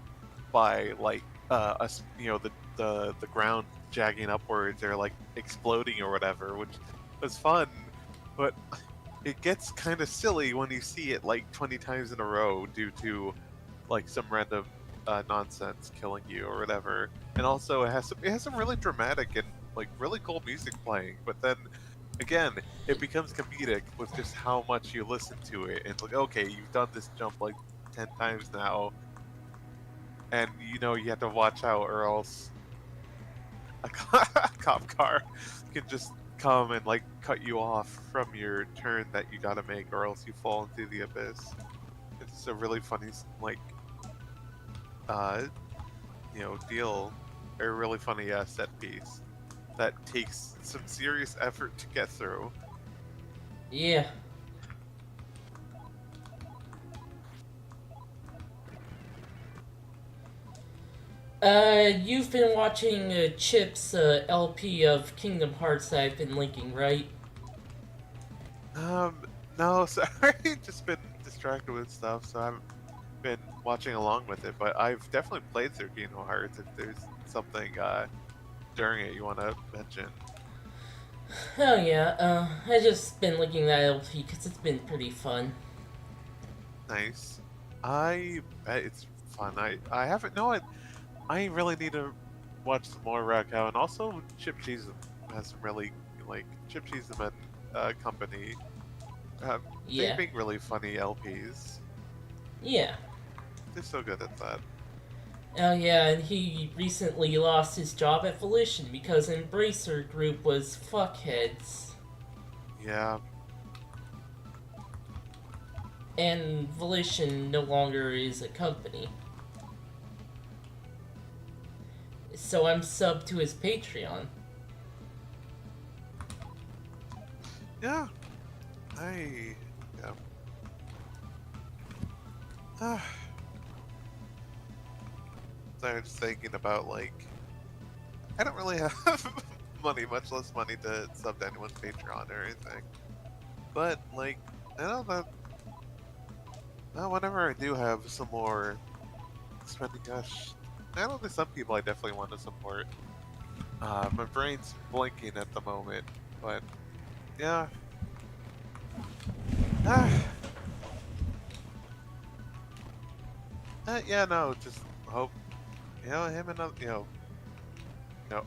Speaker 3: by like the ground jagging upwards or like exploding or whatever, which was fun, but it gets kind of silly when you see it like 20 times in a row due to like some random nonsense killing you or whatever. And also it has some really dramatic and like really cool music playing, but then again, it becomes comedic with just how much you listen to it. And it's like, okay, you've done this jump like 10 times now, and you know you have to watch out, or else a cop car can just come and like cut you off from your turn that you gotta make, or else you fall into the abyss. It's a really funny like uh deal, a really funny set piece that takes some serious effort to get through.
Speaker 2: Yeah. You've been watching Chip's LP of Kingdom Hearts that I've been linking, right?
Speaker 3: Um, no, sorry, just been distracted with stuff, so I haven't been watching along with it. But I've definitely played through Kingdom Hearts. If there's something during it you want to mention.
Speaker 2: Oh yeah, I just been linking that LP because it's been pretty fun.
Speaker 3: Nice. I bet it's fun. I haven't. No, I really need to watch some more Raquel, and also Chip Cheese has some really like Chip Cheese and Company. They
Speaker 2: Yeah.
Speaker 3: make really funny LPs.
Speaker 2: Yeah.
Speaker 3: They're so good at that.
Speaker 2: Oh yeah, and he recently lost his job at Volition because Embracer Group was fuckheads.
Speaker 3: Yeah.
Speaker 2: And Volition no longer is a company. So I'm subbed to his Patreon.
Speaker 3: Yeah. Yeah. So I was thinking about like, I don't really have money, much less money to sub to anyone's Patreon or anything. But like, I know that whenever I do have some more spending cash, I know there's some people I definitely want to support. My brain's blinking at the moment, but yeah. Yeah, no, just hope, him and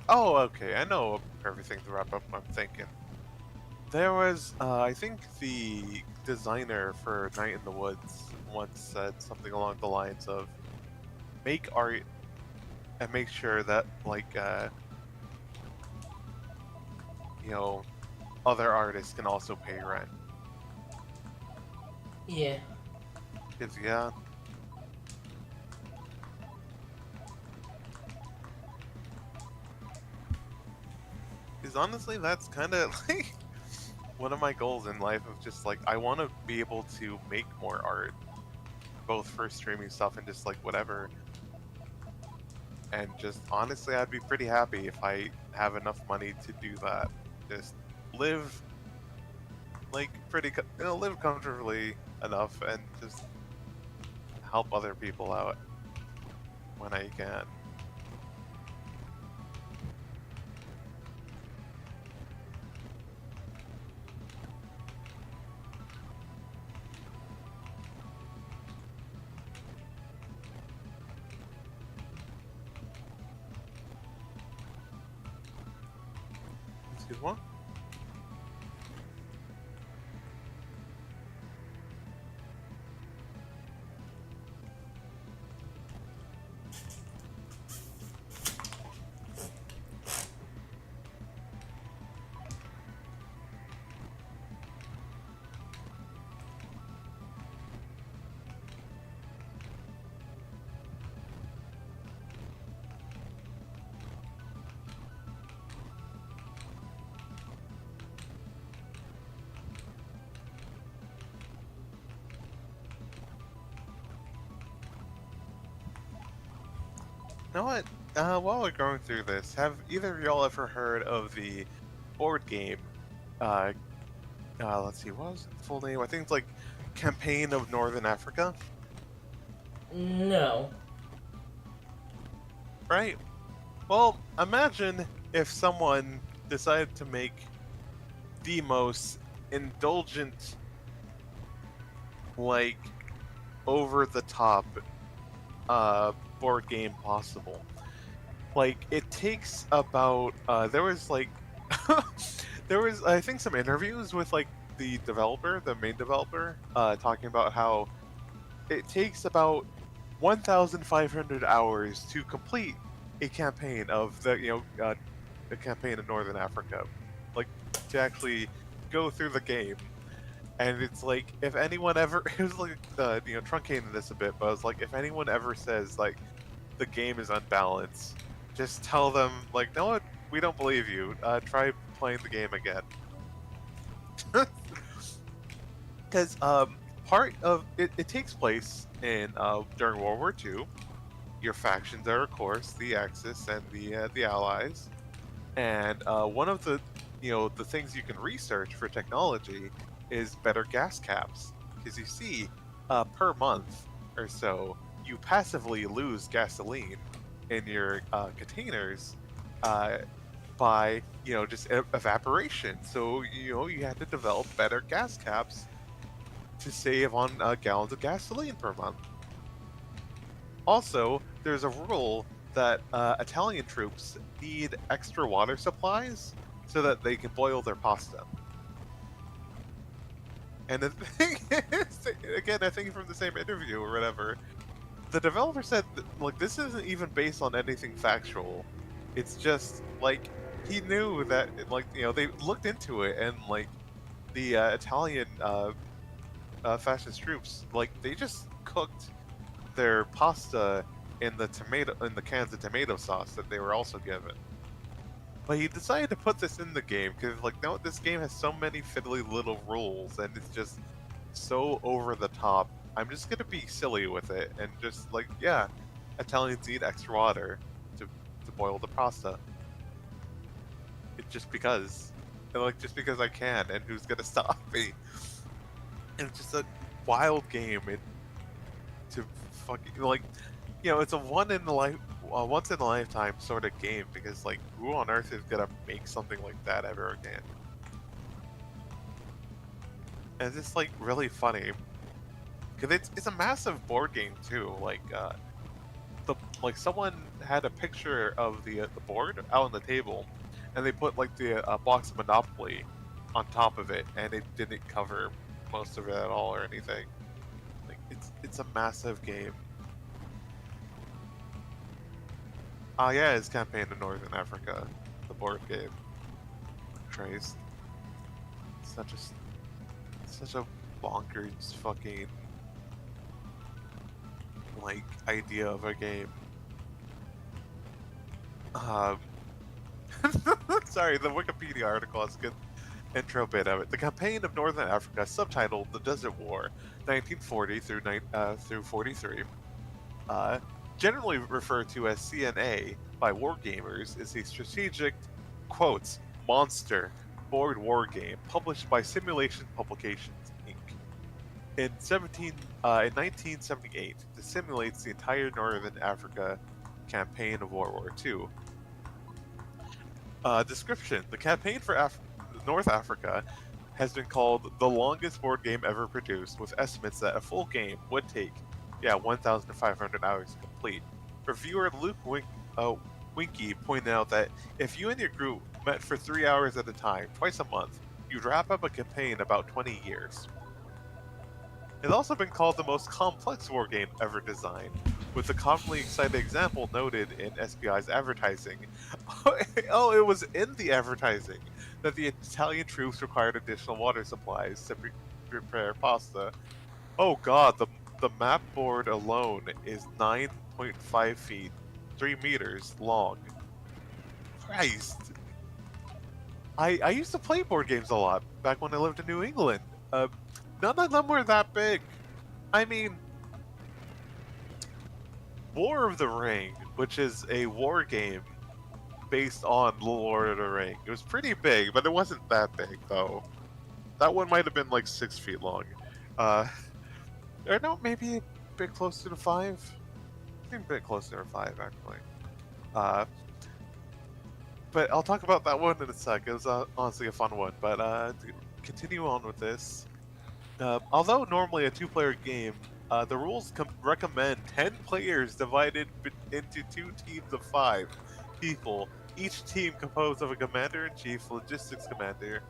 Speaker 3: oh, okay, I know a perfect thing to wrap up. I'm thinking there was, I think the designer for Night in the Woods once said something along the lines of, make art and make sure that like, other artists can also pay rent.
Speaker 2: Yeah.
Speaker 3: Cause yeah. Because honestly, that's kind of like one of my goals in life of just like, I want to be able to make more art, both for streaming stuff and just like whatever. And just honestly, I'd be pretty happy if I have enough money to do that. Just live like live comfortably enough and just help other people out when I can. Excuse-moi. You know what? While we're going through this, have either of y'all ever heard of the board game? Uh, let's see, what was the full name? I think it's like Campaign of Northern Africa,
Speaker 2: No.
Speaker 3: right? Well, imagine if someone decided to make the most indulgent, like, over the top board game possible. Like, it takes about there was like there was, I think, some interviews with like the developer, the main developer, talking about how it takes about 1,500 hours to complete a campaign of the campaign in Northern Africa, like to actually go through the game. And it's like, if anyone ever, it was like truncating this a bit, but it's like, if anyone ever says like the game is unbalanced, just tell them like, no, what, we don't believe you. Try playing the game again. Because part of it, it takes place in during World War II. Your factions are, of course, the Axis and the Allies. And one of the the things you can research for technology is better gas caps, because you see, per month or so, you passively lose gasoline in your containers by just evaporation. So you had to develop better gas caps to save on gallons of gasoline per month. Also, there's a rule that Italian troops need extra water supplies so that they can boil their pasta. And the thing is, again, I think from the same interview or whatever, the developer said that, like, this isn't even based on anything factual. It's just like he knew that, like, they looked into it, and like the Italian fascist troops, like, they just cooked their pasta in the cans of tomato sauce that they were also given. But he decided to put this in the game because, like, no, this game has so many fiddly little rules, and it's just so over the top. I'm just gonna be silly with it and just like, yeah, Italians need extra water to boil the pasta. It's just because, and, like, just because I can, and who's gonna stop me? And it's just a wild game. To fucking, like, it's a once in a lifetime sort of game, because like, who on earth is gonna make something like that ever again? And it's just like really funny because it's a massive board game too. Like someone had a picture of the board out on the table, and they put like the box of Monopoly on top of it, and it didn't cover most of it at all or anything. Like, it's a massive game. Yeah, it's Campaign in Northern Africa, the board game. Trace. Such a bonkers fucking, like, idea of a game. Sorry, the Wikipedia article has a good intro bit of it. The Campaign of Northern Africa, subtitled "The Desert War, 1940 through 43." Generally referred to as CNA by wargamers, is a strategic, quotes, monster board war game published by Simulation Publications, Inc. In 1978, it simulates the entire Northern Africa campaign of World War II. Description: the campaign for North Africa has been called the longest board game ever produced, with estimates that a full game would take 1,500 hours to complete. Reviewer Luke Winky pointed out that if you and your group met for 3 hours at a time, twice a month. You'd wrap up a campaign about 20 years. It's also been called the most complex wargame ever designed, with the commonly cited example noted in SBI's advertising. Oh, it was in the advertising that the Italian troops required additional water supplies to prepare pasta. Oh god, the map board alone is 9.5 feet, 3 meters long. Christ. I used to play board games a lot back when I lived in New England. None of them were that big. I mean, War of the Ring, which is a war game based on Lord of the Ring. It was pretty big, but it wasn't that big, though. That one might have been like 6 feet long. Or no, maybe a bit closer to 5? I think a bit closer to 5, actually. But I'll talk about that one in a sec. It was honestly a fun one. But to continue on with this, although normally a two-player game, the rules recommend 10 players divided into 2 teams of 5 people. Each team composed of a commander-in-chief, logistics commander,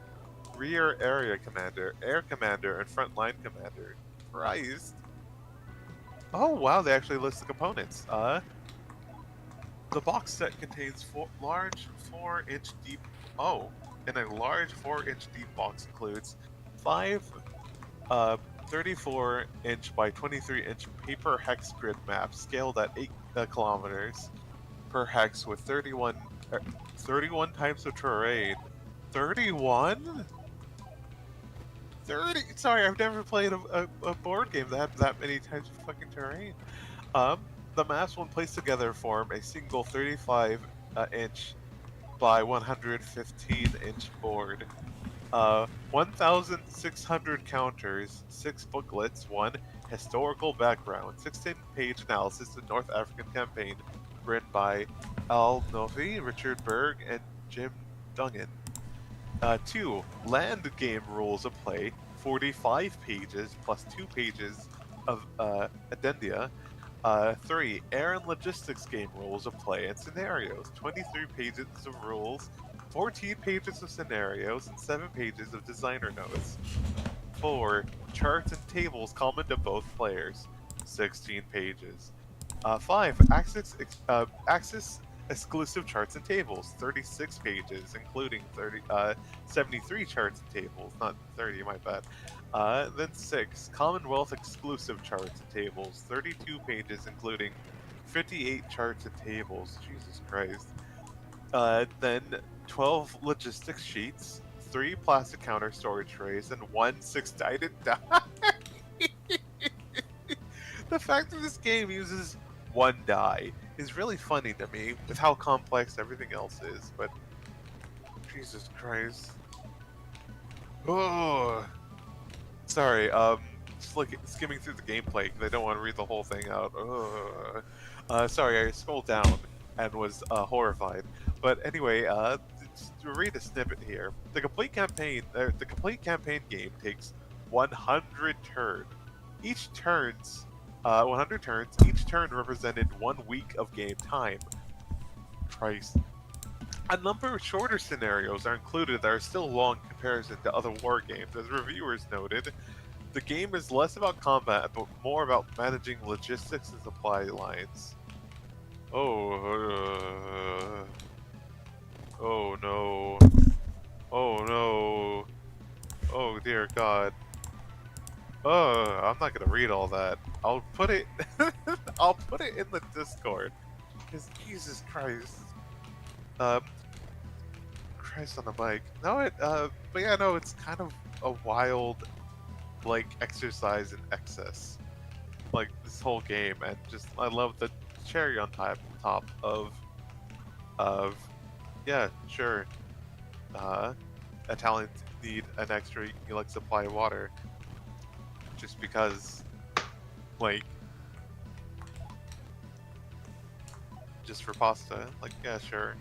Speaker 3: rear area commander, air commander, and frontline commander. Christ. Oh wow, they actually list the components. The box set contains large 4-inch deep. Oh, and a large 4-inch deep box includes 5 34-inch by 23-inch paper hex grid maps scaled at 8 kilometers per hex with 31 types of terrain. 31? 30? Sorry, I've never played a board game that had that many types of fucking terrain. The maps, when placed together, form a single 35-inch by 115-inch board. 1,600 counters, 6 booklets, 1 historical background, 16-page analysis of North African campaign written by Al Novi, Richard Berg, and Jim Duggan. 2. Land game rules of play, 45 pages plus 2 pages of addenda. 3. Air and logistics game rules of play and scenarios, 23 pages of rules, 14 pages of scenarios, and 7 pages of designer notes. 4. Charts and tables common to both players, 16 pages. 5. Axis exclusive charts and tables, 36 pages, including 73 charts and tables, not 30, my bad. Then 6. Commonwealth exclusive charts and tables, 32 pages, including 58 charts and tables. Jesus Christ. Then 12 logistics sheets, 3 plastic counter storage trays, and 1 6-sided die. The fact that this game uses 1 die is really funny to me with how complex everything else is, but Jesus Christ. Oh, sorry, just skimming through the gameplay because I don't want to read the whole thing out. Sorry, I scrolled down and was horrified. But anyway, just to read a snippet here. The complete campaign game takes 100 turns. Each turns 100 turns. Each turn represented 1 week of game time. Christ. A number of shorter scenarios are included that are still long in comparison to other war games. As reviewers noted, the game is less about combat, but more about managing logistics and supply lines. Oh no. Oh no. Oh dear God. Oh, I'm not gonna read all that. I'll put it I'll put it in the Discord. Because Jesus Christ. Christ on the mic. No, but yeah, no, it's kind of a wild, like, exercise in excess. Like, this whole game, and just, I love the cherry on top of, yeah, sure, Italians need an extra, like, supply of water. Just because, like, just for pasta, like, yeah, sure.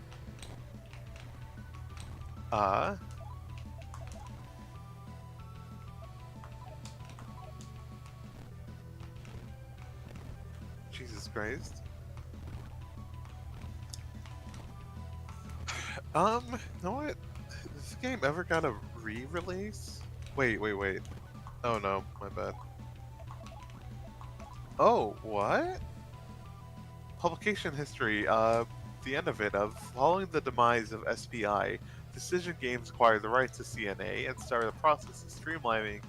Speaker 3: Jesus Christ. You know what? This game ever got a re-release? Wait. Oh no, my bad. Oh, what? Publication history. The end of it. Following the demise of SPI, Decision Games acquired the rights to CNA and started the process of streamlining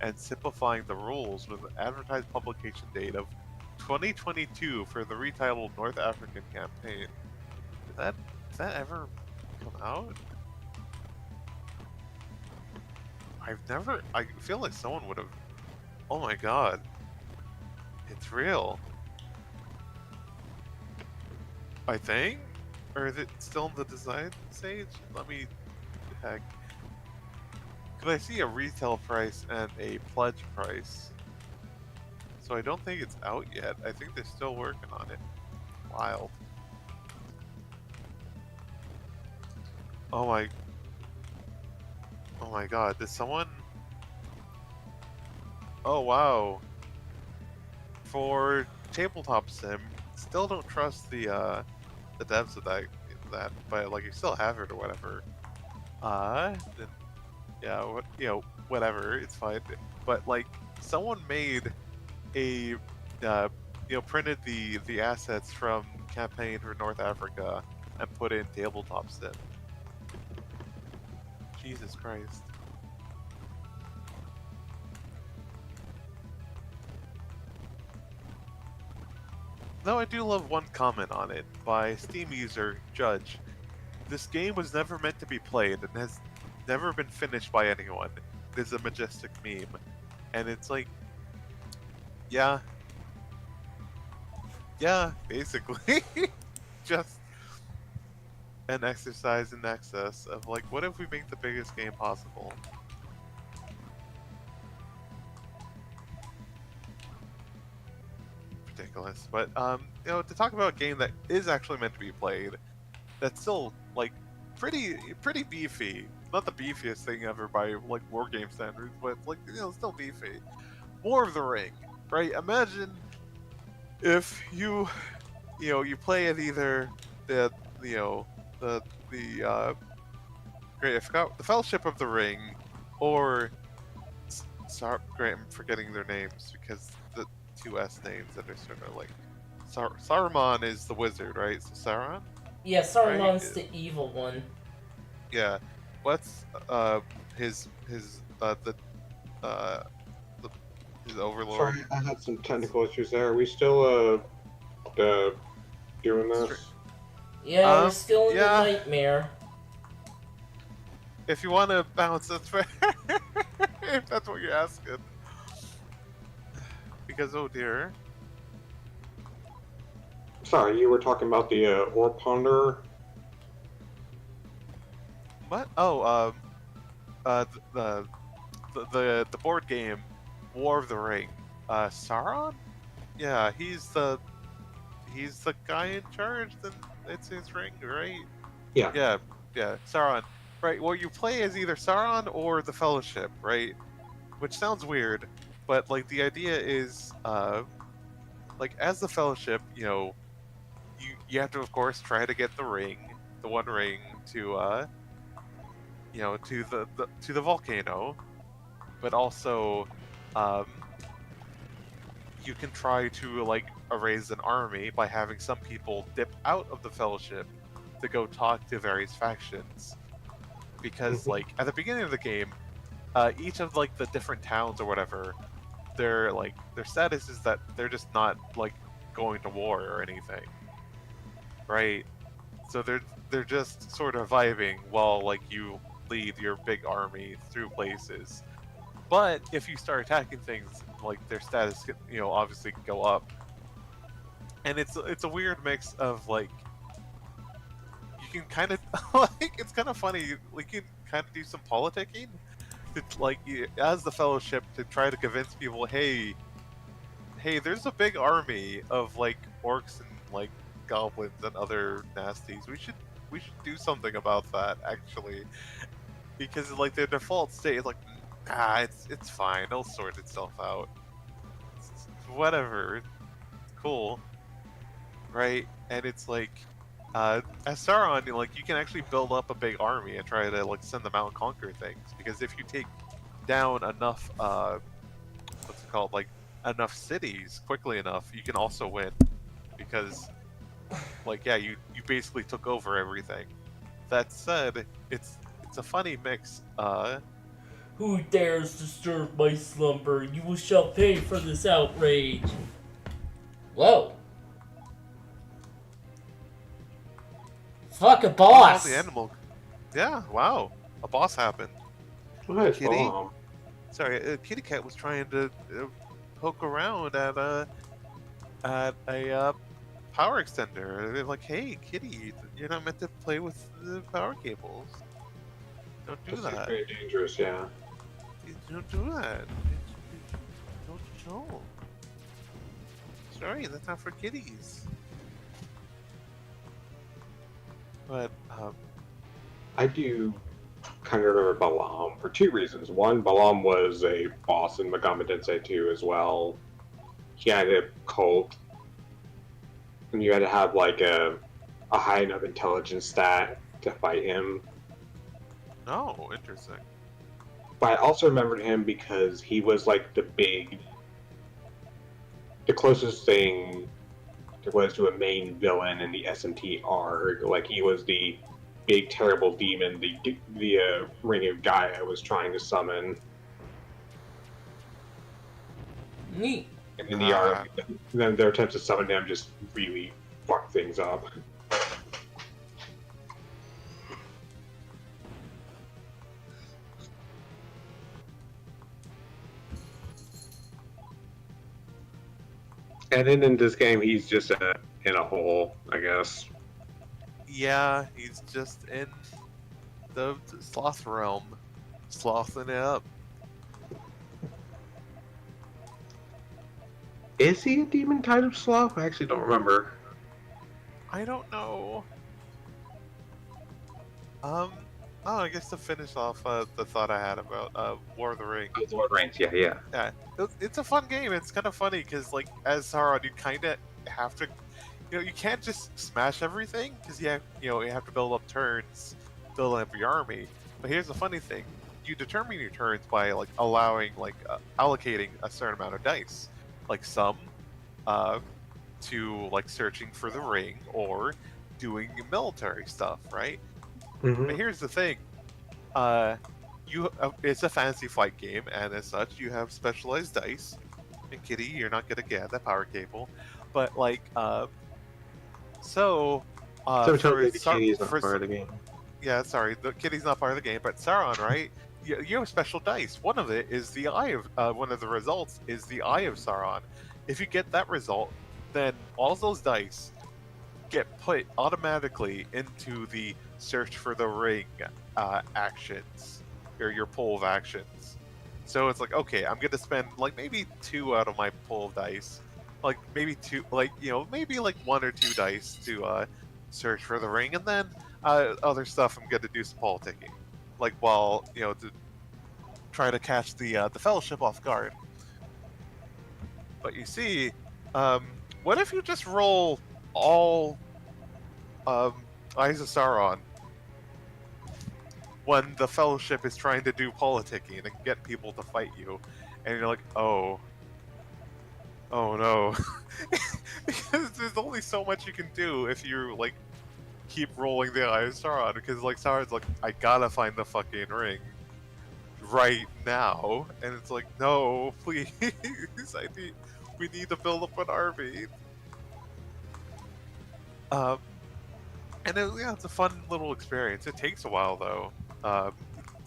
Speaker 3: and simplifying the rules with an advertised publication date of 2022 for the retitled North African campaign. Did that ever come out? I feel like someone would have. Oh my god. It's real. I think? Or is it still in the design stage? Let me check. Because I see a retail price and a pledge price. So I don't think it's out yet. I think they're still working on it. Wild. Oh my... Oh my god, did someone... Oh wow. For Tabletop Sim, still don't trust the devs of that, but like you still have it or whatever. Then, yeah, whatever, it's fine. But like, someone made a, printed the assets from campaign for North Africa and put it in Tabletop Sim. Jesus Christ. Though I do love one comment on it by Steam user Judge. This game was never meant to be played and has never been finished by anyone. It is a majestic meme. And it's like, yeah, basically. Just an exercise in excess of like, what if we make the biggest game possible? Ridiculous. But, to talk about a game that is actually meant to be played, that's still, like, pretty beefy. Not the beefiest thing ever by, like, war game standards, but, like, still beefy. War of the Ring, right? Imagine if you play at either the great, I forgot, the Fellowship of the Ring, or sorry, great, I'm forgetting their names because the two S names that are sort of like Saruman is the wizard, right? So Sauron,
Speaker 2: Yeah, Saruman's
Speaker 3: right?
Speaker 2: the evil one.
Speaker 3: Yeah. What's his uh the, his overlord?
Speaker 4: Sorry, I had some technical issues there. Are we still doing this?
Speaker 2: Yeah, we're still in
Speaker 3: yeah.
Speaker 2: the nightmare.
Speaker 3: If you want to bounce, that's fair. If that's what you're asking. Because oh dear.
Speaker 4: Sorry, you were talking about the Ore Ponder.
Speaker 3: What? Oh, the board game, War of the Ring. Sauron? Yeah, he's the guy in charge. Then it's his ring, right?
Speaker 4: Yeah.
Speaker 3: Yeah, Sauron. Right. Well, you play as either Sauron or the Fellowship, right? Which sounds weird, but like the idea is, like as the Fellowship, you have to of course try to get the one ring to to the volcano, but also, you can try to like erase an army by having some people dip out of the Fellowship to go talk to various factions. Because like at the beginning of the game, each of like the different towns or whatever, their status is that they're just not like going to war or anything, right? So they're just sort of vibing while like you lead your big army through places. But if you start attacking things, like their status can, obviously go up. And it's a weird mix of like, you can kind of like, it's kind of funny, like you can kind of do some politicking to, like, as the Fellowship, to try to convince people, hey, there's a big army of like orcs and like goblins and other nasties. We should do something about that actually, because like their default state is like, it's fine, it'll sort itself out. Whatever, it's cool, right? And it's like, as Sauron, like you can actually build up a big army and try to like send them out and conquer things. Because if you take down enough, what's it called, like enough cities quickly enough, you can also win. Because, like, yeah, you basically took over everything. That said, it's a funny mix.
Speaker 2: Who dares disturb my slumber? You shall pay for this outrage. Whoa. Fuck a
Speaker 3: All
Speaker 2: boss!
Speaker 3: the animal. Yeah, wow, a boss happened.
Speaker 4: Nice,
Speaker 3: Kitty?
Speaker 4: well,
Speaker 3: Sorry, Kitty Cat was trying to poke around at a power extender. They're like, hey, Kitty, you're not meant to play with the power cables. Don't do
Speaker 4: that's
Speaker 3: that.
Speaker 4: very dangerous, yeah.
Speaker 3: Don't do that. Don't. Sorry, that's not for kitties. But
Speaker 4: I do kind of remember Balam for two reasons. One, Balam was a boss in Megami Tensei 2 as well. He had a cult, and you had to have like a high enough intelligence stat to fight him.
Speaker 3: no, interesting.
Speaker 4: But I also remembered him because he was like the closest thing there was to a main villain in the SMT arc. Like he was the big terrible demon, the Ring of Gaia was trying to summon.
Speaker 2: Neat.
Speaker 4: And in the arc, then their attempts to summon him just really fuck things up. And then in this game, he's just in a hole, I guess.
Speaker 3: Yeah, he's just in the sloth realm, slothing it up.
Speaker 4: Is he a demon kind of sloth? I actually don't remember.
Speaker 3: I don't know. Oh, I guess to finish off the thought I had about War of the Ring.
Speaker 4: Oh, Lord Reigns, yeah.
Speaker 3: Yeah, it's a fun game. It's kind of funny because, like, as Sauron, you kind of have to, you can't just smash everything because you have to build up turns, build up your army. But here's the funny thing: you determine your turns by like allowing, allocating a certain amount of dice, like some, to like searching for the ring or doing military stuff, right?
Speaker 4: Mm-hmm.
Speaker 3: But here's the thing. It's a fantasy flight game, and as such, you have specialized dice. And Kitty, you're not gonna get that power cable, but
Speaker 4: So totally the kitty is not
Speaker 3: for-
Speaker 4: part of the game.
Speaker 3: yeah, sorry, the Kitty's not part of the game, but Sauron, right? You have special dice. One of it is the eye of one of the results is the eye of Sauron. If you get that result, then all those dice get put automatically into the search for the ring actions, or your pool of actions. So it's like, okay, I'm gonna spend like maybe 2 out of my pool of dice, like maybe two, maybe like 1 or 2 dice to search for the ring, and then other stuff I'm gonna do some politicking, like while to try to catch the Fellowship off guard. But you see, what if you just roll all Eyes of Sauron when the Fellowship is trying to do politicking and get people to fight you, and you're like, oh no, because there's only so much you can do if you like keep rolling the Eye of Sauron, because like Sauron's like, I gotta find the fucking ring right now, and it's like, no, please, we need to build up an army. It's a fun little experience. It takes a while though.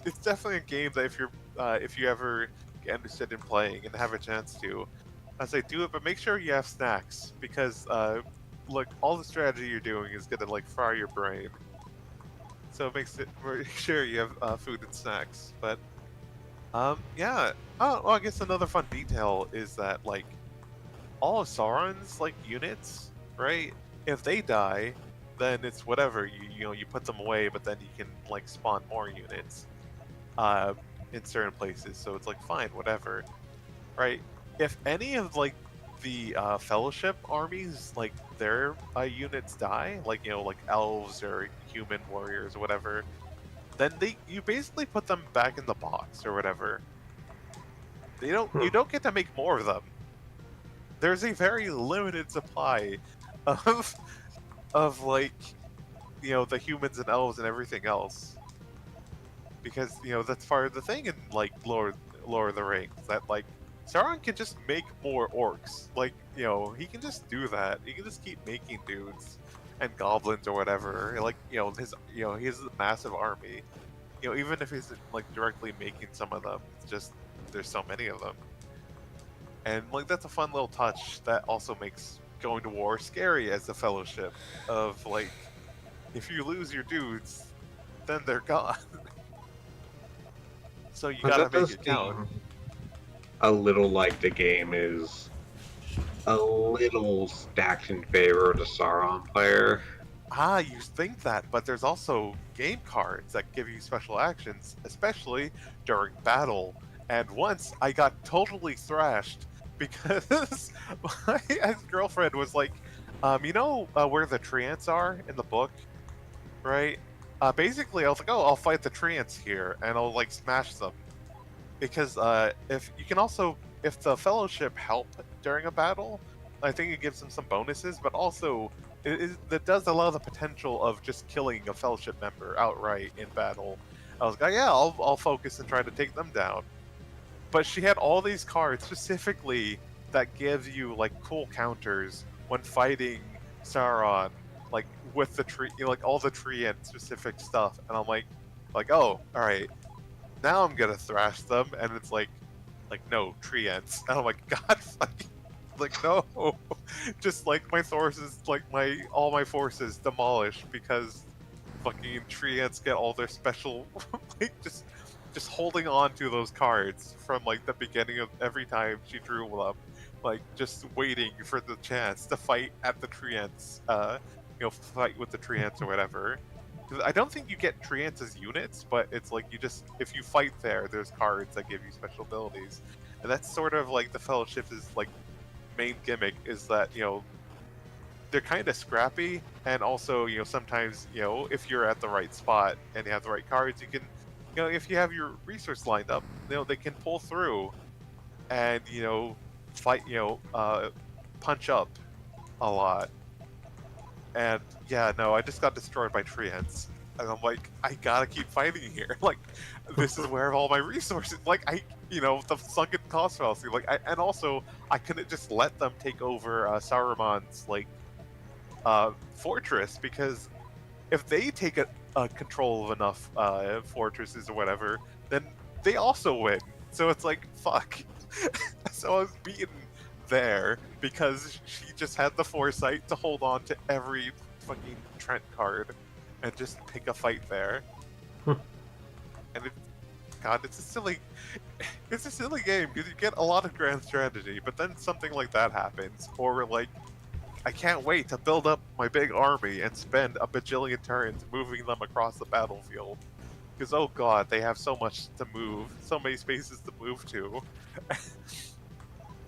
Speaker 3: It's definitely a game that if you ever get interested in playing and have a chance to, I say do it, but make sure you have snacks, because look, all the strategy you're doing is gonna like fry your brain. So make sure you have food and snacks. But yeah. Oh, well, I guess another fun detail is that like all of Sauron's like units, right? If they die, then it's whatever. You put them away, but then you can like spawn more units in certain places. So it's like fine, whatever, right? If any of like the Fellowship armies, like their units die, like like elves or human warriors or whatever, then you basically put them back in the box or whatever. You don't get to make more of them. There's a very limited supply of like the humans and elves and everything else, because that's part of the thing in like Lord of the Rings, that like Sauron can just make more orcs. Like he can just do that. He can just keep making dudes and goblins or whatever. Like he has a massive army. Even if he's like directly making some of them, it's just there's so many of them. And like that's a fun little touch that also makes going to war scary as a Fellowship. Of like, if you lose your dudes, then they're gone. So you
Speaker 4: But
Speaker 3: gotta
Speaker 4: that
Speaker 3: make
Speaker 4: does
Speaker 3: it count.
Speaker 4: seem a little like the game is a little stacked in favor of the Sauron player.
Speaker 3: You think that, but there's also game cards that give you special actions, especially during battle. And once I got totally thrashed because my ex-girlfriend was like, where the treants are in the book, right? Basically, I was like, oh, I'll fight the treants here, and I'll like smash them. Because if you can also, if the Fellowship help during a battle, I think it gives them some bonuses, but also that does allow the potential of just killing a Fellowship member outright in battle. I was like, oh, yeah, I'll focus and try to take them down. But she had all these cards specifically that gives you like cool counters when fighting Sauron, like with the tree, like all the tree and specific stuff. And I'm like, oh, all right, now I'm gonna thrash them, and it's like no treants, and I'm like, God, fucking, like no, just like my forces, like all my forces demolished because fucking treants get all their special, like just holding on to those cards from like the beginning of every time she drew them, like just waiting for the chance to fight at the treants, fight with the treants or whatever. I don't think you get treants as units, but it's like if you fight there, there's cards that give you special abilities, and that's sort of like the Fellowship's like main gimmick, is that they're kind of scrappy, and also sometimes if you're at the right spot and you have the right cards, you can if you have your resource lined up, they can pull through and fight punch up a lot. And yeah, no, I just got destroyed by treants. And I'm like, I gotta keep fighting here. Like, this is where all my resources. Like, the sunken cost fallacy. Like, and also, I couldn't just let them take over Saruman's fortress, because if they take a control of enough fortresses or whatever, then they also win. So it's like, fuck. So I was beaten there because she just had the foresight to hold on to every fucking Trent card and just pick a fight there. And it's a silly game because you get a lot of grand strategy, but then something like that happens, or like, I can't wait to build up my big army and spend a bajillion turns moving them across the battlefield. Because, oh god, they have so much to move, so many spaces to move to.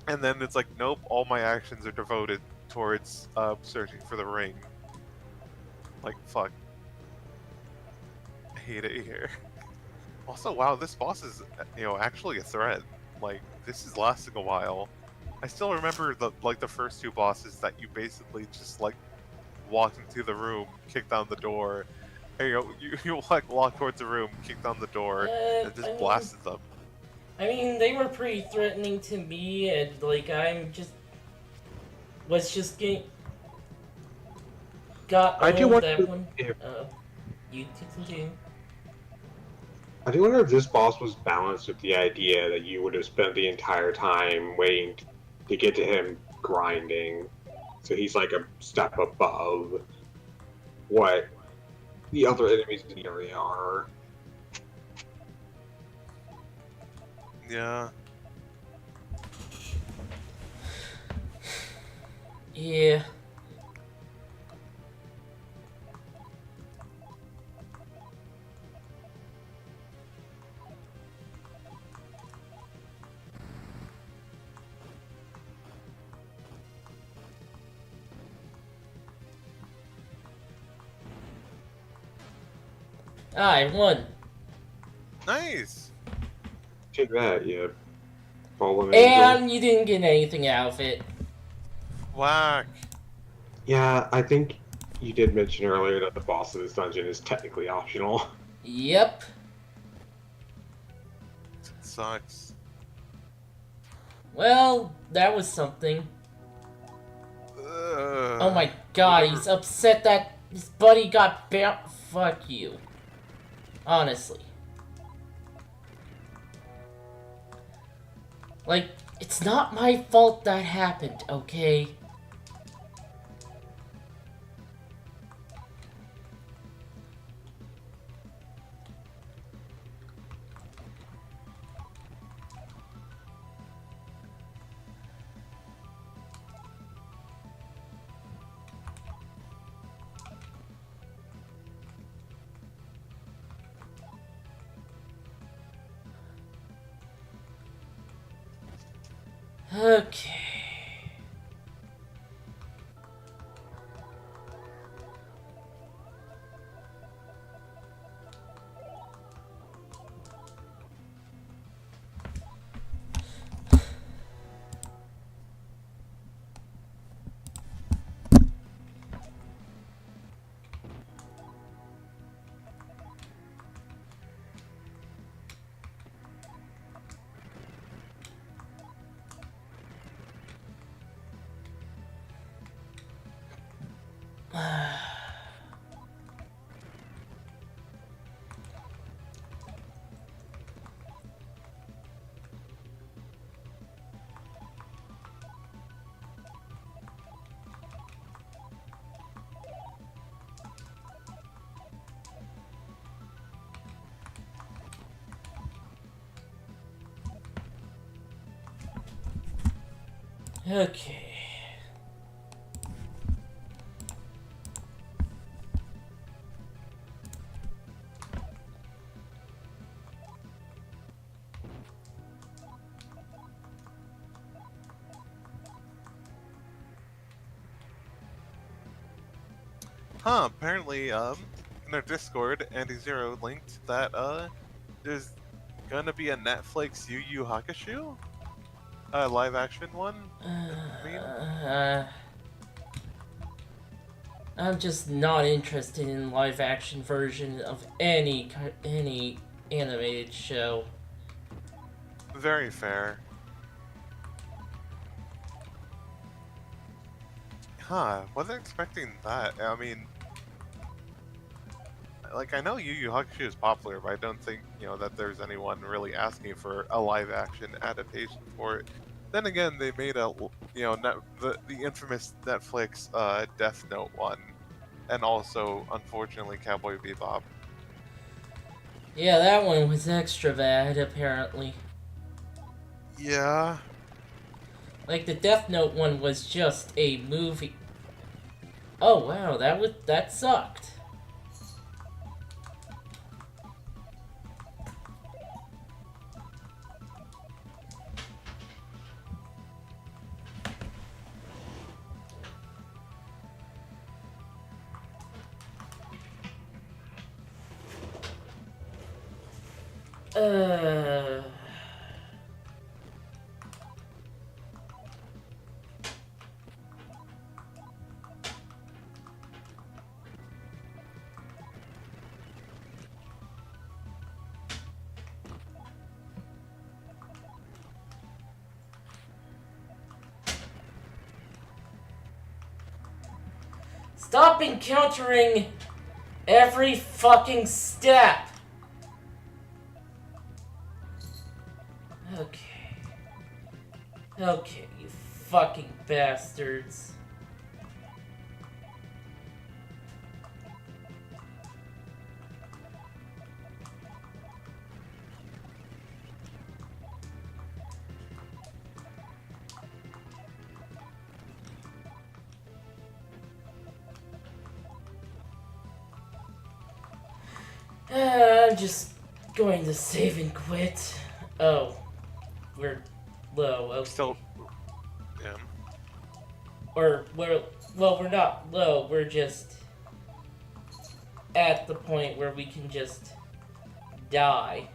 Speaker 3: And then it's like, nope, all my actions are devoted towards searching for the ring. Like, fuck. I hate it here. Also, wow, this boss is, actually a threat. Like, this is lasting a while. I still remember the first two bosses that you basically just like walked into the room, kicked down the door, and you like walk towards the room, kick down the door, and just blasted them.
Speaker 2: I mean, they were pretty threatening to me, and like was just getting got
Speaker 4: I do
Speaker 2: owned
Speaker 4: wonder
Speaker 2: that one.
Speaker 4: if
Speaker 2: You continue.
Speaker 4: I do wonder if this boss was balanced with the idea that you would have spent the entire time waiting to get to him grinding. So he's like a step above what the other enemies in the area are.
Speaker 3: Yeah.
Speaker 2: Yeah. I won.
Speaker 3: Nice.
Speaker 4: Take that, you fallen angel.
Speaker 2: And you didn't get anything out of it.
Speaker 3: Whack.
Speaker 4: Yeah, I think you did mention earlier that the boss of this dungeon is technically optional.
Speaker 2: Yep.
Speaker 3: Sucks.
Speaker 2: Well, that was something. Oh my god, he's upset that his buddy got fuck you. Honestly. Like, it's not my fault that happened, okay? Okay. Okay.
Speaker 3: Huh, apparently, in their Discord, Andy Zero linked that, there's gonna be a Netflix Yu Yu Hakusho? Live action one? I mean?
Speaker 2: I'm just not interested in live action version of any animated show.
Speaker 3: Very fair. Huh, wasn't expecting that. I mean, like, I know Yu Yu Hakusho is popular, but I don't think, that there's anyone really asking for a live action adaptation for it. Then again, they made a, the infamous Netflix Death Note one, and also, unfortunately, Cowboy Bebop.
Speaker 2: Yeah, that one was extra bad, apparently.
Speaker 3: Yeah.
Speaker 2: Like, the Death Note one was just a movie. Oh, wow, that sucked. Uh... Stop encountering every fucking step! Okay. Okay, you fucking bastards. I'm just going to save and quit. Oh, we're low. Okay.
Speaker 3: Still. Yeah.
Speaker 2: Or we're not low. We're just at the point where we can just die.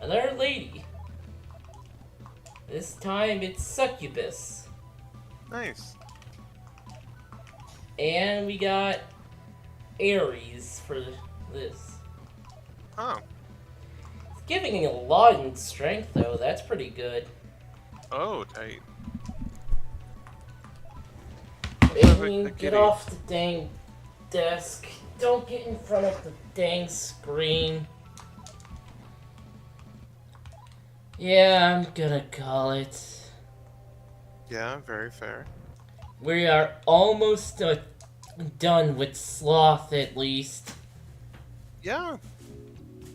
Speaker 2: Another lady. This time it's Succubus.
Speaker 3: Nice.
Speaker 2: And we got Ares for this.
Speaker 3: Oh.
Speaker 2: It's giving a lot in strength though, that's pretty good.
Speaker 3: Oh, tight.
Speaker 2: Bailey, get off the dang desk. Don't get in front of the dang screen. Yeah, I'm gonna call it.
Speaker 3: Yeah, very fair.
Speaker 2: We are almost done with Sloth, at least.
Speaker 3: Yeah.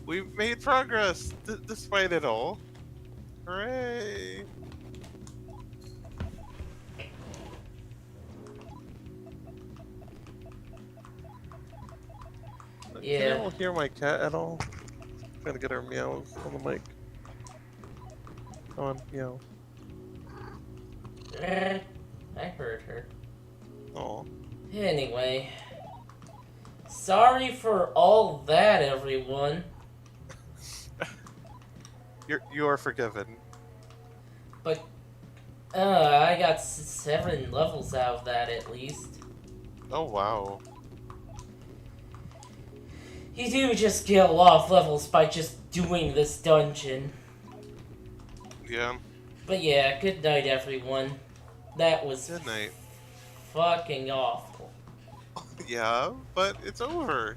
Speaker 3: We've made progress, despite it all. Hooray!
Speaker 2: Yeah.
Speaker 3: Can you all hear my cat at all? Trying to get her meows on the mic. Come on, meow.
Speaker 2: I heard her.
Speaker 3: Aw.
Speaker 2: Anyway. Sorry for all that, everyone.
Speaker 3: You are forgiven.
Speaker 2: But, I got 7 levels out of that at least.
Speaker 3: Oh wow.
Speaker 2: You do just get a lot of levels by just doing this dungeon.
Speaker 3: Yeah.
Speaker 2: But yeah, good night, everyone. That was
Speaker 3: Good night.
Speaker 2: fucking awful.
Speaker 3: Yeah, but it's over.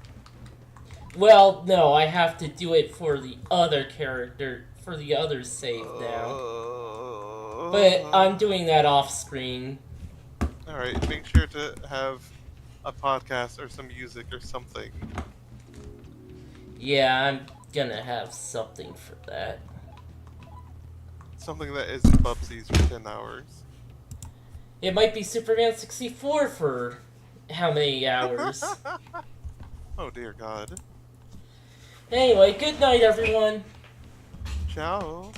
Speaker 2: Well, no, I have to do it for the other character, for the other save now. But I'm doing that off screen.
Speaker 3: Alright, make sure to have a podcast or some music or something.
Speaker 2: Yeah, I'm gonna have something for that.
Speaker 3: Something that isn't Bubsies for 10 hours.
Speaker 2: It might be Superman 64 for how many hours?
Speaker 3: Oh dear God.
Speaker 2: Anyway, good night, everyone.
Speaker 3: Ciao.